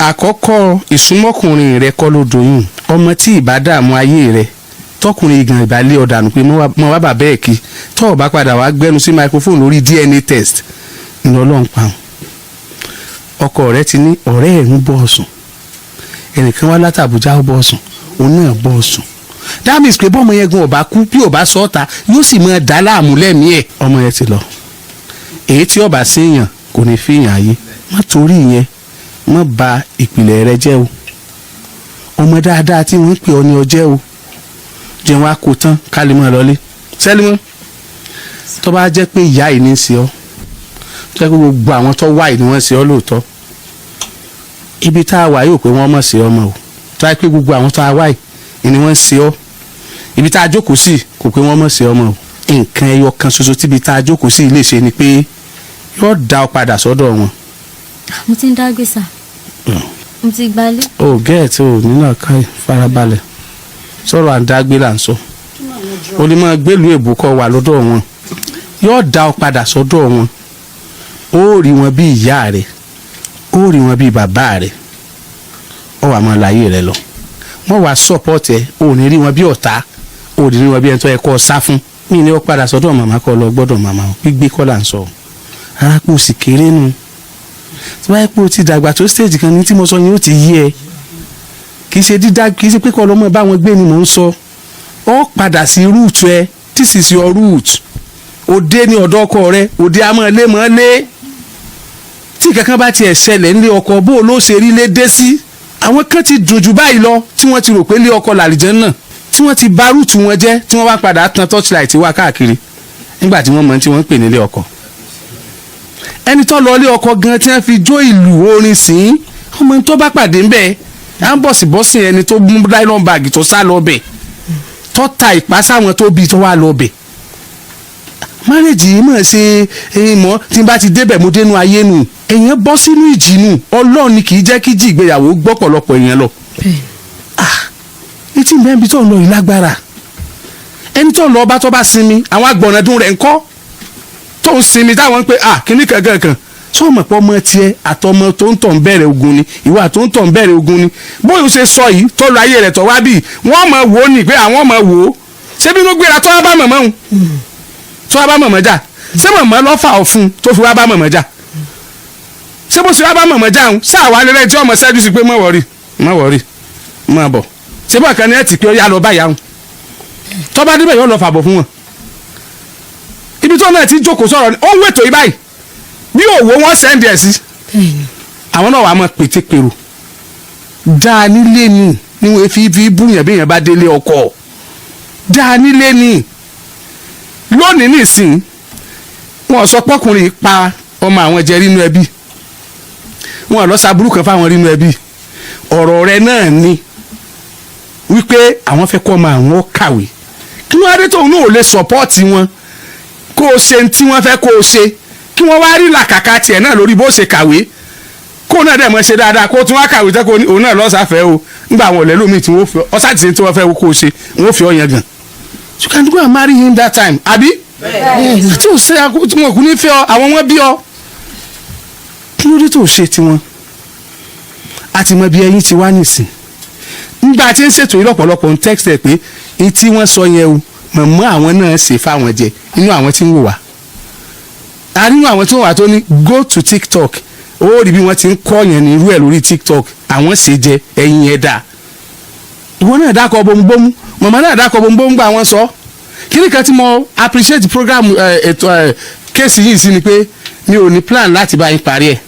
àkọ́kọ́ ìsúnmọ́kùnrin rẹ kọ́ ló doyún ọmọ tí ìbá dààmú ayé rẹ tọkùnrin ìgàn ìbálẹ̀ ọ̀dànù pé mo wá bàbá ẹ̀ kí tọ́ ọ bá padà wá gbẹ́nu sí microphone lórí DNA test ní ọlọ́run pa ọkọ rẹ ti ní ọ̀rẹ́ ẹ̀ ń bọ̀ ọ̀sùn ẹnìkan wá látàbújá ó bọ̀ ọ̀sùn òun náà bọ̀ ọ̀sùn that means pé bọ́mọ yẹn gan ọba kú bí ọba sọ́ọ̀ta yóò sì máa dá láàmú lẹ́mìí ẹ̀ ọmọ yẹn ti lọ èyí tí ọba séèyàn kò ní fi yàn ayé má torí yẹn má ba ìpìlẹ̀ rẹ jẹ́ o ọmọ dáadáa tí wọ́n ń pè ọ ní ọjẹ́ o jẹun á kó tán ká lè máa lọlé Sẹ́límọ́ tó bá jẹ́ pé ìyá yìí ní í ṣe ọ́ tó jẹ́ pé gbogbo àwọn tó wà yìí ni wọ́n ṣe ọ́ lóòótọ́ ibi tá a wà yóò pé wọ́n mọ̀ ṣe ọmọ o tó jẹ́ pé gbogbo àwọn tó a wà yìí ni wọ́n ṣe ọ́ ibi tá a jókòó sí kò pé wọ́n mọ̀ ṣe ọmọ o nǹkan ẹyọ kan ṣoṣo tíbi tá a jókòó sí lè ṣe ni pé yóò dá ọ padà sọ́dọ̀ wọn. mo ti ń dá gbèsà mo ti gbalé. o gẹ́ẹ̀tì o nínú ọ̀ka farabalẹ̀ sọ̀rọ̀ àdágbé là ń sọ o lè máa gbélùú èbó kọ́ wà lọ́dọ̀ wọn yóò dá ọ padà sọ́dọ̀ wọn ó rí wọn bí ìyá rẹ̀ ó rí wọn bí bàbá rẹ̀ ó wà máa láyé rẹ̀ lọ wọ́n wá support ẹ ò ní rí wọn bí ọ̀tá ò ní rí wọn bí ẹni tó yẹ kó sá fún mí ni ó padà sọ́dọ̀ màmá kọ́ lọ gbọ́dọ̀ màmá gbígbé kọ́ là ń sọ arápò sì kéré nu tí wọ́n yẹ pé o ti dàgbà tó stage kan ní tí mo sọ yẹn ó ti yé ẹ kì í ṣe dídá kì í ṣe pé kọ́ lọ́mọ bá wọn gbé ni mò ń sọ ọ padà sí root ẹ this is your root òde ní ọ̀dọ̀ ọkọ rẹ òde amọ̀lé mọ́lé tí kankan bá tiẹ̀ ṣẹlẹ̀ nílé ọkọ bó ló ṣe rí lé dé sí àwọn kan ti dùn jù báyìí lọ tí wọ́n ti rò pé lé ọkọ làlìjẹ́ náà tí wọ́n ti bá root wọn jẹ́ tí wọ́n bá padà tan torchlight wá káàkiri nígbà tí wọ́n mọ̀ tí wọ́n ń pè nílé ọkọ ẹni tó lọ lé ọkọ gan tí wọ́n fi jó ìlú orin sí ọmọ tó bá pàdé ń bẹ́ẹ̀ à ń bọ̀sibọ́sì ẹni tó mú nylon bag tó sá lọ bẹ̀ tó ta ìpá sáwọn tó bí tó wá lọ bẹ̀ márèjì yìí mọ̀ ṣe mọ́ tí n bá ti débẹ̀ mo dénú ayé nù èèyàn bọ́ sínú ìjì nù ọlọ́run ni kì í jẹ́ kí jí ìgbéyàwó gbọ́ pọ̀lọpọ̀ èèyàn lọ. etí ìbẹ́ ibi tó ń lọ yìí lágbára ẹni tó ń lọ ọba tó bá sinmi àwọn agbọ̀nrẹ̀dún rẹ̀ ń kọ́ tó ń sinmi táwọn ń pè kíní kankan sọ́ọ̀mọ̀ pọ̀ mọ́ tiẹ̀ àtọmọ tó ń tọ̀ ń bẹ̀rẹ̀ ogun ni ìwà tó ń tọ̀ ń bẹ̀rẹ̀ ogun ni bóyá ṣe sọ yìí tó lọ ayé rẹ̀ tọ̀ wá bíi wọ́n mọ̀ wò ó ní pé àwọn mọ̀ wò ó ṣé bí wọ́n gbéra tó wá bá mọ̀mọ́ òun tó wá bá mọ̀mọ́ jà ṣé mọ̀mọ́ lọ́fà ọ̀fun tó fi wá bá mọ̀mọ́ jà ṣé bó ṣe wá bá mọ̀mọ́ jà òun ṣáà wá lẹ́rẹ́ tí ọmọ ṣẹ́jú sí pé má wọ̀rí má bọ̀ ṣé bọ̀ kan ní ẹ̀ tì pé ó yá lọ báyà òun tó bá débẹ̀ yóò lọ fàbọ̀ fún wọn ibi tó náà ti jókòó sọ̀rọ̀ ni ó ń wètò ibáyìí bí òwò wọn sẹ́ndì ẹ̀ sí àwọn náà wà á mọ pété-pèrò dáa nílé ni ni wọn fi búyàn bí yẹn bá délé ọkọ dáa nílé ni lónìí nìsín wọn sọ pọkùnrin pa ọmọ àwọn jẹ rínú ẹbí wọn lọ sàbúrú kan fáwọn rínú ẹbí ọ̀rọ̀ rẹ̀ náà ni wípé àwọn fẹ́ kọ́ ọmọ àwọn kàwé kí wọ́n á dé tóun náà ò lè sọ́pọ́ọ̀tì wọn kó o ṣe ní tí wọ́n fẹ́ kó o ṣe kí wọ́n wá rí làkàkà tiẹ̀ náà lórí bó ṣe kàwé kó náà dẹ̀ mọ́ ṣe dáadáa kó tún wá kàwé tẹ́ kó òun náà lọ́sàáfẹ́ o nígbà àwọn ọ̀lẹ́ lómi tí wọ́n fi ọ̀sá ti ṣe tí wọ́n fẹ́ kó o ṣe wọ́n fi ọ̀yàn gan. you can go and marry him that time àbí tí o ṣe tí wọn kò ní fẹ́ ọ àwọn wọn bí ọ kí ló dé tó ṣe tiwọn àti mọ bí ẹyin ti wá nìsín nígbà tí ń ṣètò ìlọ́pọ̀lọpọ̀ ń text ẹ̀ pé ní tí wọ́n sọ yẹn o mọ̀mọ́ àwọn náà ṣe fáwọn jẹ inú àwọn tí ń wò wá àrínú àwọn tí wọ́n wà tó ní go to TikTok ó rí bí wọ́n ti ń kọ́ yẹn ní irú ẹ̀ lórí TikTok àwọn ṣe jẹ ẹyin ẹ̀ dà ìwọ náà dákọ̀ bombomu mọ̀mọ́ náà dákọ̀ bombomu gbà wọ́n sọ kíni kan tí mo appreciate program ètò kéèsì yìí sí ni pé mi ò ní plan láti bá yín parí ẹ̀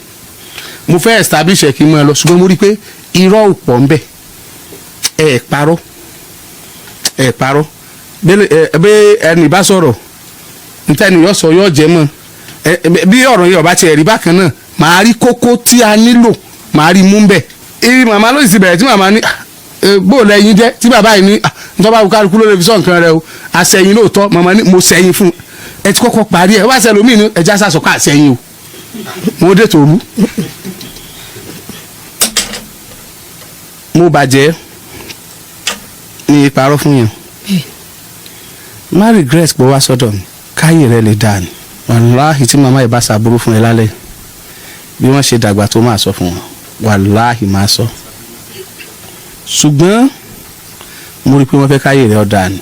mo fẹ́ establish ẹ̀ kí n mọ̀ ẹ lọ ṣùgbọ́n mo rí i pé irọ́ ò pọ̀ ń bẹ̀ ẹ̀ parọ́ bẹ́ẹ̀ ẹni bá sọ̀rọ̀ ntẹ́ni yọ sọ yọ jẹ́ mọ́ bí ọ̀rọ̀ yẹn ọba tiẹ̀ rí bákan náà màá rí kókó tí a nílò màá rí mú bẹ̀. ibi màmá ló sì bẹ̀rẹ̀ tí màmá ní bóòlù ẹyin jẹ́ tí bàbá yìí ní ntọ́ba kálukú ló lè fi sọ nǹkan rẹ o àṣẹyìn lóòótọ́ màmá ní mo sẹ́yìn fún ẹ ti kọ́kọ́ parí ẹ wá sẹ́lómi ní ẹja sàṣọkọ àṣẹyìn o mo dé tòru mo bàjẹ́ ní ìparọ́ fún yẹn má regret pé wá sọ́dọ̀ mi káyè rẹ lè dáa ni wàláhì tí màmá yìí bá ṣàbúrú fún ẹ lálẹ́ bí wọ́n ṣe dàgbà tó máa sọ fún wọn wàláhì máa sọ ṣùgbọ́n mo rí i pé wọ́n fẹ́ káyè rẹ ọ̀dà ni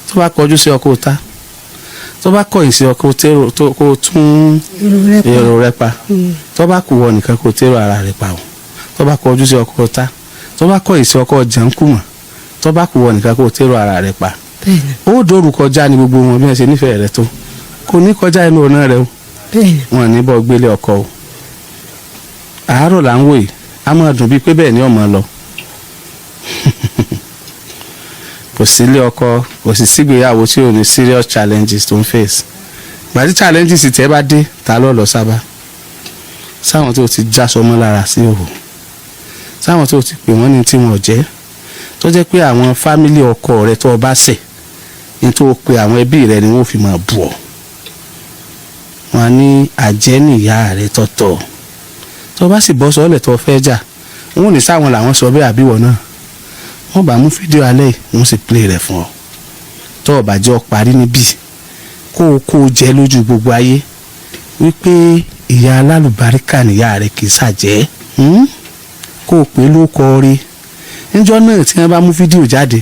tó bá kọjú sí ọkọ ta tó bá kọ̀yìn sí ọkọ kó tún èrò rẹ pa tó bá kù wọ nìkan kó tèrò ara rẹ pa o tó bá kọjú sí ọkọ ta tó bá kọ̀yìn sí ọkọ jẹun tó bá kù wọ nìkan kó tèrò ara rẹ pa ó dòrú kọjá ní gbogbo wọn bí wọn ṣe nífẹ̀ẹ́ rẹ tó kò ní kọjá inú ọ̀nà rẹ o wọn ní bọ́ gbélé ọkọ o àárọ̀ là ń wò yìí a máa dùn bíi pé bẹ́ẹ̀ ni ọmọ lọ kò sí ilé ọkọ kò sì sígbéyàwó tí ò ní serious challenges tó ń face gbàtí challenges tẹ́ bá dé ta ló lọ sábà sáwọn tó ti já sọmọ lára sí òhò sáwọn tó ti pè wọ́n ní tí wọ́n jẹ́ tó jẹ́ pé àwọn fámílì ọkọ rẹ tó o bá ṣẹ̀ ní tó o pe àwọn ẹbí rẹ ni wọ́n fi máa bù ọ́ wọn ní àjẹ́ nìyá rẹ tọ̀tọ̀ tó o bá sì bọ́ sọ́ọ́lẹ̀ tó o fẹ́ jà wọn ò ní sáwọn làwọn sọ bẹ́ẹ̀ àbíwọ̀ náà wọ́n bá mú fídíò alẹ́ wọ́n sì play rẹ̀ fún ọ tó o bá jẹ́ ọ parí níbí kó o jẹ́ lójú gbogbo ayé wípé ìyá alálùbáríkà níyà rẹ̀ kì í ṣàjẹ́ kó o pè ló kọ rí níjọ́ náà tí wọ́n bá mú fídíò jáde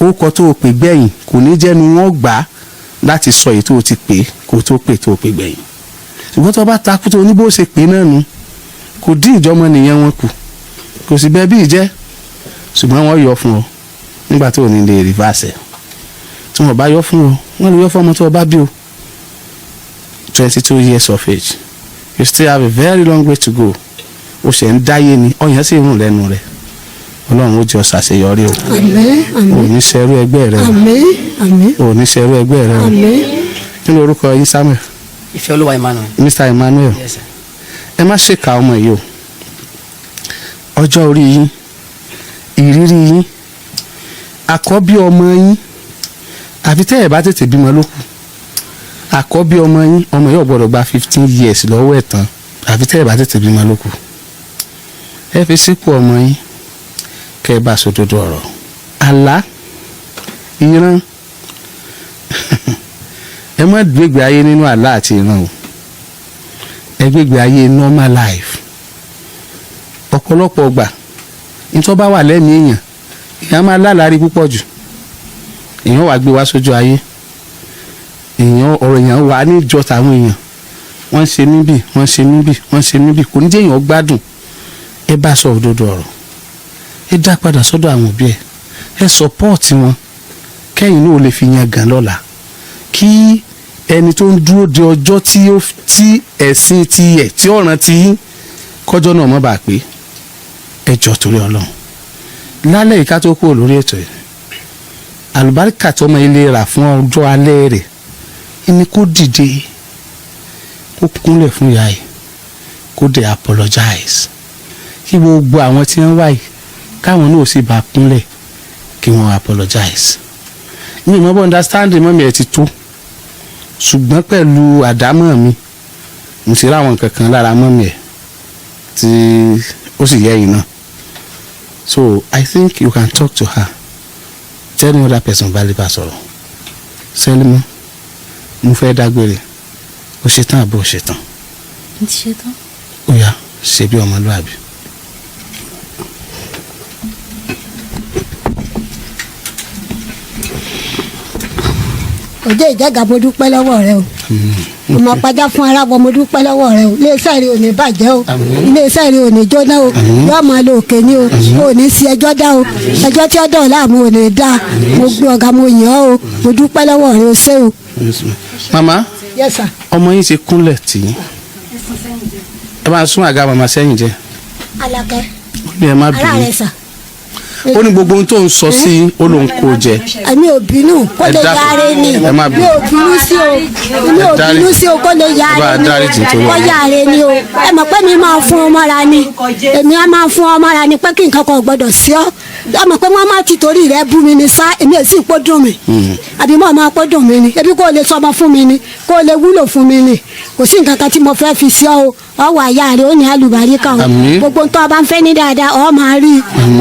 ó kọ tó o pè gbẹ̀yìn kò ní jẹ́nu wọn gbà láti sọ èyí tó o ti pè kó o tó pè tó o pè gbẹ̀yìn ṣùgbọ́n tó bá takú tó ní bó ṣe pè náà nu kò dín ìjọmọ nìyẹn wọn kù kò sì bẹ́ẹ̀ bí ìjẹ́ ṣùgbọ́n wọ́n yọ fún ọ nígbà tó o ní lè rìvásẹ̀ tí wọ́n bá yọ fún ọ wọ́n lè yọ fún ọmọ tó o bá bí o 22 years of age you still have a very long way to go o ṣe ń dáyé ni ọyàn sì rùn lẹ́nu rẹ̀ ọlọ́run ó jẹ́ ọ ṣàṣeyọrí o ò ní ṣerú ẹgbẹ́ rẹ o ò ní ṣerú ẹgbẹ́ rẹ o kí ni orúkọ yín Samuel. Ìfẹ́olúwa Emmanuel. Mr. Emmanuel ẹ má ṣèkà ọmọ yìí o ọjọ́ orí yín ìrírí yín àkọ́bí ọmọ yín àfi tẹ́ ẹ̀ bá tètè bímọ ló kù àkọ́bí ọmọ yín ọmọ yóò gbọ́dọ̀ gba 15 years lọ́wọ́ ẹ̀ tán àfi tẹ́ ẹ̀ bá tètè bímọ ló kù ẹ fi sípò ọmọ yín kẹ́ ẹ bá sòdodo ọ̀rọ̀ àlá ìran ẹ má gbégbé ayé nínú àlá àti ìran o ẹ gbégbé ayé normal life ọ̀pọ̀lọpọ̀ ọgbà nítorí bá wà lẹ́nu èèyàn máa lálàárí púpọ̀ jù èèyàn wà gbé wá sójú ayé ọ̀rọ̀ èèyàn wà níjọ tàwọn èèyàn wọ́n ṣe níbí wọ́n ṣe níbí wọ́n ṣe níbí kò ní jẹ́ èèyàn gbádùn ẹ bá sọ òdodo ọ̀rọ̀ ẹ dá padà sọ́dọ̀ àwọn òbí ẹ sọpọ́ọ̀tì wọn kẹ́yìn náà lè fi yan gàn lọ́la kí ẹni tó ń dúró de ọjọ́ tí ẹ̀sìn ti ẹ̀ tí ọ̀ràn ti yín kọjọ́ náà mọ́ bá pé ẹ jọ torí Ọlọ́run lálẹ́ ìka tó kúrò lórí ètò yìí àlùbáríkà tó ọmọ ilé rà fún ọjọ́ alẹ́ rẹ̀ ẹni kó dìde kó kúnlẹ̀ fún ìyá yìí kó dé apologize kí gbogbo àwọn tí wọ́n wá yìí káwọn náà sì bá kúnlẹ̀ kí wọ́n apologize mi ò mọ̀ bọ́ understanding mọ́ mi ẹ̀ ti tó ṣùgbọ́n pẹ̀lú àdámọ̀ mi mo sì ráwọn nǹkan kan lára mọ́ mi ẹ̀ tí ó sì yẹ yìí náà so I think you can talk to her tell any other person bá lè bá sọ̀rọ̀ Sẹ́límọ́ mo fẹ́ dágbére ó ṣetán àbí ó ṣetán. mo ti ṣetán. ó yá ṣe bí ọmọlúwàbí. òjò ìjẹ́gà mo dúpẹ́ lọ́wọ́ rẹ o ọmọ pàjá fún arábọ̀ mo dúpẹ́ lọ́wọ́ rẹ o iléeṣẹ́ rẹ ò ní bàjẹ́ o iléeṣẹ́ rẹ ò ní jóná o yóò máa lo òkè ní o ò ní sí ẹjọ́ dá o ẹjọ́ tí ó dọ̀ láàmú ò ní dá mo gbé ọ̀gá mo yàn ọ́ o mo dúpẹ́ lọ́wọ́ rẹ o ṣé o. mama yes sir. ọmọ yín ti kúnlẹ̀ tì í ẹ máa sún àga màmá sẹ́yìn jẹ. Alákẹ́ ẹ má ara bínú rẹ sà. ó ní gbogbo ohun tó ń sọ sí olóhùn kò jẹ. èmi ò bínú kó lè yáre ni ẹ má mi ò bínú sí o mi ò bínú sí o kó lè yáre ni kó yáre ni o ẹ mọ̀ pé mi máa fún ọmọ ra ni èmi á máa fún ọmọ ra ni pé kí nǹkan kan gbọdọ̀ sí ọ ẹ mọ̀ pé wọ́n máa ti torí rẹ bú mi ni sá èmi ò sì pọ́ dùn mí àbí mo máa pọ́ dùn mí ni ebi kó lè sọmọ fún mi ni kó lè wúlò fún mi ni kò sí nǹkan kan tí mo fẹ́ fi sí ọ ọ wà yá rẹ ó ní àlùbáríkà o gbogbo nǹkan ọba ń fẹ́ ní dáadáa ọ máa rí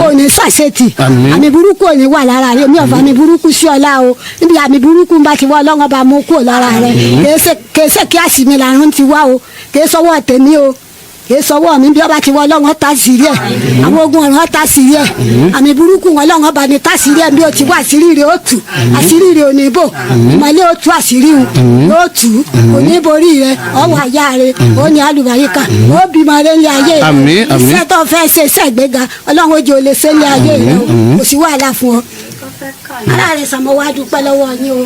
o ní sàṣetì àmì burúkú ò ní wà lára rẹ mi ò fà mí burúkú sí ọlá o níbi àmì burúkú ń bá ti wá ọlọ́run ọba mú kúrò lára rẹ kèé ṣe kí àsìmí làrún ti wá o kèé sọwọ́ tèmi o kèé sọwọ́ mi bí ọba ti wá ọlọ́run ọ̀tá sírí ẹ̀ àwọn ogun ọ̀run ọ̀tá sírí ẹ̀ àmì burúkú ọlọ́run ọba ní tá sírí ẹ̀ bí o ti wá àṣírí rẹ ó tù àṣírí rẹ ò ní bò ìmọ̀lẹ́ ó tú àṣírí yóò tù kò ní borí rẹ ọwọ́ àyà rẹ ó ní àlùbáríkà ó bímọ rẹ ní ayé rẹ iṣẹ́ tó fẹ́ ṣe iṣẹ́ ìgbéga ọlọ́run ojú ò lè ṣe ní ayé rẹ o kò sí wàhálà fún ọ ara rẹ sàmọ wá dúpẹ́ lọ́wọ́ yín o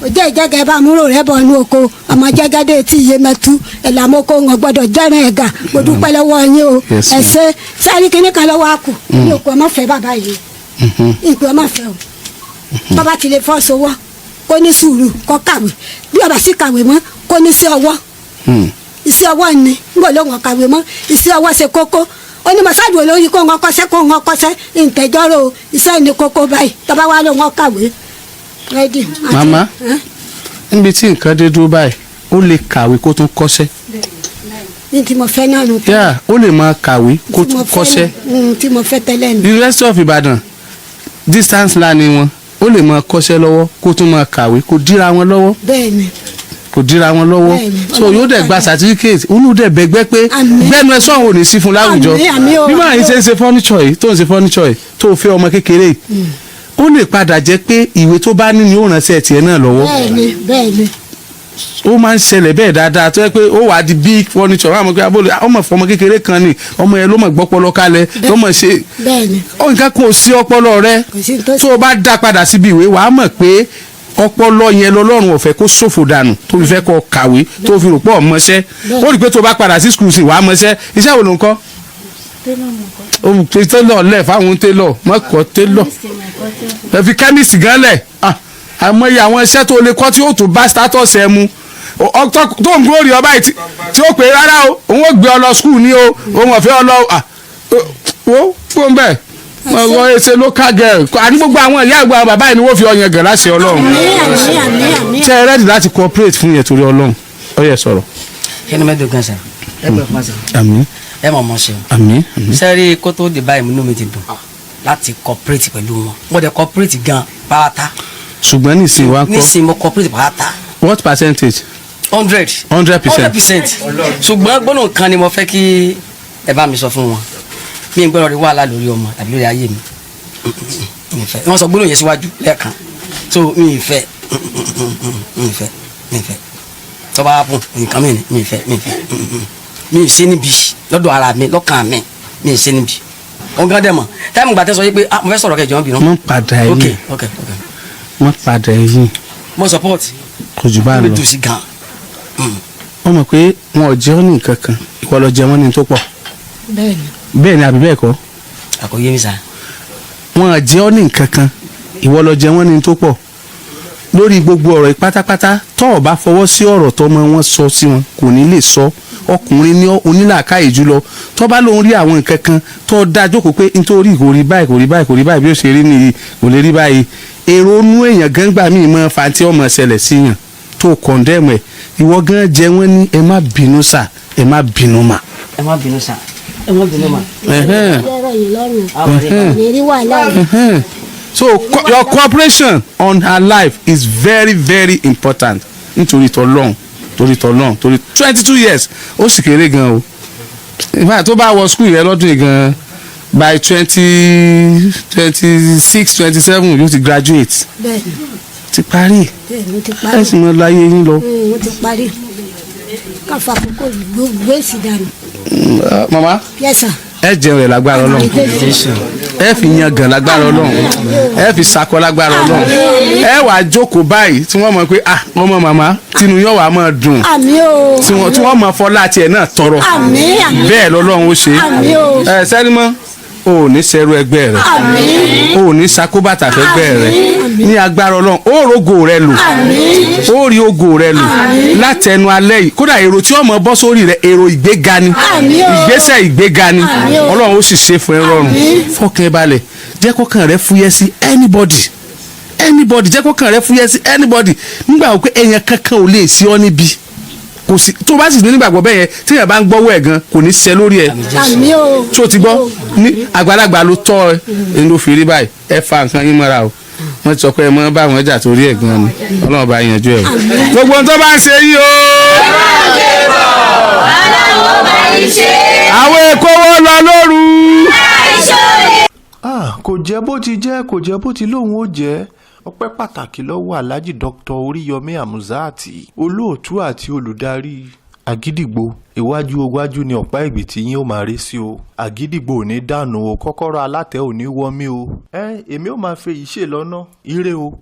òjò ìjẹgẹ bá múrò rẹ bọ inú oko ọmọ jẹgẹdẹ tí iye mẹtu ẹlàmọkọ wọn gbọ́dọ̀ jẹrìn ẹgà mo dúpẹ́ lọ́wọ́ yín o ẹsẹ sẹẹrí kínní kan lọ́wọ́ àkù ní òkú ọmọ fẹ́ bàbá yìí ìpè ọmọ fẹ́ o bàbá ti lè fọ́ sowọ́ kó ní sùúrù kó kàwé bí ọba sì kàwé mọ́ kó ní sí ọwọ́ iṣẹ́ ọwọ́ ni níbo ló wọn kàwé mọ́ iṣẹ́ ọwọ́ ṣe kókó onímọ̀sáàdù olórí kó wọn kọ́ṣẹ́ kó wọn kọ́ṣẹ́ ìtẹ̀jọ́rò iṣẹ́ ní kókó báyìí tọ́ba wa ló wọn kàwé. mama níbi tí nǹkan dé dúró báyìí ó lè kàwé kó tún kọ́ṣẹ́. ní tí mo fẹ́ náà nù. yà ó lè máa kàwé kó tún kọ́ṣẹ́. tí mo fẹ́ tẹ́lẹ̀ nù. University of Ibadan distance learning wọn ó lè máa kọ́ṣẹ́ lọ́wọ́ kó tún máa kàwé kó díra wọn lọ́wọ́. bẹ́ẹ̀ni. kò dira wọn lọ́wọ́ so yóò dẹ̀ gba certificate òun dẹ̀ bẹ̀gbẹ́ pé gbẹ́nu ẹ̀ sọ̀hún ò ní sí fún láwùjọ bí máa ń ṣe furniture yìí tó ń ṣe furniture yìí tó fẹ́ ọmọ kékeré yìí ó lè padà jẹ́ pé ìwé tó bá ní ni ó ránṣẹ́ tiẹ̀ náà lọ́wọ́ bẹ́ẹ̀ni ó máa ń ṣẹlẹ̀ bẹ́ẹ̀ dáadáa tó yẹ pé ó wàá di big furniture wọn àmọ́ pé abóle ọmọ fọmọ kékeré kan ni ọmọ yẹn ló mọ̀ gbọ́pọlọ kalẹ̀ ló mọ̀ ṣe nǹkan kan ò sí ọpọlọ rẹ tó o bá dá padà síbi ìwé wàá mọ̀ pé ọpọlọ yẹn lọ́lọ́run ò fẹ́ kó ṣòfò dànù tó fi fẹ́ kó kàwé tó fi rò pọ̀ mọṣẹ́ ó rí i pé tó o bá padà sí skul sí wàá mọṣẹ́ iṣẹ́ wo ló ń kọ́ télọ̀ lẹ̀ fáwọn télọ̀ mọ́kọ́ télọ̀ ẹ fi kẹ́míìsì gan lẹ̀ àmọye àwọn iṣẹ́ tó lè kọ́ tí ó tún bá status ẹ mu tó ń gbórí ọba yìí tí ó pè é rárá o òun ò gbé ọ lọ skul ní o òun ò fẹ́ ọ lọ wo fún bẹ́ẹ̀ ọ̀rọ̀ ẹsẹ̀ local girl àní gbogbo àwọn ìyá àgbà bàbá yìí ni wọ́n fi ọyàn gàn láṣẹ ọlọ́run ṣe é rẹ́dì láti cooperate fún yẹn torí ọlọ́run ó yẹ sọ̀rọ̀. kí ni mẹ́tò gan sa ẹ gbọ́dọ̀ fún wa sọ. àmín. ẹ mọ̀ mọ́ ṣe o. àmín. sẹ́rí kó tó dé báyìí inú mi ti dùn láti cooperate pẹ̀lú wọn mo dẹ̀ cooperate gan pátá. ṣùgbọ́n nísìnyí wá kọ́ nísìnyí mo cooperate pátá. what percentage. 100%. 100%. ṣùgbọ́n gbọ́dọ̀ kan ni mo fẹ́ kí ẹ bá mi sọ fún wọn mi ń gbọ́dọ̀ rí wàhálà lórí ọmọ tàbí lórí ayé mi wọ́n sọ gbọ́dọ̀ yẹn síwájú lẹ́ẹ̀kan so mi ì fẹ́ tó bá fún nǹkan mi ì fẹ́ mi ì ṣe níbi lọ́dọ̀ ara mi lọ́kàn mi ì ṣe níbi ọ̀gá dẹ̀ mọ̀ táìmù gbàtẹ́ sọ pé mo fẹ́ sọ̀rọ̀ kẹjọ bí náà. wọ́n padà ẹ̀yìn wọ́n padà ẹ̀yìn. mo support. kò jù bá lọ mi dùn sí gan. wọ́n mọ̀ pé wọn ò jẹ́ ọ́ ní nǹkan kan ìwọ lọ jẹ wọ́n ní tó pọ̀. bẹ́ẹ̀ ni àbí bẹ́ẹ̀ kọ́. àkòyé mi sá. wọn à jẹ́ ọ́ ní nǹkan kan ìwọ lọ jẹ wọ́n ní tó pọ̀ lórí gbogbo ọ̀rọ̀ pátápátá tó o bá fọwọ́ sí ọ̀rọ̀ tọmọ wọn sọ sí wọn kò ní lè sọ ọkùnrin ní onílàákàyè jùlọ tó bá lóun rí àwọn nǹkan kan tó dá jókòó pé nítorí kò rí báyìí bí ó ṣe rí nìyí kò lè rí báyìí èrò inú èèyàn gángbà míì mọ fàǹtí ọmọ ṣẹlẹ̀ síyàn tó kọ̀ndẹ́mù ẹ̀ ìwọ gan jẹ wọ́n ní ẹ má bínú sà ẹ má bínú mà. ẹ má bínú sà ẹ má bínú mà. So your cooperation on her life is very very important nítorí tọlọ́run torí 22 years ó sì kéré gan o ìfà tó bá wọ school yẹn lọ́dún yìí gan by 26 27 yóò ti graduate ti parí ẹ sì mọ láyé yín lọ. mo ti parí káfa àkókò gbogbo èsì dànù. mama. Yes sir. ẹ jẹun rẹ lágbára Ọlọ́run ẹ fi yan gan lágbára Ọlọ́run ẹ fi sakọ lágbára Ọlọ́run ẹ wàá jókòó báyìí tí wọ́n mọ̀ pé ah wọ́n mọ̀ màmá tinú yóò wá máa dùn tí wọ́n mọ̀ fọlá tiẹ̀ náà tọrọ bẹ́ẹ̀ lọ́lọ́run ó ṣe ẹ sẹ́ni mọ́ o ò ní sẹ́rú ẹgbẹ́ rẹ o ò ní sakóbàtà fẹ́gbẹ́ rẹ ní agbára Ọlọ́run ó rogo rẹ lò ó rí ogo rẹ lò látẹnu alẹ́ yìí kódà èrò tí ọmọ bọ́ sórí rẹ èrò ìgbéga ni ìgbésẹ̀ ìgbéga ni Ọlọ́run ó sì ṣe fún ẹ rọrùn fọkàn balẹ̀ jẹ́ kọ́kàn rẹ fúyẹ́ sí anybody jẹ́ kọ́kàn rẹ fúyẹ́ sí anybody nígbà wo pé èèyàn kankan ò lè sí ọ níbi kò sí tó bá sì ní nígbàgbọ́ bẹ́ẹ̀ yẹn tí èèyàn bá ń gbọ́wọ́ ẹ̀ gan kò ní ṣe lórí ẹ̀ tó ti gbọ́ ní àgbàlagbà ló tọ́ ẹ ló fi rí báyìí ẹ fa nǹkan yín mọ́ra o wọ́n ti sọ pé ẹ mọ́ bá àwọn ẹja torí ẹ̀ gan ni Ọlọ́run bá yanjú ẹ̀ o gbogbo ohun tó bá ń ṣe yí o. àwọn èkó wọ́n lọ lóru. kò jẹ́ bó ti jẹ́ kò jẹ́ bó ti lóun ó jẹ́ ọpẹ́ pàtàkì lọ́wọ́ Alhaji Dr. Oríyọmí Hamzat olóòtú àti olùdarí Àgídìgbò iwájú ni ọ̀pá ìgbì tí yín ó máa rí sí o Àgídìgbò ò ní dànù o kọ́kọ́rọ́ alátẹ ò ní wọ́mí o èmi ó máa fẹ́ yìí ṣe lọ́nà ire o.